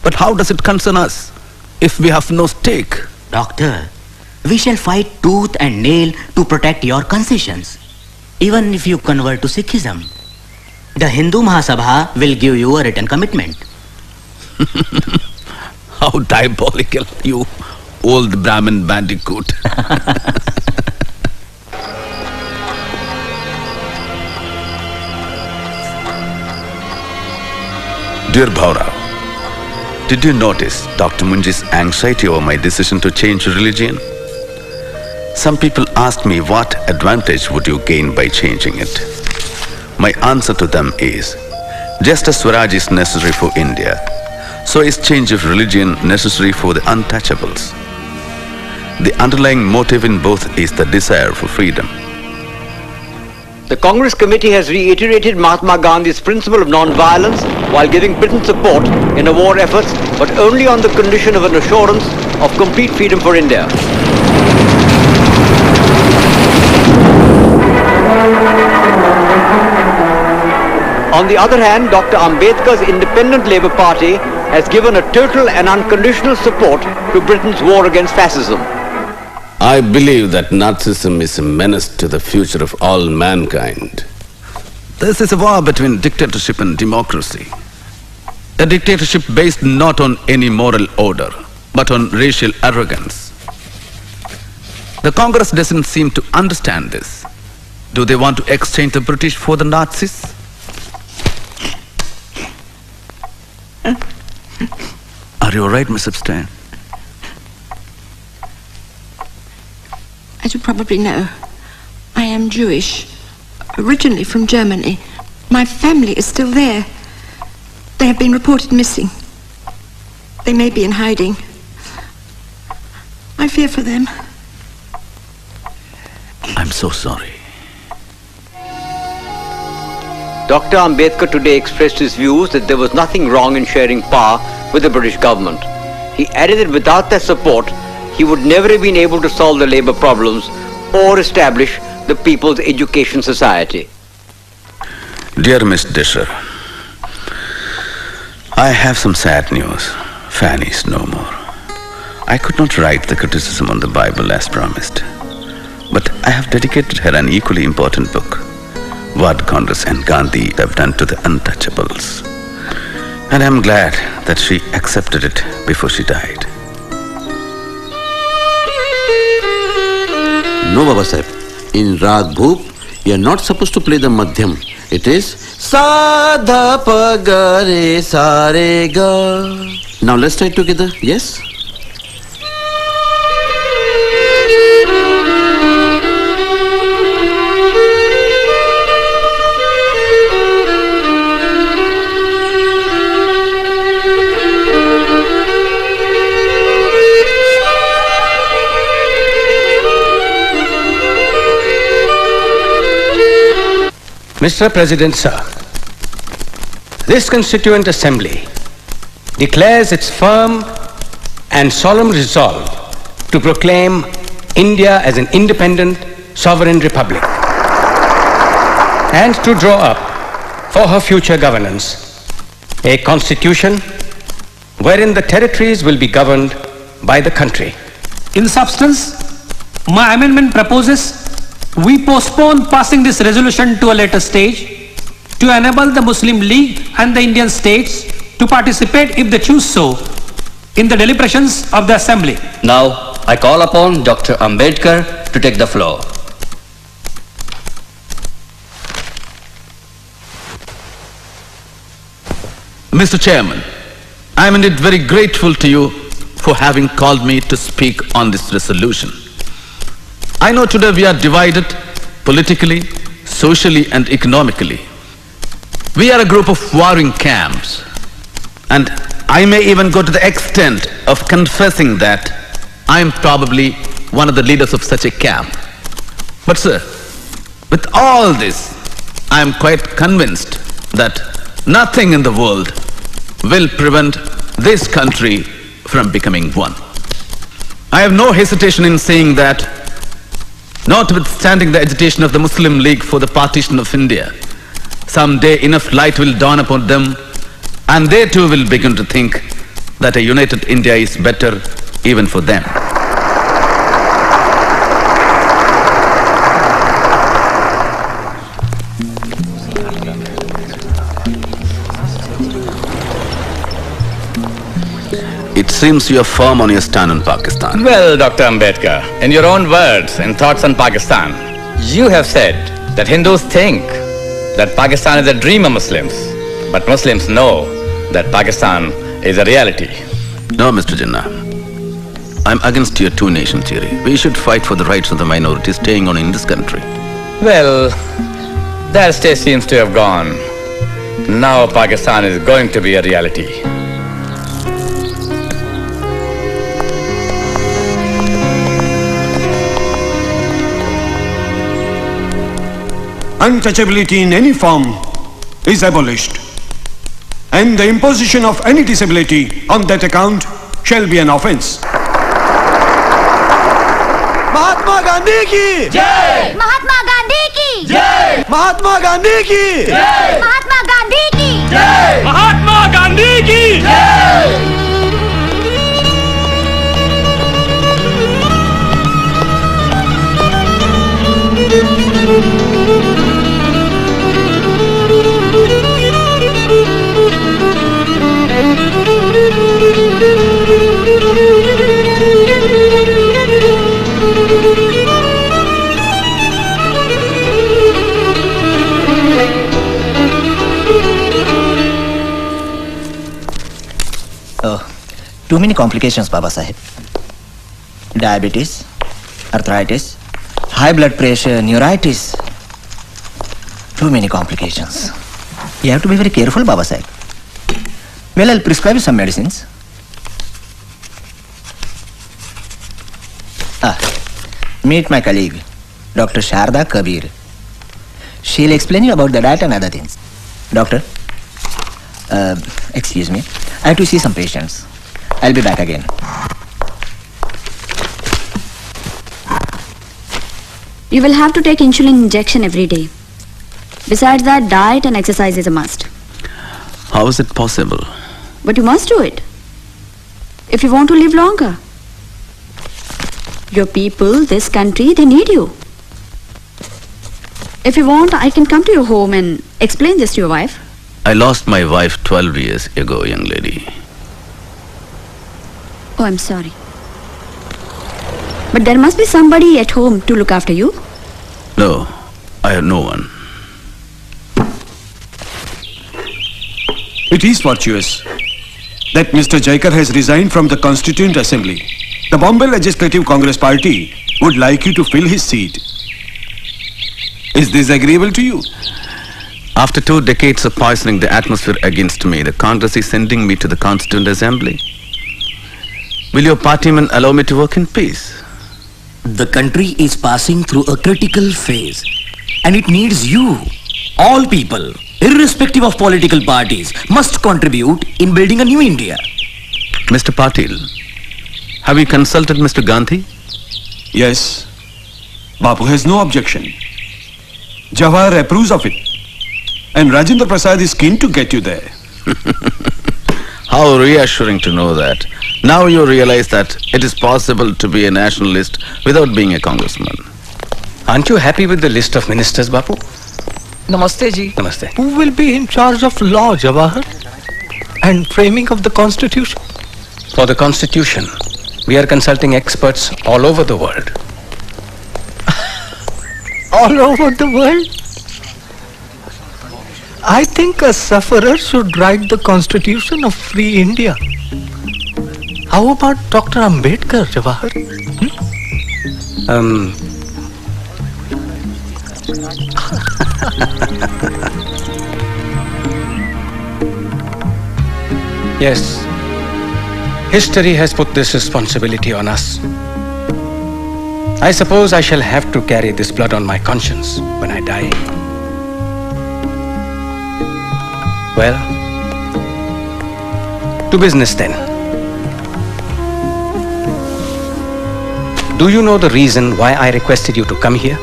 But how does it concern us if we have no stake? Doctor, we shall fight tooth and nail to protect your concessions. Even if you convert to Sikhism, the Hindu Mahasabha will give you a written commitment. How diabolical, you old Brahmin bandicoot. Dear Bhaura, did you notice Dr. Munji's anxiety over my decision to change religion? Some people asked me what advantage would you gain by changing it? My answer to them is, just as Swaraj is necessary for India, so is change of religion necessary for the untouchables. The underlying motive in both is the desire for freedom. The Congress Committee has reiterated Mahatma Gandhi's principle of non-violence while giving Britain support in the war efforts, but only on the condition of an assurance of complete freedom for India. On the other hand, Dr. Ambedkar's Independent Labour Party has given a total and unconditional support to Britain's war against fascism. I believe that Nazism is a menace to the future of all mankind. This is a war between dictatorship and democracy. A dictatorship based not on any moral order, but on racial arrogance. The Congress doesn't seem to understand this. Do they want to exchange the British for the Nazis? Are you all right, Miss Epstein? As you probably know, I am Jewish, originally from Germany. My family is still there. They have been reported missing. They may be in hiding. I fear for them. I'm so sorry. Dr. Ambedkar today expressed his views that there was nothing wrong in sharing power with the British government. He added that without their support, he would never have been able to solve the labor problems or establish the People's Education Society. Dear Miss Disher, I have some sad news. Fanny is no more. I could not write the criticism on the Bible as promised, but I have dedicated her an equally important book, What Congress and Gandhi Have Done to the Untouchables. And I am glad that she accepted it before she died. No, Babasaheb. In Rag Bhoop, you are not supposed to play the Madhyam. It is Sa Dha Pa Ga Re Sa Re Ga. Now let's try it together. Yes? Mr. President, sir, this Constituent Assembly declares its firm and solemn resolve to proclaim India as an independent, sovereign republic and to draw up for her future governance a constitution wherein the territories will be governed by the country. In substance, my amendment proposes we postpone passing this resolution to a later stage to enable the Muslim League and the Indian states to participate, if they choose so, in the deliberations of the Assembly. Now, I call upon Dr. Ambedkar to take the floor. Mr. Chairman, I am indeed very grateful to you for having called me to speak on this resolution. I know today we are divided politically, socially and economically. We are a group of warring camps, and I may even go to the extent of confessing that I am probably one of the leaders of such a camp. But sir, with all this, I am quite convinced that nothing in the world will prevent this country from becoming one. I have no hesitation in saying that, notwithstanding the agitation of the Muslim League for the partition of India, someday enough light will dawn upon them, and they too will begin to think that a united India is better even for them. It seems you are firm on your stand on Pakistan. Well, Dr. Ambedkar, in your own words and thoughts on Pakistan, you have said that Hindus think that Pakistan is a dream of Muslims, but Muslims know that Pakistan is a reality. No, Mr. Jinnah. I'm against your two-nation theory. We should fight for the rights of the minorities staying on in this country. Well, that stage seems to have gone. Now Pakistan is going to be a reality. Untouchability in any form is abolished, and the imposition of any disability on that account shall be an offense. Mahatma Gandhi की जय, महात्मा गांधी की जय, महात्मा गांधी की जय, महात्मा गांधी की जय, महात्मा गांधी की जय। Too many complications, Babasaheb. Diabetes, arthritis, high blood pressure, neuritis. Too many complications. You have to be very careful, Babasaheb. Well, I'll prescribe you some medicines. Meet my colleague, Dr. Sharda Kabir. She'll explain you about the diet and other things. Doctor, excuse me, I have to see some patients. I'll be back again. You will have to take insulin injection every day. Besides that, diet and exercise is a must. How is it possible? But you must do it if you want to live longer. Your people, this country, they need you. If you want, I can come to your home and explain this to your wife. I lost my wife 12 years ago, young lady. Oh, I'm sorry. But there must be somebody at home to look after you. No, I have no one. It is fortuitous that Mr. Jaikar has resigned from the Constituent Assembly. The Bombay Legislative Congress Party would like you to fill his seat. Is this agreeable to you? After 2 decades of poisoning the atmosphere against me, the Congress is sending me to the Constituent Assembly. Will your partymen allow me to work in peace? The country is passing through a critical phase, and it needs you. All people, irrespective of political parties, must contribute in building a new India. Mr. Patil, have you consulted Mr. Gandhi? Yes. Bapu has no objection. Jawahar approves of it. And Rajendra Prasad is keen to get you there. How reassuring to know that. Now you realize that it is possible to be a nationalist without being a congressman. Aren't you happy with the list of ministers, Bapu? Namaste ji. Namaste. Who will be in charge of law, Jawahar? And framing of the constitution? For the constitution, we are consulting experts all over the world. All over the world? I think a sufferer should write the constitution of free India. How about Dr. Ambedkar, Jawahar? Yes. History has put this responsibility on us. I suppose I shall have to carry this blood on my conscience when I die. Well, to business then. Do you know the reason why I requested you to come here?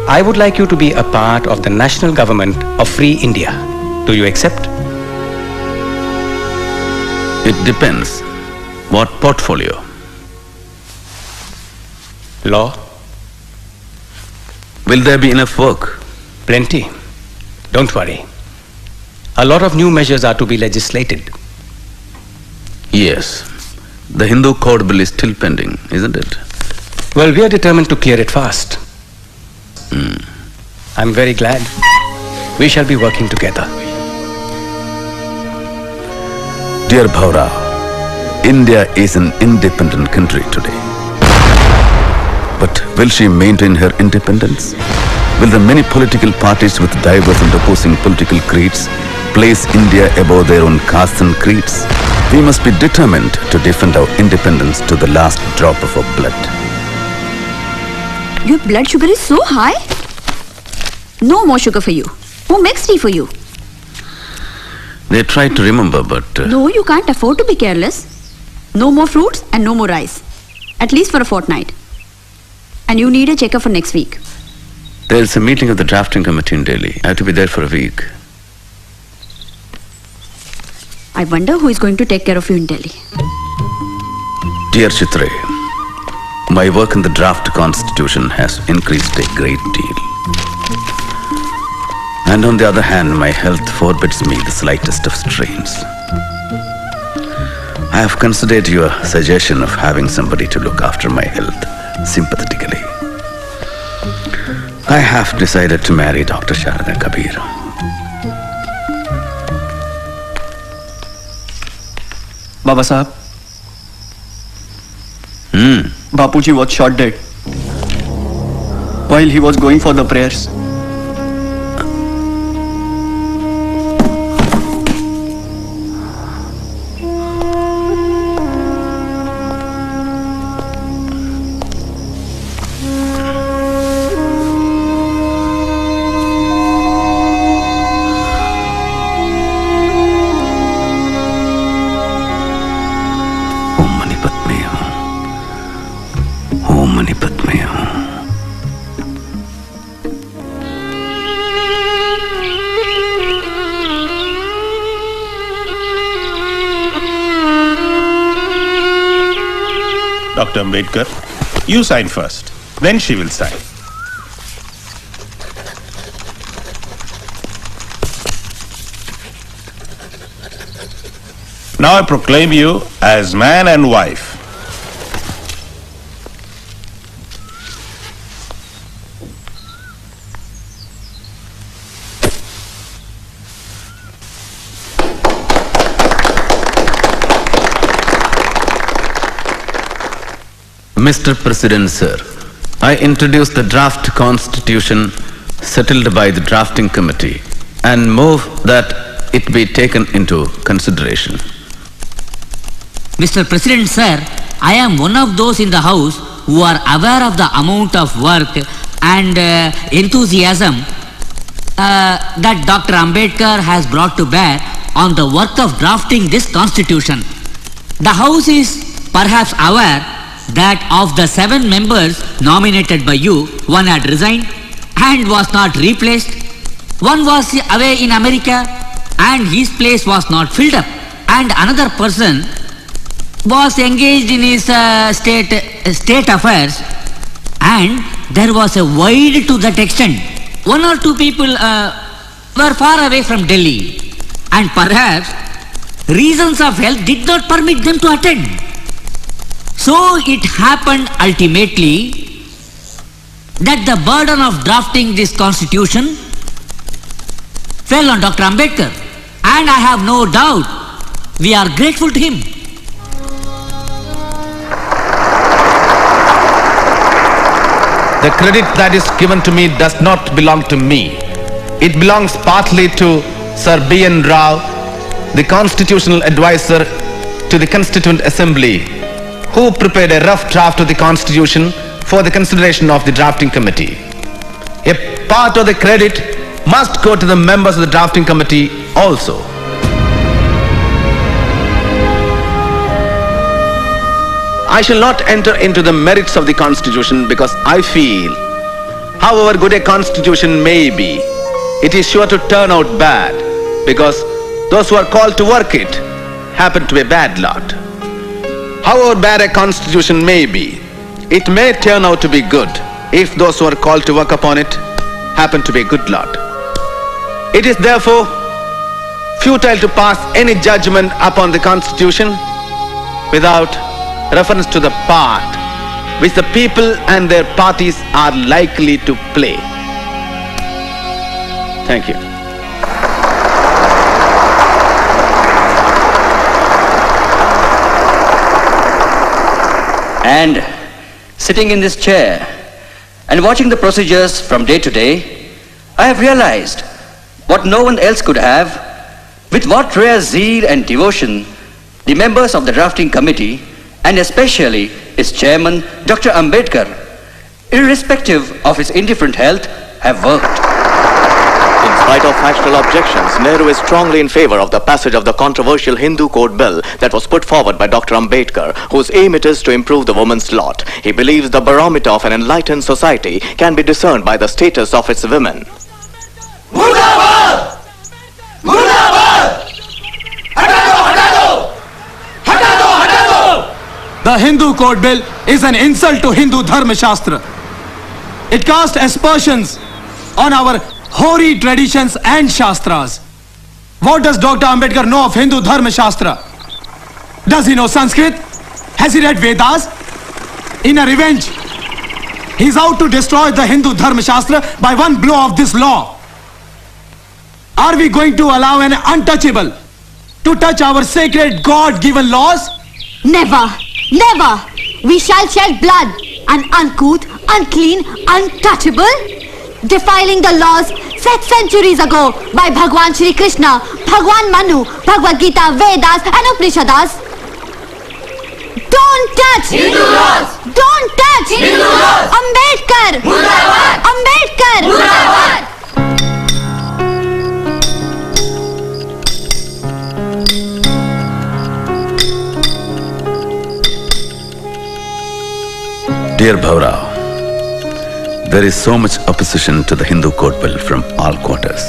I would like you to be a part of the national government of Free India. Do you accept? It depends. What portfolio? Law. Will there be enough work? Plenty. Don't worry. A lot of new measures are to be legislated. Yes. The Hindu Code Bill is still pending, isn't it? Well, we are determined to clear it fast. I'm very glad. We shall be working together. Dear Bhaura, India is an independent country today. But will she maintain her independence? Will the many political parties with diverse and opposing political creeds place India above their own castes and creeds? We must be determined to defend our independence to the last drop of our blood. Your blood sugar is so high? No more sugar for you. Who makes tea for you? They tried to remember, but... No, you can't afford to be careless. No more fruits and no more rice. At least for a fortnight. And you need a checkup for next week. There's a meeting of the drafting committee in Delhi. I have to be there for a week. I wonder who is going to take care of you in Delhi. Dear Chitre, my work in the draft constitution has increased a great deal. And on the other hand, my health forbids me the slightest of strains. I have considered your suggestion of having somebody to look after my health sympathetically. I have decided to marry Dr. Sharada Kabir. Babasaheb. Bapuji was shot dead while he was going for the prayers. Dr. Ambedkar, you sign first. Then she will sign. Now I proclaim you as man and wife. Mr. President, sir, I introduce the draft constitution settled by the drafting committee and move that it be taken into consideration. Mr. President, sir, I am one of those in the House who are aware of the amount of work and enthusiasm that Dr. Ambedkar has brought to bear on the work of drafting this constitution. The House is perhaps aware that of the 7 members nominated by you, one had resigned and was not replaced. One was away in America and his place was not filled up. And another person was engaged in his state affairs, and there was a void to that extent. 1 or 2 people were far away from Delhi, and perhaps reasons of health did not permit them to attend. So it happened ultimately that the burden of drafting this constitution fell on Dr. Ambedkar, and I have no doubt we are grateful to him. The credit that is given to me does not belong to me. It belongs partly to Sir B.N. Rao, the constitutional advisor to the Constituent Assembly, who prepared a rough draft of the constitution for the consideration of the drafting committee. A part of the credit must go to the members of the drafting committee also. I shall not enter into the merits of the constitution because I feel, however good a constitution may be, it is sure to turn out bad because those who are called to work it happen to be a bad lot. However bad a constitution may be, it may turn out to be good if those who are called to work upon it happen to be a good lot. It is therefore futile to pass any judgment upon the constitution without reference to the part which the people and their parties are likely to play. Thank you. And sitting in this chair and watching the procedures from day to day, I have realized what no one else could have, with what rare zeal and devotion the members of the drafting committee and especially its chairman, Dr. Ambedkar, irrespective of his indifferent health, have worked. In spite of factual objections, Nehru is strongly in favor of the passage of the controversial Hindu Code Bill that was put forward by Dr. Ambedkar, whose aim it is to improve the woman's lot. He believes the barometer of an enlightened society can be discerned by the status of its women. Murdabad! Murdabad! The Hindu Code Bill is an insult to Hindu Dharma Shastra. It casts aspersions on our hoary traditions and Shastras. What does Dr. Ambedkar know of Hindu Dharma Shastra? Does he know Sanskrit? Has he read Vedas? In a revenge, he's out to destroy the Hindu Dharma Shastra by one blow of this law. Are we going to allow an untouchable to touch our sacred God-given laws? Never! Never! We shall shed blood, an uncouth, unclean, untouchable, defiling the laws set centuries ago by Bhagwan Shri Krishna, Bhagwan Manu, Bhagavad Gita, Vedas and Upanishads. Don't touch Hindu laws! Don't touch Hindu laws! Ambedkar! Murdabad! Ambedkar! Murdabad! Dear Bhaurao, there is so much opposition to the Hindu Code Bill from all quarters.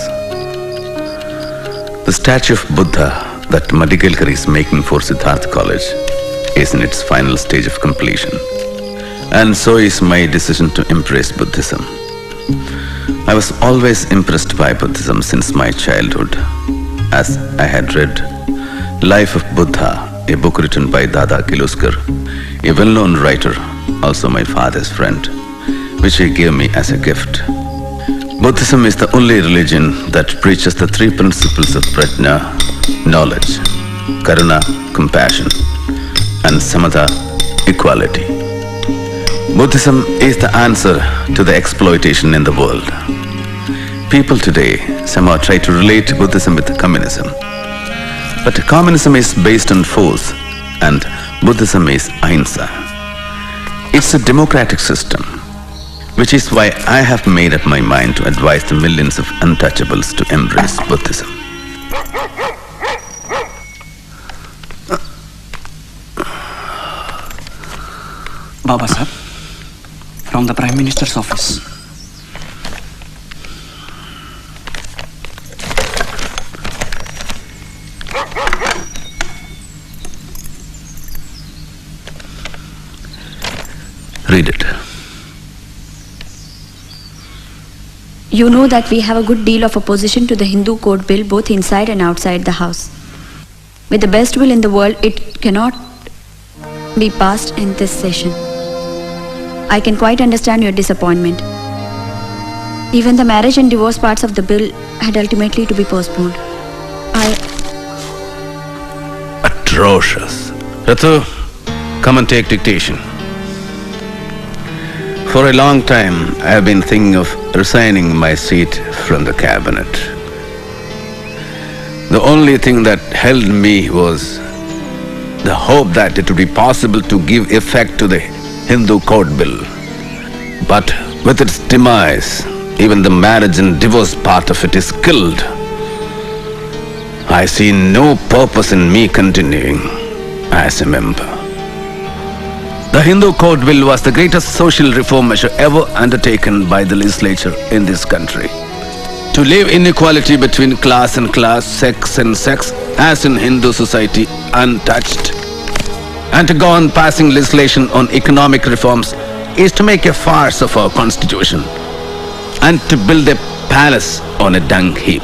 The statue of Buddha that Madigalkar is making for Siddharth College is in its final stage of completion. And so is my decision to embrace Buddhism. I was always impressed by Buddhism since my childhood, as I had read Life of Buddha, a book written by Dada Kiluskar, a well-known writer, also my father's friend, which he gave me as a gift. Buddhism is the only religion that preaches the three principles of prajna, knowledge, karuna, compassion, and samatha, equality. Buddhism is the answer to the exploitation in the world. People today somehow try to relate Buddhism with communism. But communism is based on force and Buddhism is ahimsa. It's a democratic system, which is why I have made up my mind to advise the millions of untouchables to embrace Buddhism. Babasaheb, from the Prime Minister's office. Read it. You know that we have a good deal of opposition to the Hindu Code Bill both inside and outside the House. With the best will in the world, it cannot be passed in this session. I can quite understand your disappointment. Even the marriage and divorce parts of the bill had ultimately to be postponed. Atrocious. Ratu, come and take dictation. For a long time, I have been thinking of resigning my seat from the cabinet. The only thing that held me was the hope that it would be possible to give effect to the Hindu Code Bill. But with its demise, even the marriage and divorce part of it is killed. I see no purpose in me continuing as a member. The Hindu Code Bill was the greatest social reform measure ever undertaken by the legislature in this country. To leave inequality between class and class, sex and sex, as in Hindu society, untouched, and to go on passing legislation on economic reforms is to make a farce of our constitution and to build a palace on a dung heap.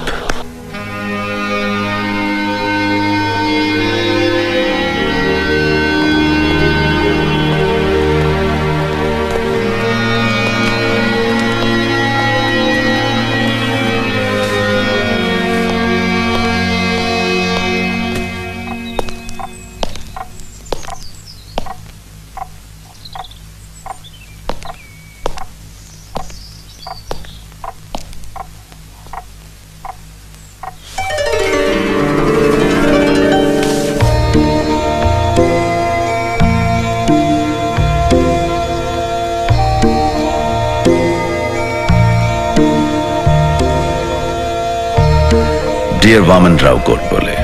Dear Vaman Rao Godbole,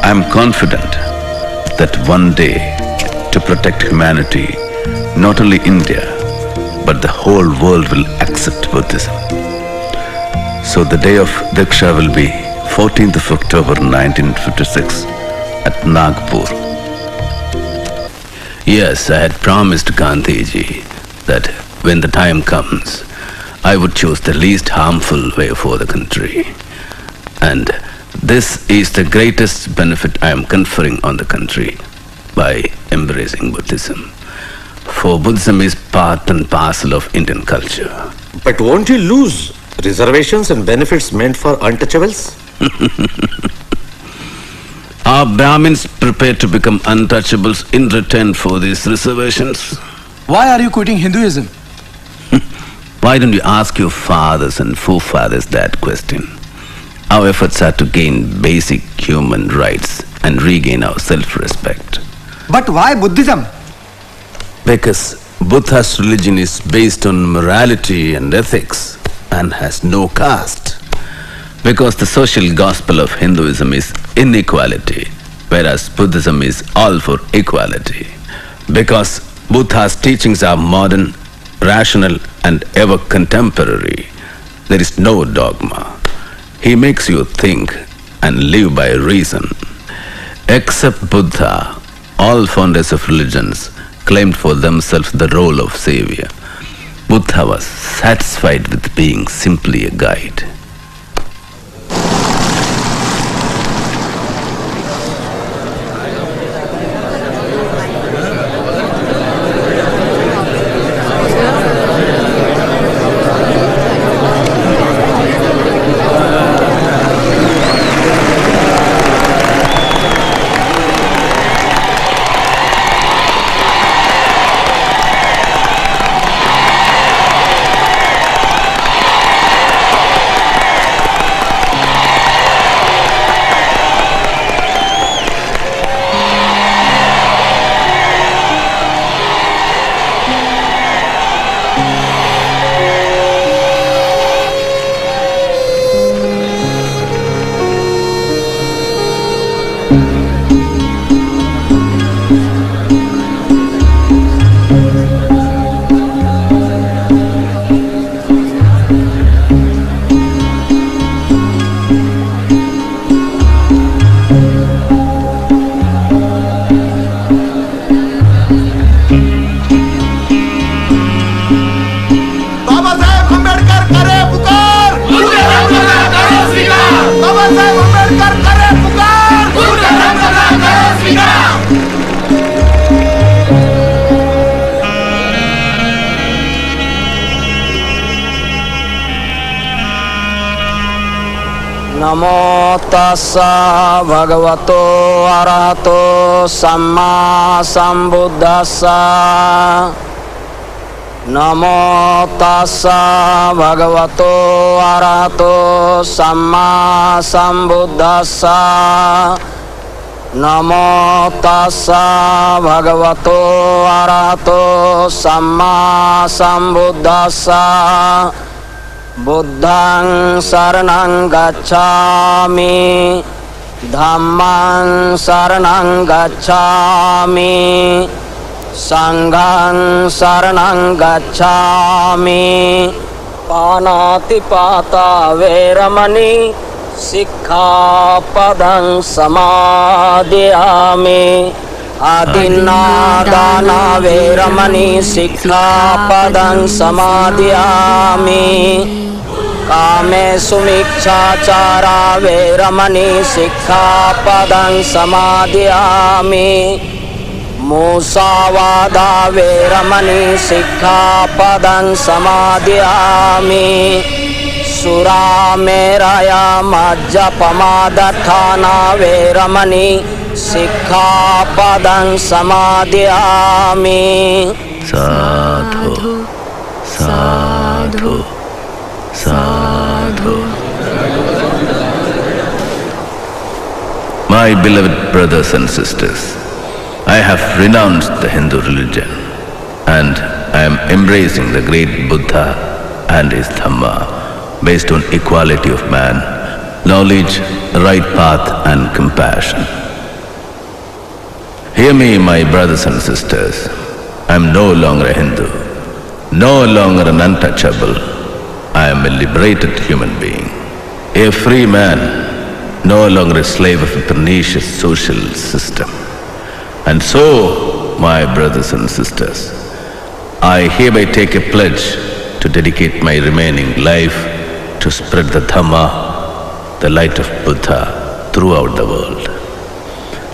I am confident that one day, to protect humanity, not only India, but the whole world will accept Buddhism. So the day of Diksha will be 14th of October 1956 at Nagpur. Yes, I had promised Gandhiji that when the time comes, I would choose the least harmful way for the country. And this is the greatest benefit I am conferring on the country by embracing Buddhism. For Buddhism is part and parcel of Indian culture. But won't you lose reservations and benefits meant for untouchables? Are Brahmins prepared to become untouchables in return for these reservations? Why are you quitting Hinduism? Why don't you ask your fathers and forefathers that question? Our efforts are to gain basic human rights and regain our self-respect. But why Buddhism? Because Buddha's religion is based on morality and ethics and has no caste. Because the social gospel of Hinduism is inequality, whereas Buddhism is all for equality. Because Buddha's teachings are modern, rational, and ever contemporary, there is no dogma. He makes you think and live by reason. Except Buddha, All founders of religions claimed for themselves the role of savior. Buddha was satisfied with being simply a guide. Babasaheb Ambedkar करे पुकार बाबासाहेब आंबेडकर करे पुकार नमो तस्सा भगवतो अरहतो सम्मा सम्बुद्धस्सा नमो तस्सा भगवतो अरहतो सम्मा सम्बुद्धस्सा नमो तस्सा भगवतो अरहतो सम्मा सम्बुद्धस्सा बुद्धं शरणं गच्छामि धम्मं शरणं गच्छामि संघं शरणं गच्छामि पानातिपाता वैरमणि सिक्खापदं समादयामि आदिन्नादाना वैरमणि सिक्खापदं समादयामि कामेषु मिच्छाचारा वैरमणि सिक्खापदं समादयामि मूसावादा वैरमणि सिक्खापदं समादयामि सुरामेरया मज्जपमादठाना वैरमणि सिक्खापदं समादयामि साधु साधु साधु. My beloved brothers and sisters, I have renounced the Hindu religion and I am embracing the great Buddha and his Dhamma based on equality of man, knowledge, right path and compassion. Hear me, my brothers and sisters. I am no longer a Hindu, no longer an untouchable. I am a liberated human being, a free man, no longer a slave of a pernicious social system. And so, my brothers and sisters, I hereby take a pledge to dedicate my remaining life to spread the Dhamma, the light of Buddha, throughout the world.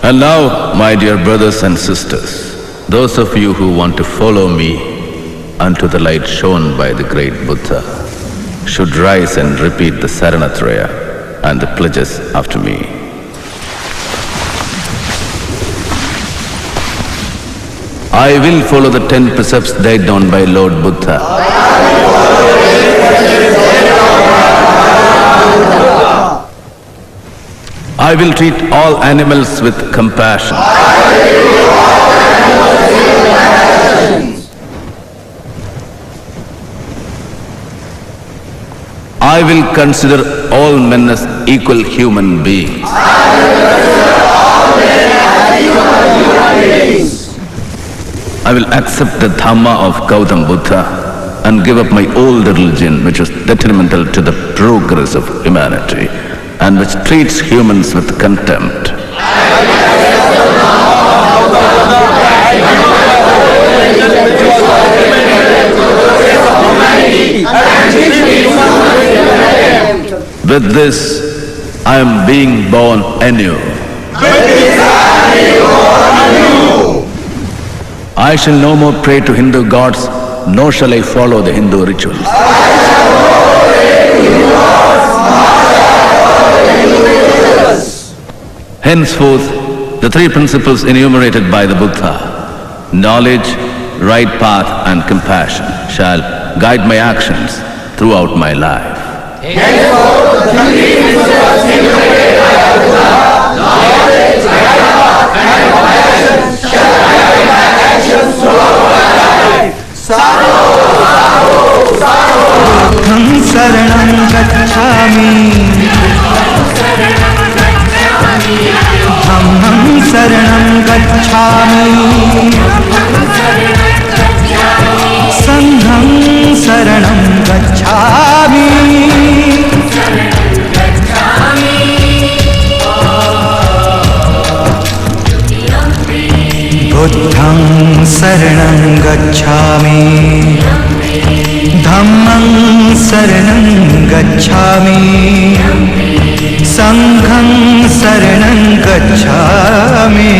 And now, my dear brothers and sisters, those of you who want to follow me unto the light shown by the great Buddha should rise and repeat the Saranatraya and the pledges after me. I will follow the 10 precepts laid down by Lord Buddha. I will treat all animals with compassion. I will consider all men as equal human beings. I will accept the Dhamma of Gautam Buddha and give up my old religion, which is detrimental to the progress of humanity and which treats humans with contempt. With this, I am being born anew. I shall no more pray to Hindu gods, nor shall I follow the Hindu rituals. Henceforth, the three principles enumerated by the Buddha, knowledge, right path and compassion, shall guide my actions throughout my life. शरणं गच्छामि धम्मं शरणं गच्छामि संघं शरणं गच्छामि बुद्धं शरणं गच्छामि धम्मं शरणं गच्छामि संघं शरणं गच्छामि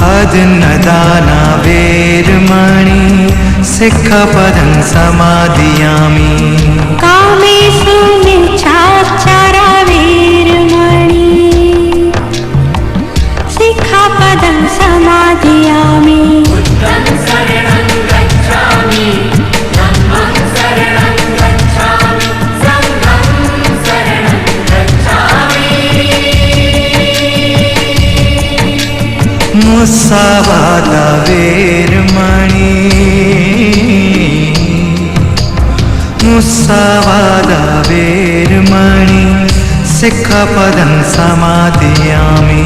अदन्नदाना वेरमणि सिक्खपदं समादयामि कामेषु मिच्छाचारा वेरमणि सिक्खपदं समादयामि मुस्सावादा वेरमणि मुस्सावादा वेरमणि सिक्खपदं समादयामि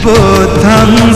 बुद्धं